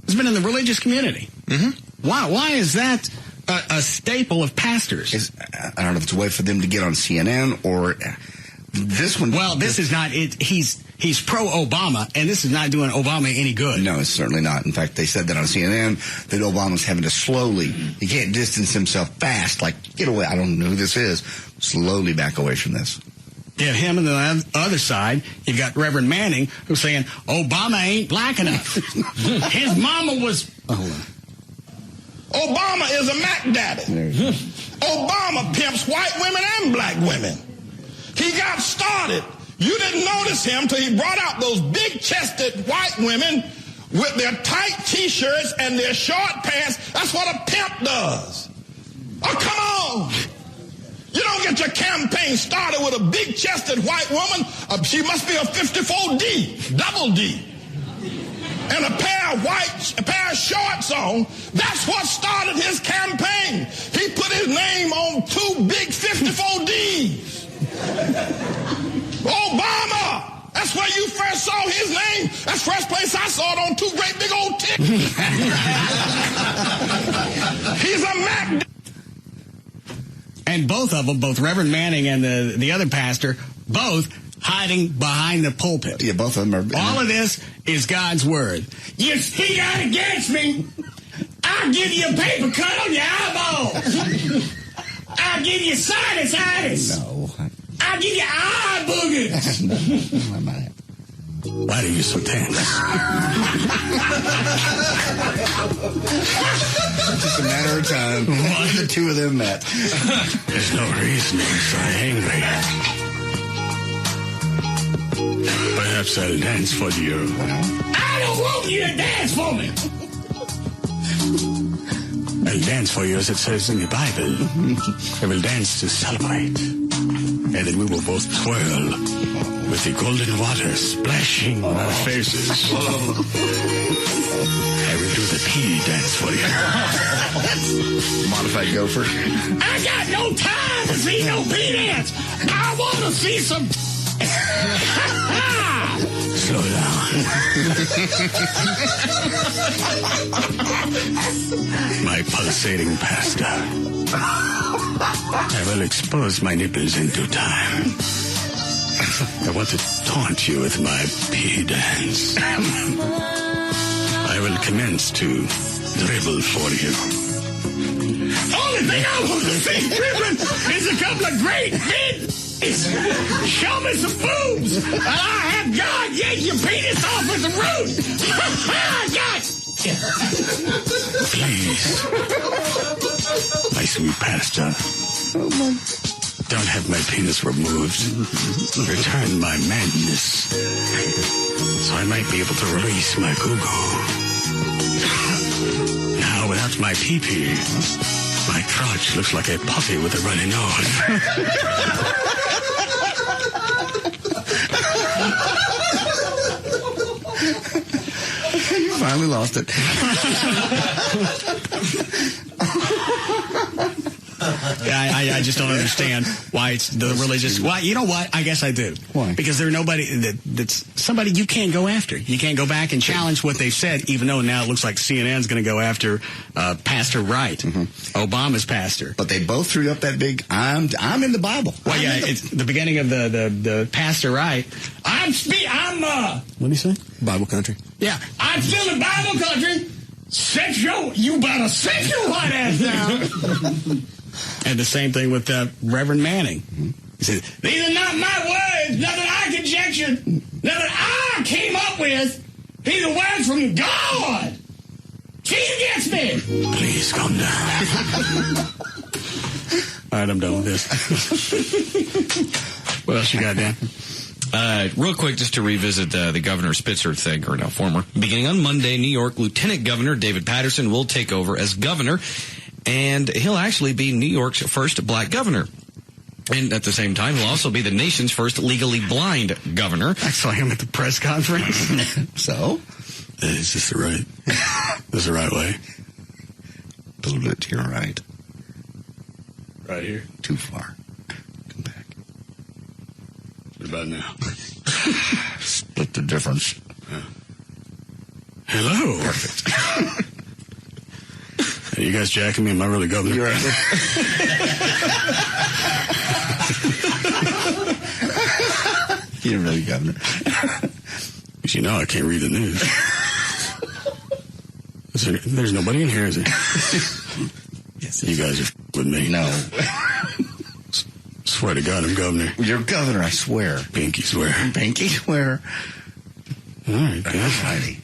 has been in the religious community. Mm-hmm. Why is that a staple of pastors? I don't know if it's a way for them to get on CNN or this one. Well, this is not it. He's pro-Obama, and this is not doing Obama any good. No, it's certainly not. In fact, they said that on CNN, that Obama's having to slowly, he can't distance himself fast, like, get away, I don't know who this is, slowly back away from this. Yeah, him and the other side, you've got Reverend Manning, who's saying, Obama ain't black enough. His mama was... Oh, hold on. Obama is a Mac Daddy. Obama pimps white women and black women. He got started. You didn't notice him till he brought out those big-chested white women with their tight T-shirts and their short pants. That's what a pimp does. Oh, come on. You don't get your campaign started with a big-chested white woman. She must be a 54D, double D. And a pair of shorts on. That's what started his campaign. He put his name on 2 big 54Ds. Obama! That's where you first saw his name. That's the first place I saw it, on 2 great big old tits. He's a Mac. And both of them, both Reverend Manning and the other pastor, both hiding behind the pulpit. Yeah, both of them are. All of this is God's word. You speak out against me, I'll give you a paper cut on your eyeball. I'll give you sinusitis. No. I'll give you eye boogers. Why are you so tense? Just a matter of time. Why the two of them met? There's no reason I'm so angry. Perhaps I'll dance for you. I don't want you to dance for me. I'll dance for you as it says in the Bible. I will dance to celebrate. And then we will both twirl with the golden water splashing on our faces. I will do the pee dance for you. Modified gopher. I got no time to see no pee dance. I want to see some... Slow down. My pulsating pastor. I will expose my nipples in due time. I want to taunt you with my pee dance. I will commence to dribble for you. Only thing I want to see dribbling is a couple of great big... Show me some boobs, and I'll have God yank your penis off at the root. God! Please, my sweet pastor, don't have my penis removed. Return my madness, so I might be able to release my goo-goo. Now, without my pee-pee, my crotch looks like a puppy with a runny nose. You finally lost it. I just don't understand why it's the religious. Why? You know what? I guess I do. Why? Because there's nobody that's somebody you can't go after. You can't go back and challenge what they've said, even though now it looks like CNN's going to go after Pastor Wright, Obama's pastor. But they both threw up that big, I'm in the Bible. Well, yeah, it's the beginning of the Pastor Wright. What do you say? Bible country. Yeah. I'm still in Bible country. You better sit your white ass down. And the same thing with Reverend Manning. He said, these are not my words, nothing I conjectured, nothing I came up with. These are words from God. She's against me. Please calm down. All right, I'm done with this. What else you got, Dan? Real quick, just to revisit the Governor Spitzer thing, or no, former. Beginning on Monday, New York Lieutenant Governor David Patterson will take over as governor, and he'll actually be New York's first black governor. And at the same time, he'll also be the nation's first legally blind governor. I saw him at the press conference. So? Is this the right? This is the right way? A little bit to your right. Right here? Too far. Come back. What about now? Split the difference. Hello. Perfect. Hey, you guys jacking me? Am I really governor? You're right. You're really governor. Because you know I can't read the news. There's nobody in here, is there? Yes. You guys are with me. No. Swear to God, I'm governor. You're governor, I swear. Pinky swear. Pinky swear. All right, guys. Alrighty.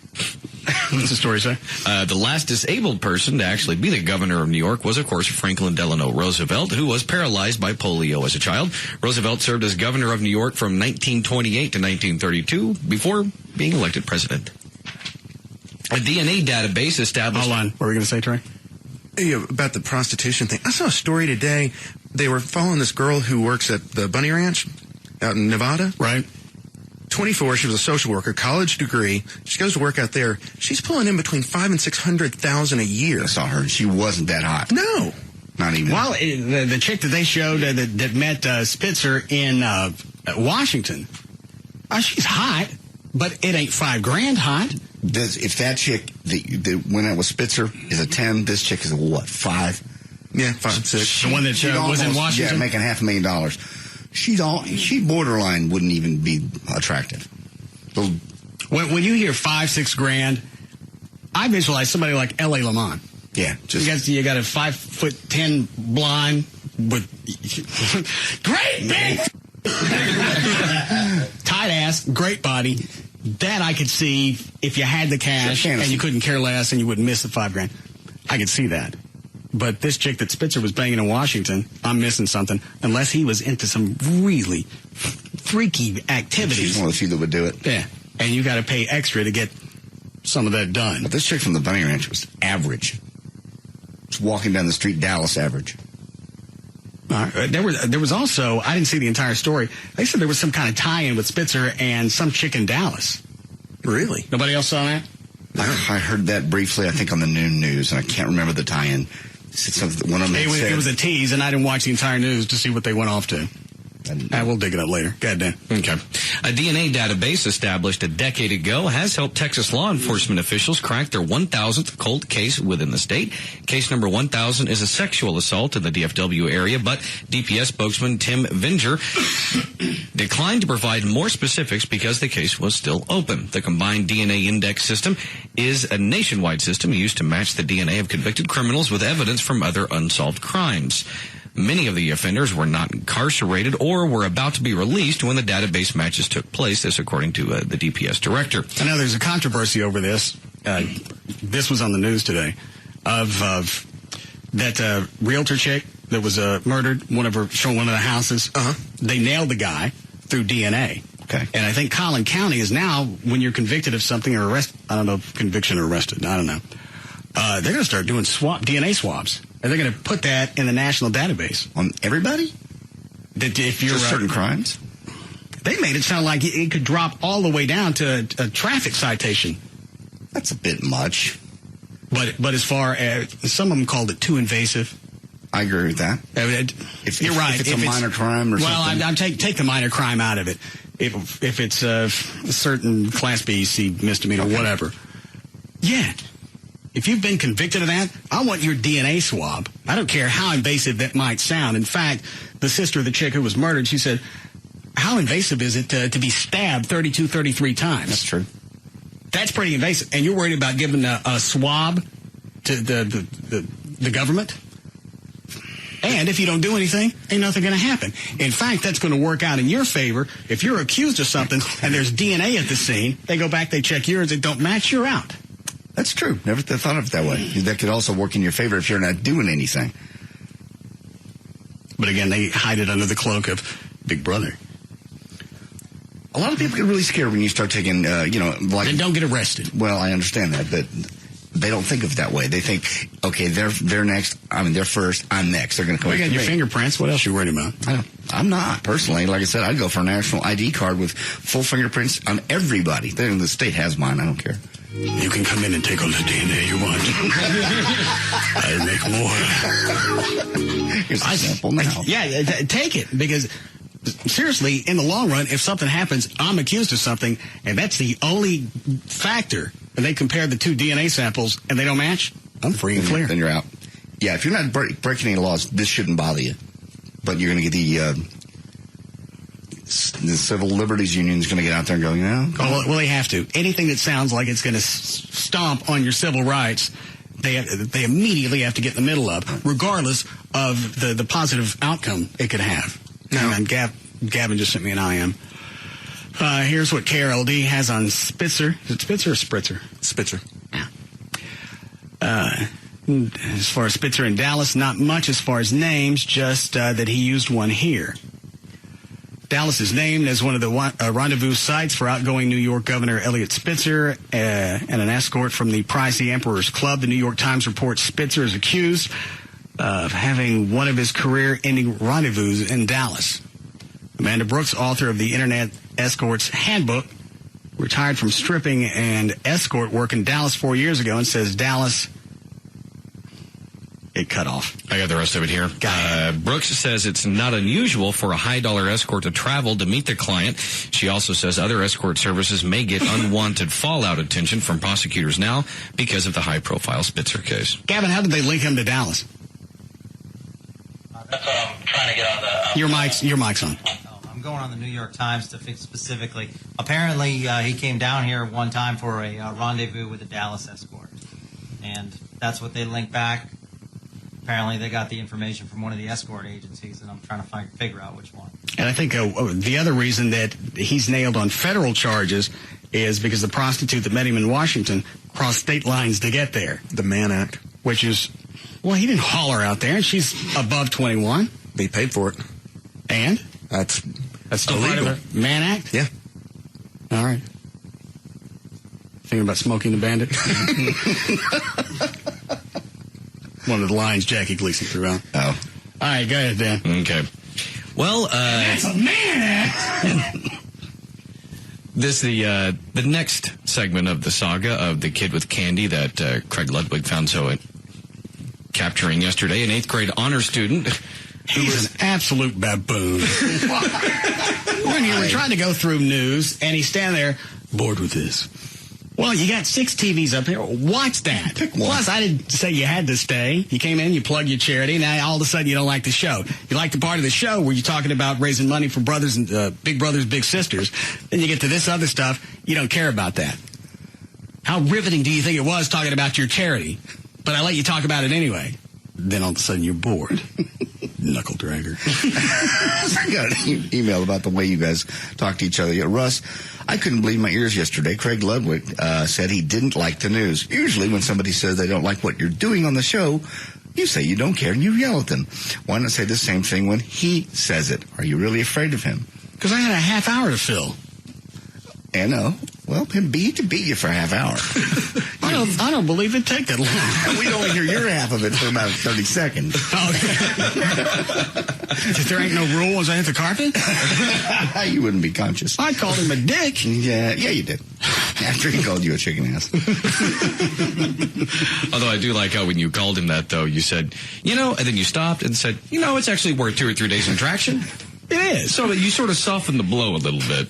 What's the story say? The last disabled person to actually be the governor of New York was, of course, Franklin Delano Roosevelt, who was paralyzed by polio as a child. Roosevelt served as governor of New York from 1928 to 1932 before being elected president. A DNA database established... Hold on. What were we going to say, Trey? Yeah, about the prostitution thing. I saw a story today. they were following this girl who works at the Bunny Ranch out in Nevada. Right. 24, she was a social worker, college degree. She goes to work out there. She's pulling in between $500,000 and $600,000 a year. I saw her. She wasn't that hot. No. Not even. Well, the chick that they showed that met Spitzer in Washington, she's hot, but it ain't $5,000 hot. If that chick that went out with Spitzer is a 10, this chick is a what, 5? Yeah, 5, 6. The one that was in Washington? Yeah, making $500,000. She borderline wouldn't even be attractive. When you hear $5-6 grand, I visualize somebody like L.A. Lamont. Yeah, you got a 5'10" blonde with great big tight ass, great body. That I could see if you had the cash and you couldn't care less and you wouldn't miss the $5,000. I could see that. But this chick that Spitzer was banging in Washington, I'm missing something. Unless he was into some really freaky activities. She's one of the few that would do it. Yeah, and you got to pay extra to get some of that done. But this chick from the Bunny Ranch was average. Just walking down the street, Dallas average. There was also, I didn't see the entire story. They said there was some kind of tie-in with Spitzer and some chick in Dallas. Really? Nobody else saw that? I heard that briefly, I think, on the noon news, and I can't remember the tie-in. It was a tease, and I didn't watch the entire news to see what they went off to. We'll dig it up later. Go ahead, Dan. Okay. A DNA database established a decade ago has helped Texas law enforcement officials crack their 1,000th cold case within the state. Case number 1,000 is a sexual assault in the DFW area, but DPS spokesman Tim Vinger declined to provide more specifics because the case was still open. The combined DNA index system is a nationwide system used to match the DNA of convicted criminals with evidence from other unsolved crimes. Many of the offenders were not incarcerated or were about to be released when the database matches took place, this according to the DPS director. I know there's a controversy over this. This was on the news today, of that realtor chick that was murdered, showing one of the houses. They nailed the guy through DNA. Okay. And I think Collin County is now, when you're convicted of something or arrested, I don't know if conviction or arrested, I don't know. They're going to start doing DNA swabs. And they're going to put that in the national database. On everybody? That if you're just certain crimes? They made it sound like it could drop all the way down to a traffic citation. That's a bit much. But as far as, some of them called it too invasive. I agree with that. You're right. If it's a minor crime or something. Well, I'm take the minor crime out of it. If it's a certain Class B, C misdemeanor, whatever. Yeah. If you've been convicted of that, I want your DNA swab. I don't care how invasive that might sound. In fact, the sister of the chick who was murdered, she said, how invasive is it to be stabbed 32, 33 times? That's true. That's pretty invasive. And you're worried about giving a swab to the government? And if you don't do anything, ain't nothing going to happen. In fact, that's going to work out in your favor. If you're accused of something and there's DNA at the scene, they go back, they check yours, it don't match, you're out. That's true. Never thought of it that way. That could also work in your favor if you're not doing anything. But again, they hide it under the cloak of Big Brother. A lot of people get really scared when you start taking, like... Then don't get arrested. Well, I understand that, but they don't think of it that way. They think, okay, they're next. I mean, they're first. I'm next. They're going to come after me. You got your fingerprints. What else are you worried about? I'm not, personally. Like I said, I'd go for a national ID card with full fingerprints on everybody. The state has mine. I don't care. You can come in and take all the DNA you want. I'll make more. Here's a sample now. Yeah, take it. Because, seriously, in the long run, if something happens, I'm accused of something, and that's the only factor, and they compare the two DNA samples, and they don't match, I'm free and clear. Then you're out. Yeah, if you're not breaking any laws, this shouldn't bother you. But you're going to get the Civil Liberties Union is going to get out there and go, well, they have to. Anything that sounds like it's going to stomp on your civil rights, they immediately have to get in the middle of, regardless of the positive outcome it could have. No. And Gavin just sent me an IM. Here's what KLLI has on Spitzer. Is it Spitzer or Spritzer? Spitzer. Yeah. As far as Spitzer in Dallas, not much as far as names, just that he used one here. Dallas is named as one of the rendezvous sites for outgoing New York Governor Eliot Spitzer and an escort from the pricey Emperor's Club. The New York Times reports Spitzer is accused having one of his career-ending rendezvous in Dallas. Amanda Brooks, author of the Internet Escort's Handbook, retired from stripping and escort work in Dallas 4 years ago and says Dallas, it cut off. I got the rest of it here. Brooks says it's not unusual for a high-dollar escort to travel to meet the client. She also says other escort services may get unwanted fallout attention from prosecutors now because of the high-profile Spitzer case. Gavin, how did they link him to Dallas? That's what I'm trying to get on the... Your mic's on. I'm going on the New York Times to fix specifically. Apparently, he came down here one time for a rendezvous with a Dallas escort. And that's what they linked back. Apparently, they got the information from one of the escort agencies, and I'm trying to figure out which one. And I think the other reason that he's nailed on federal charges is because the prostitute that met him in Washington crossed state lines to get there. The Mann Act. Which is, well, he didn't haul her out there, and she's above 21. He paid for it. And? That's still illegal. part of the Mann Act? Yeah. All right. Thinking about Smoking the Bandit? One of the lines Jackie Gleason threw out. Oh. All right, go ahead, Dan. Okay. Well, that's a Mann Act! This the next segment of the saga of the kid with candy that Craig Ludwig found so capturing yesterday. An 8th grade honor student. He's an absolute baboon. When you were trying to go through news, and he's standing there, bored with this. Well, you got 6 TVs up here. Watch that. Plus, I didn't say you had to stay. You came in, you plugged your charity, now all of a sudden you don't like the show. You like the part of the show where you're talking about raising money for brothers and big brothers, big sisters. Then you get to this other stuff, you don't care about that. How riveting do you think it was talking about your charity? But I let you talk about it anyway. Then all of a sudden you're bored. Knuckle dragger. I got an email about the way you guys talk to each other. Yeah, Russ, I couldn't believe my ears yesterday. Craig Ludwig said he didn't like the news. Usually when somebody says they don't like what you're doing on the show, you say you don't care and you yell at them. Why not say the same thing when he says it? Are you really afraid of him? Because I had a half hour to fill. And well, him beat you for a half hour. I don't believe it'd take that long. We'd only hear your half of it for about 30 seconds. If there ain't no rule once I hit the carpet? You wouldn't be conscious. I called him a dick. Yeah, you did. After he called you a chicken ass. Although I do like how when you called him that, though, you said, and then you stopped and said, it's actually worth 2 or 3 days in traction. It is. So you sort of softened the blow a little bit.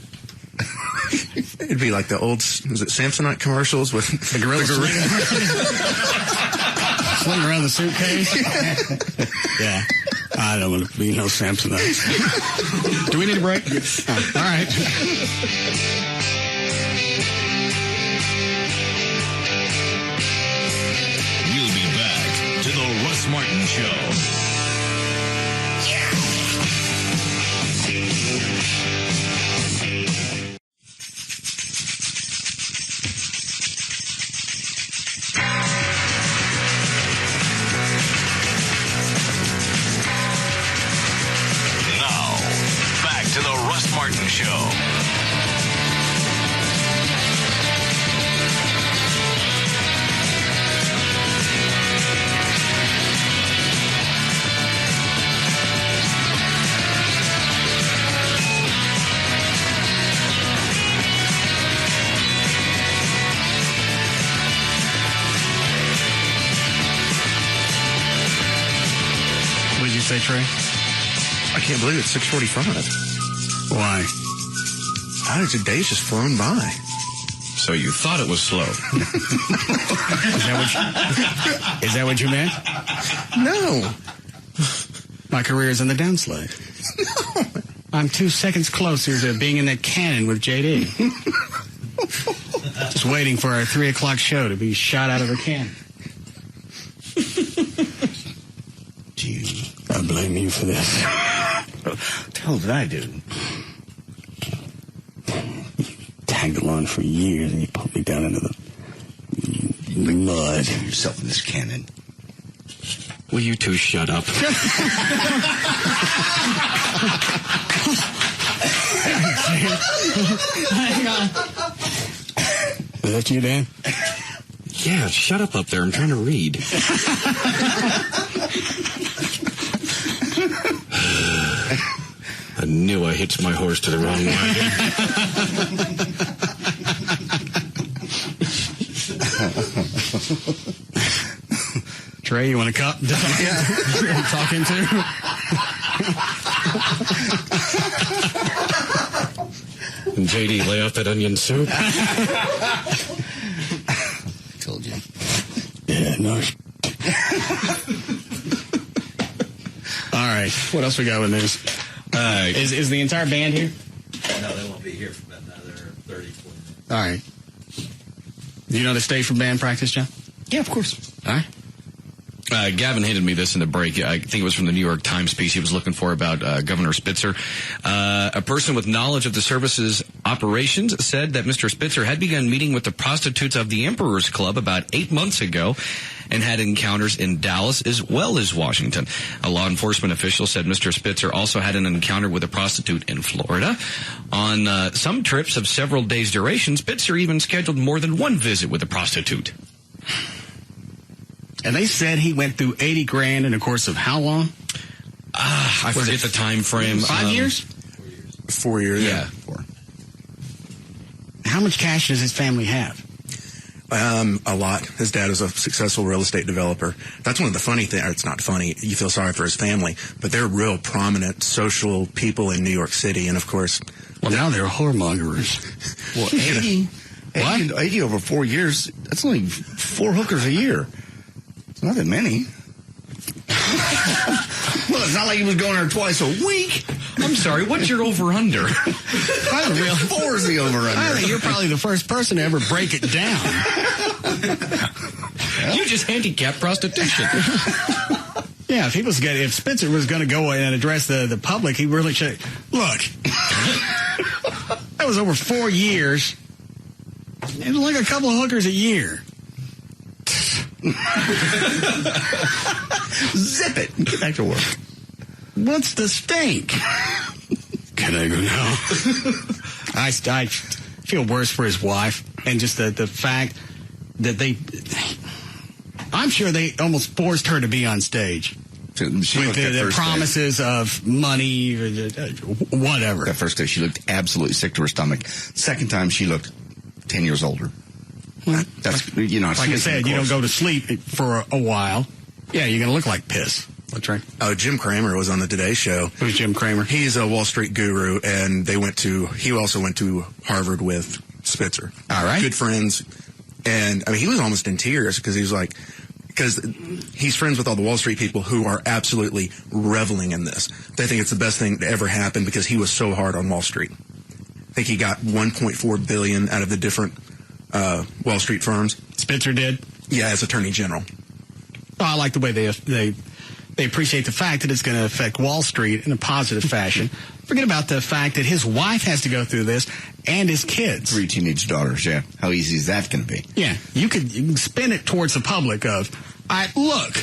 It'd be like the old, was it Samsonite commercials with the gorilla swing around the suitcase? Yeah. I don't want to be no Samsonite. Do we need a break? All right. We'll be back to the Russ Martin Show. To the Russ Martin Show. What did you say, Trey? I can't believe it's 6:45. Why? How did your day's just flown by? So you thought it was slow. Is that what you meant? No. My career is in the downslide. No. I'm 2 seconds closer to being in that cannon with JD. Just waiting for our 3 o'clock show to be shot out of a cannon. Gee, I blame you for this. What the hell did I do? Tagged along for years and you pumped me down into the mud. Yourself in this cannon. Will you two shut up? Hang on. Is that you, Dan? Yeah, shut up there. I'm trying to read. I knew I hitched my horse to the wrong wagon. Trey, you want a cup? Talking to? And JD, lay off that onion soup. Told you. Yeah, no. All right. What else we got with news? Is the entire band here? No, they won't be here for about another 30, 40 minutes. All right. Do you know the stay for band practice, John? Yeah, of course. All right. Gavin handed me this in the break. I think it was from the New York Times piece he was looking for about Governor Spitzer. A person with knowledge of the service's operations said that Mr. Spitzer had begun meeting with the prostitutes of the Emperor's Club about 8 months ago and had encounters in Dallas as well as Washington. A law enforcement official said Mr. Spitzer also had an encounter with a prostitute in Florida. On some trips of several days' duration, Spitzer even scheduled more than one visit with a prostitute. And they said he went through $80,000 in the course of how long? I forget the time frame. 5 years? 4 years. Yeah. 4. How much cash does his family have? A lot. His dad was a successful real estate developer. That's one of the funny things. It's not funny. You feel sorry for his family, but they're real prominent social people in New York City, and of course, well, now they're whoremongers. Well, 80 over 4 years. That's only 4 hookers a year. It's not that many. Well, it's not like he was going there twice a week. I'm sorry, what's your over-under? 4 is the over-under. I think you're probably the first person to ever break it down. You just handicapped prostitution. Yeah, if Spitzer was going to go and address the public, he really should. Look, that was over 4 years. It was like a couple of hookers a year. Zip it. Get back to work. What's the stink? Can I go now? I feel worse for his wife, and just the fact that I'm sure they almost forced her to be on stage. She with the promises of money, whatever. That first day, she looked absolutely sick to her stomach. Second time, she looked 10 years older. That's, like I said, you don't go to sleep for a while. Yeah, you're going to look like piss. That's right. Oh, Jim Cramer was on the Today Show. Who's Jim Cramer? He's a Wall Street guru, and he also went to Harvard with Spitzer. All right. Good friends. And, I mean, he was almost in tears because he was like, because he's friends with all the Wall Street people who are absolutely reveling in this. They think it's the best thing to ever happen because he was so hard on Wall Street. I think he got $1.4 billion out of the different Wall Street firms. Spitzer did? Yeah, as Attorney General. Oh, I like the way they appreciate the fact that it's going to affect Wall Street in a positive fashion. Forget about the fact that his wife has to go through this and his kids. 3 teenage daughters, yeah. How easy is that going to be? Yeah, you can spin it towards the public of, look,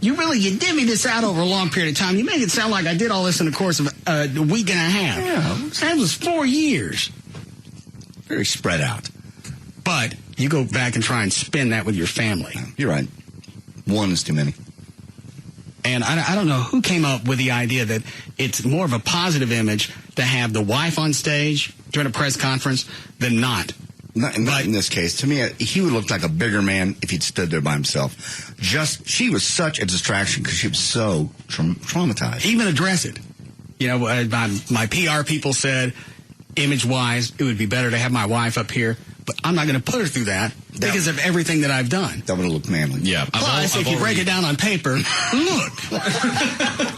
you divvy this out over a long period of time. You make it sound like I did all this in the course of a week and a half. Yeah. That was 4 years. Very spread out. But you go back and try and spin that with your family. You're right. One is too many. And I don't know who came up with the idea that it's more of a positive image to have the wife on stage during a press conference than not. Not in this case. To me, he would look like a bigger man if he'd stood there by himself. She was such a distraction because she was so traumatized. Even address it. My PR people said, image-wise, it would be better to have my wife up here. But I'm not going to put her through that because of everything that I've done. That would have looked manly. Yeah. Plus, if you break it down on paper, look.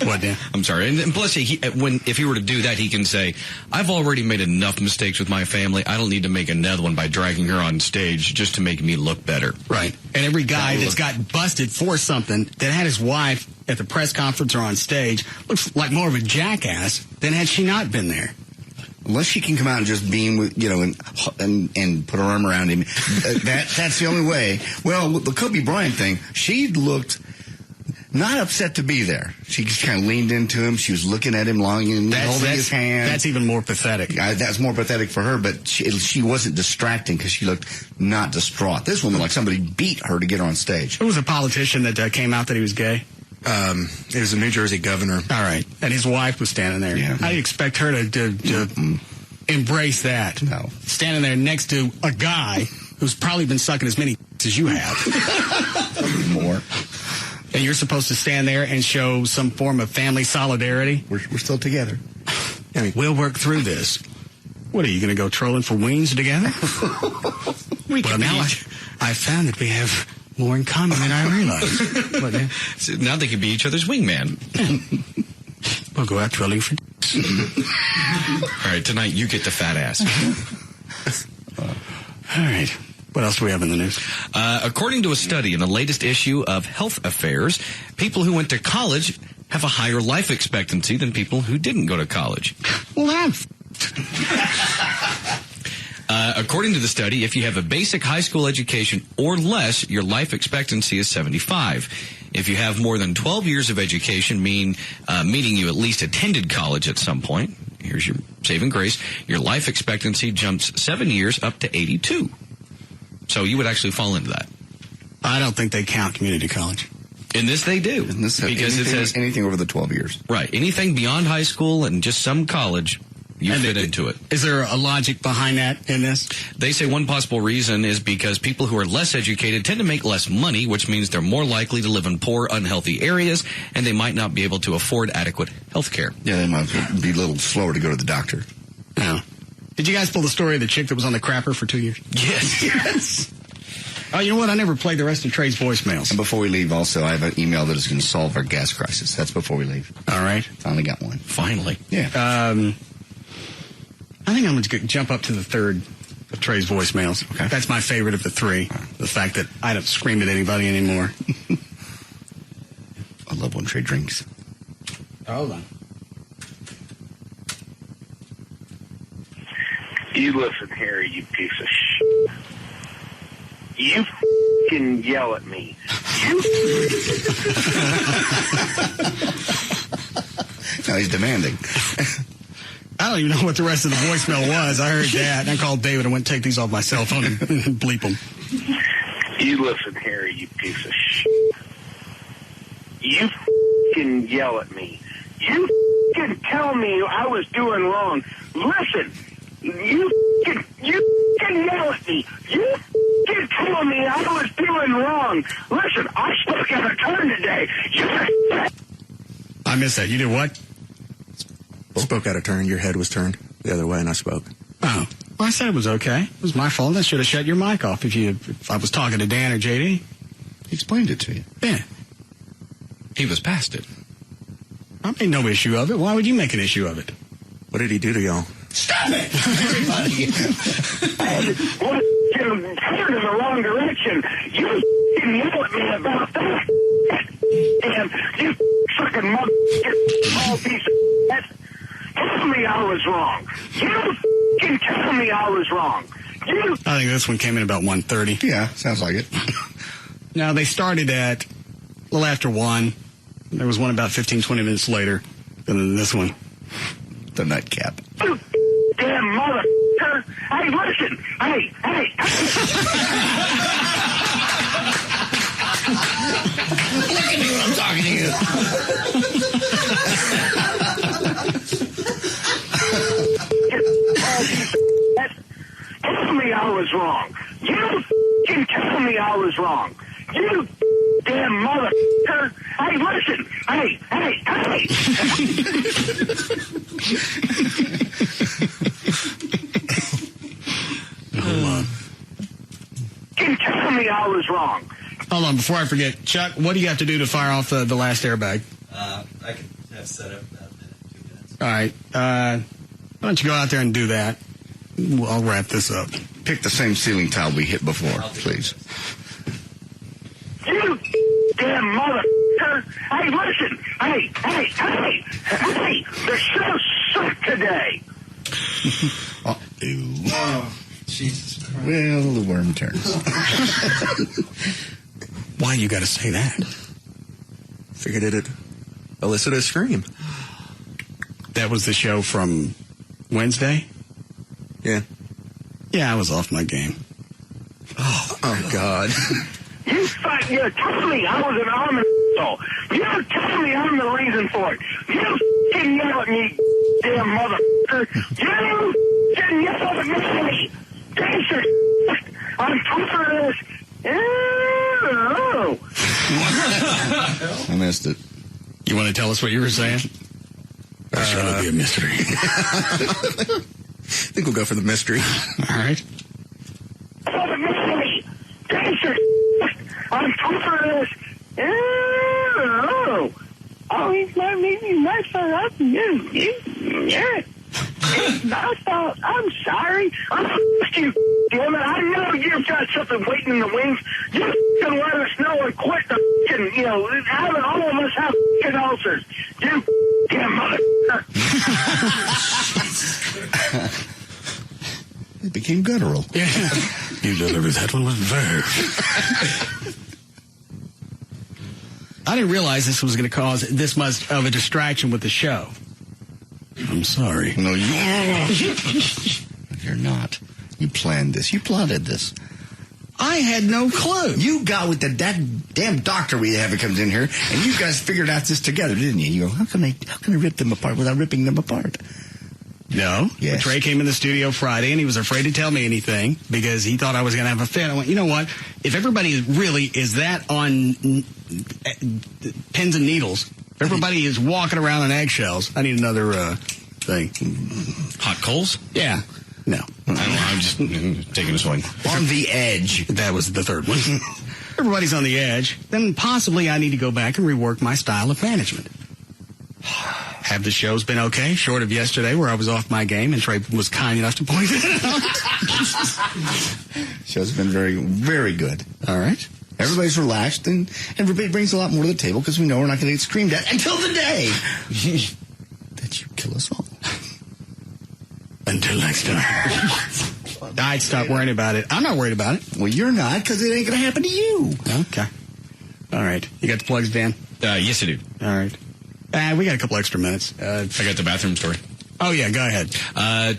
What, Dan? I'm sorry. And plus, if he were to do that, he can say, I've already made enough mistakes with my family. I don't need to make another one by dragging her on stage just to make me look better. Right. And every guy that's got busted for something that had his wife at the press conference or on stage looks like more of a jackass than had she not been there. Unless she can come out and just beam with, and put her arm around him. That's the only way. Well, with the Kobe Bryant thing, she looked Not upset to be there. She just kind of leaned into him. She was looking at him longing, holding his hand. That's even more pathetic. That's more pathetic for her, but she wasn't distracting because she looked not distraught. This woman, like somebody beat her to get her on stage. Who was a politician that came out that he was gay? It was a New Jersey governor. All right. And his wife was standing there. Yeah. I'd expect her to embrace that. No. Standing there next to a guy who's probably been sucking as many as you have. More. And you're supposed to stand there and show some form of family solidarity? We're still together. We'll work through this. What, are you going to go trolling for wings together? Well, now I found that we have more in common than I realized. What, So now they can be each other's wingman. we'll go out trolling for... All right, tonight you get the fat ass. All right. What else do we have in the news? According to a study in the latest issue of Health Affairs, people who went to college have a higher life expectancy than people who didn't go to college. Well, that's... According to the study, if you have a basic high school education or less, your life expectancy is 75. If you have more than 12 years of education, meaning you at least attended college at some point, here's your saving grace, your life expectancy jumps 7 years up to 82. So you would actually fall into that. I don't think they count community college. In this, they do. Because it says anything over the 12 years. Right. Anything beyond high school and just some college, you fit into it. Is there a logic behind that in this? They say one possible reason is because people who are less educated tend to make less money, which means they're more likely to live in poor, unhealthy areas, and they might not be able to afford adequate health care. Yeah, they might be a little slower to go to the doctor. No. Did you guys pull the story of the chick that was on the crapper for 2 years? Yes. Oh, you know what? I never played the rest of Trey's voicemails. And before we leave, also, I have an email that is going to solve our gas crisis. That's before we leave. All right. Finally got one. Finally. Yeah. I think I'm going to jump up to the third of Trey's voicemails. Okay. That's my favorite of the three. The fact that I don't scream at anybody anymore. I love when Trey drinks. Hold on. You listen here, you piece of shit. You f***ing yell at me. Now he's demanding. I don't even know what the rest of the voicemail was. I heard that, and I called David and went take these off my cell phone and bleep them. You listen here, you piece of shit. You f***ing yell at me. You f***ing tell me I was doing wrong. Listen, you f***ing yell at me. You f***ing tell me I was doing wrong. Listen, I spoke out of turn today. I missed that. You did what? Spoke out of turn. Your head was turned the other way, and I spoke. Oh. Well, I said it was okay. It was my fault. I should have shut your mic off if I was talking to Dan or JD. He explained it to you. Yeah. He was past it. I made no issue of it. Why would you make an issue of it? What did he do to y'all? Stop it! Everybody. What? You turned in the wrong direction. You f***ing yell at me about that. And you fucking mother small piece of shit. Tell me I was wrong. You f***ing tell me I was wrong. You. I think this one came in about 1:30. Yeah, sounds like it. Now, they started at a little after 1. There was one about 15, 20 minutes later. And then this one. The nightcap. You damn motherfucker. Hey, listen. Hey. Look at me when I'm talking to you. Tell me I was wrong. You can tell me I was wrong. You damn motherfucker. Hey, listen. Hey. Hold on. Can tell me I was wrong. Hold on, before I forget. Chuck, what do you have to do to fire off the last airbag? I can have set up about a minute, 2 minutes. All right. Why don't you go out there and do that? I'll wrap this up. Pick the same ceiling tile we hit before, please. You damn motherfucker. Hey, listen. Hey. The show sucked today. Oh, Jesus Christ. well, the worm turns. Why you got to say that? Figured it'd elicit a scream. That was the show from Wednesday? Yeah. Yeah, I was off my game. Oh God. You tell me I was an army asshole. You tell me I'm the reason for it. You can yell at me, damn motherfucker. You can yell at me. Gangster. I'm tougher than this. Oh. I missed it. You want to tell us what you were saying? Or should it be a mystery? I think we'll go for the mystery. All right. Gangster. I'm tougher than this. Oh, he's my meeting messing up. Yeah. It's my fault. I'm sorry. You, damn it. I know you've got something waiting in the wings. You can let us know and quit the having all of us have ulcers. You damn motherfucker. It became guttural. Yeah. You delivered that one with verve. I didn't realize this was going to cause this much of a distraction with the show. I'm sorry. No, you're not. You planned this. You plotted this. I had no clue. You got with that damn doctor we have that comes in here, and you guys figured out this together, didn't you? You go, how can I rip them apart without ripping them apart? No. Yes. Trey came in the studio Friday, and he was afraid to tell me anything because he thought I was going to have a fit. I went, you know what? If everybody really is that on pins and needles, if everybody is walking around on eggshells, I need another thing. Hot coals? Yeah. No. I'm just taking a swing. On the edge. That was the third one. Everybody's on the edge. Then possibly I need to go back and rework my style of management. Have the shows been okay, short of yesterday where I was off my game and Trey was kind enough to point it out? Show's been very, very good. All right. Everybody's relaxed, and everybody brings a lot more to the table because we know we're not going to get screamed at until the day that you kill us all. Until next time. I'd stop worrying about it. I'm not worried about it. Well, you're not, because it ain't going to happen to you. Okay. All right. You got the plugs, Dan? Yes, I do. All right. We got a couple extra minutes. I got the bathroom story. Oh, yeah, go ahead.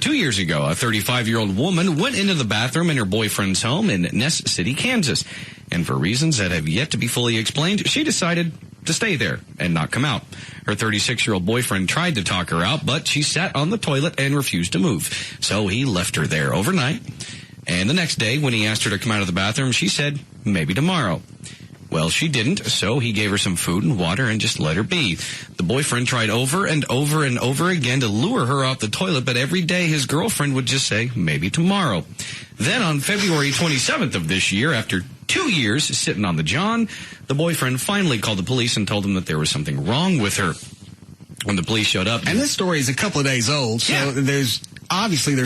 2 years ago, a 35-year-old woman went into the bathroom in her boyfriend's home in Ness City, Kansas. And for reasons that have yet to be fully explained, she decided to stay there and not come out. Her 36-year-old boyfriend tried to talk her out, but she sat on the toilet and refused to move. So he left her there overnight. And the next day, when he asked her to come out of the bathroom, she said, maybe tomorrow. Well, she didn't, so he gave her some food and water and just let her be. The boyfriend tried over and over and over again to lure her off the toilet, but every day his girlfriend would just say, maybe tomorrow. Then on February 27th of this year, after 2 years sitting on the john, the boyfriend finally called the police and told them that there was something wrong with her. When the police showed up... And this story is a couple of days old, so there's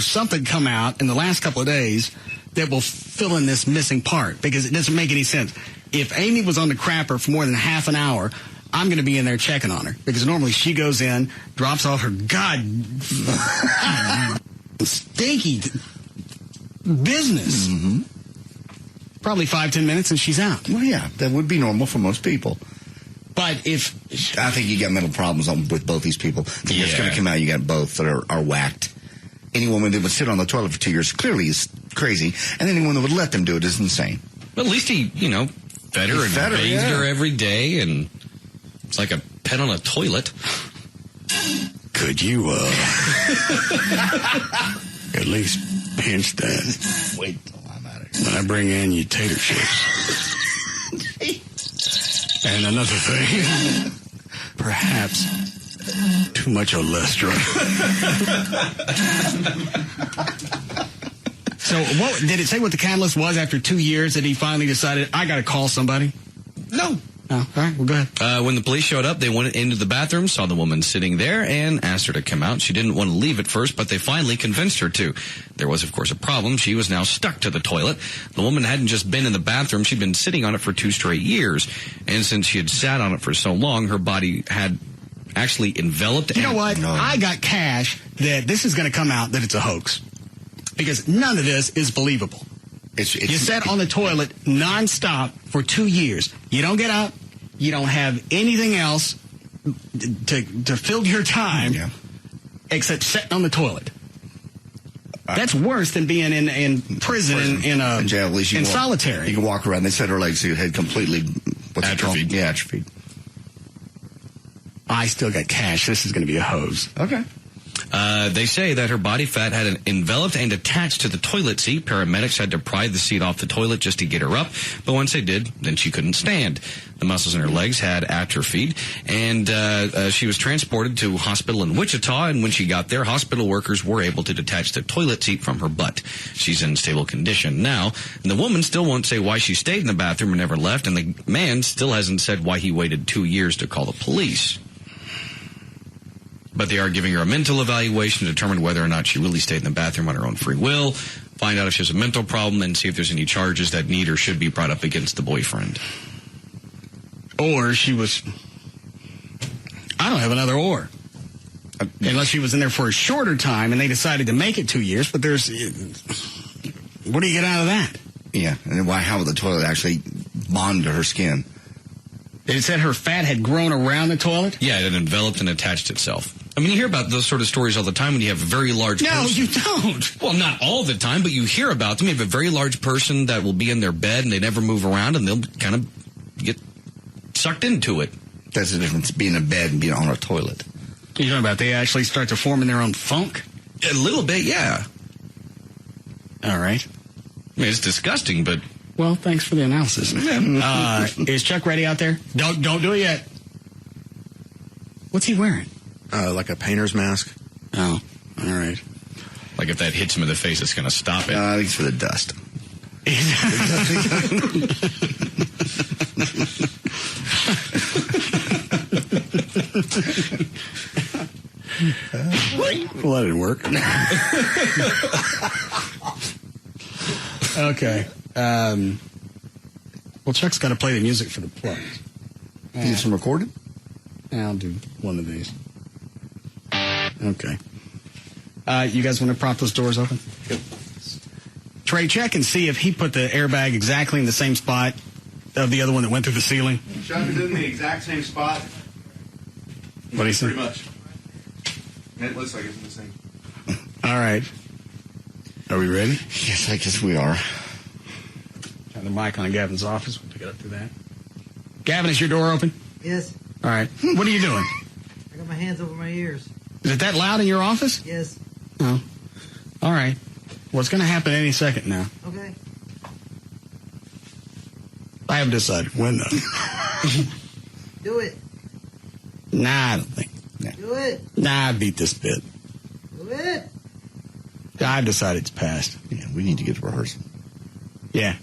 something come out in the last couple of days that will fill in this missing part, because it doesn't make any sense. If Amy was on the crapper for more than half an hour, I'm going to be in there checking on her, because normally she goes in, drops off her stinky business. Mm-hmm. Probably 5-10 minutes and she's out. Well, yeah, that would be normal for most people. But if... I think you got mental problems with both these people. It's going to come out, you got both that are whacked. Any woman that would sit on the toilet for 2 years clearly is crazy, and anyone that would let them do it is insane. But at least he, fed her and bathed her every day, and it's like a pet on a toilet. Could you, at least pinch that? Wait till I'm out of here. When I bring in your tater chips. And another thing, perhaps too much cholesterol. So, what did it say what the catalyst was after 2 years that he finally decided, I got to call somebody? No. Oh, all right, well, go ahead. When the police showed up, they went into the bathroom, saw the woman sitting there, and asked her to come out. She didn't want to leave at first, but they finally convinced her to. There was, of course, a problem. She was now stuck to the toilet. The woman hadn't just been in the bathroom. She'd been sitting on it for 2 straight years. And since she had sat on it for so long, her body had actually enveloped. You know what? I got cash that this is going to come out that it's a hoax. Because none of this is believable. You sat on the toilet nonstop for 2 years. You don't get out. you don't have anything else to fill your time except sitting on the toilet. That's worse than being in prison in jail. At least you in can solitary. You can walk around. They said her legs had completely atrophied. Yeah, atrophied. I still got cash. This is going to be a hose. Okay. They say that her body fat had enveloped and attached to the toilet seat. Paramedics had to pry the seat off the toilet just to get her up, but once they did, then she couldn't stand. The muscles in her legs had atrophied, and she was transported to a hospital in Wichita, and when she got there, hospital workers were able to detach the toilet seat from her butt. She's in stable condition now, and the woman still won't say why she stayed in the bathroom and never left, and the man still hasn't said why he waited 2 years to call the police. But they are giving her a mental evaluation to determine whether or not she really stayed in the bathroom on her own free will, find out if she has a mental problem, and see if there's any charges that need or should be brought up against the boyfriend. Or she was... I don't have another or. Unless she was in there for a shorter time and they decided to make it 2 years, but there's... What do you get out of that? Yeah, and how would the toilet actually bond to her skin? It said her fat had grown around the toilet? Yeah, it had enveloped and attached itself. I mean, you hear about those sort of stories all the time when you have a very large person. No, you don't. Well, not all the time, but you hear about them. You have a very large person that will be in their bed and they never move around and they'll kind of get sucked into it. That's the difference, being in bed and being on a toilet. You know about they actually start to form in their own funk? A little bit, yeah. All right. I mean, it's disgusting, but... Well, thanks for the analysis. Is Chuck ready out there? Don't do it yet. What's he wearing? Like a painter's mask. Oh, all right. Like if that hits him in the face, it's going to stop it. I think it's for the dust. Well, that didn't work. Okay. Well, Chuck's got to play the music for the plug. Need some recording? I'll do one of these. Okay. You guys want to prop those doors open? Good. Trey, check and see if he put the airbag exactly in the same spot of the other one that went through the ceiling. Chuck is in the exact same spot. What do you say? Pretty much. It looks like it's in the same. All right. Are we ready? Yes, I guess we are. Got the mic on Gavin's office. We'll pick it up through that. Gavin, is your door open? Yes. All right. What are you doing? I got my hands over my ears. Is it that loud in your office? Yes. Oh. All right. Well, it's going to happen any second now. Okay. I haven't decided when, though. Do it. Nah, I don't think. Nah. Do it. Nah, I beat this bit. Do it. I've decided it's passed. Yeah, we need to get to rehearsal. Yeah.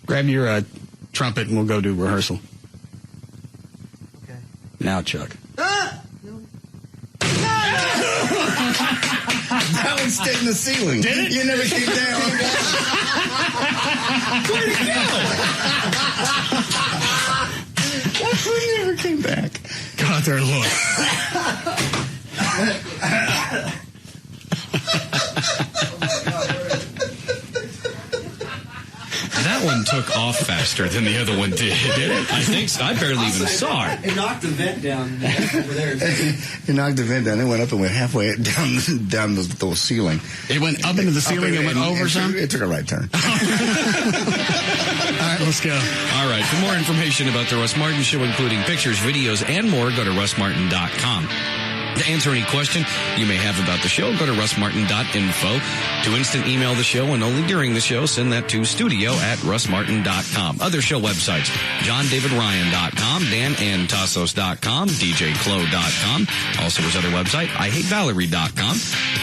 Grab your trumpet and we'll go do rehearsal. Okay. Now, Chuck. Ah! No. That one stayed in the ceiling. Did it? You never came down. Where'd it go? You never came back. Go out there and look. That one took off faster than the other one did. I think so. I barely even saw it. It knocked the vent down over there. It knocked the vent down. It went up and went halfway down the ceiling. It went up into the ceiling and went over some? It took a right turn. All right, let's go. All right. For more information about the Russ Martin Show, including pictures, videos, and more, go to russmartin.com. To answer any question you may have about the show, go to russmartin.info. To instant email the show and only during the show, send that to studio@russmartin.com. Other show websites, johndavidryan.com, danandtassos.com, djclo.com. Also his other website, ihatevalerie.com,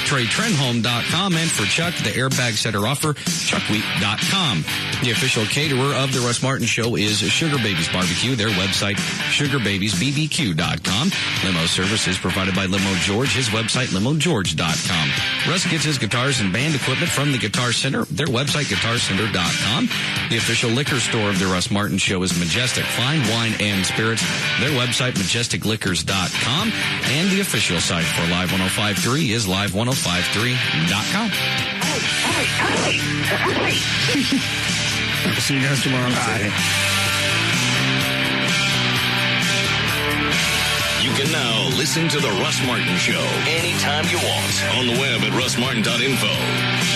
treytrenholm.com, and for Chuck, the airbag setter offer, chuckweek.com. The official caterer of the Russ Martin Show is Sugar Babies Barbecue. Their website, sugarbabiesbbq.com. Limo service is provided by Limo George. His website, limogeorge.com. Russ gets his guitars and band equipment from the Guitar Center. Their website, guitarcenter.com. The official liquor store of the Russ Martin Show is Majestic Fine Wine and Spirits. Their website, majesticliquors.com. And the official site for Live 105.3 is live1053.com. See you guys tomorrow. Bye. You can now listen to The Russ Martin Show anytime you want on the web at russmartin.info.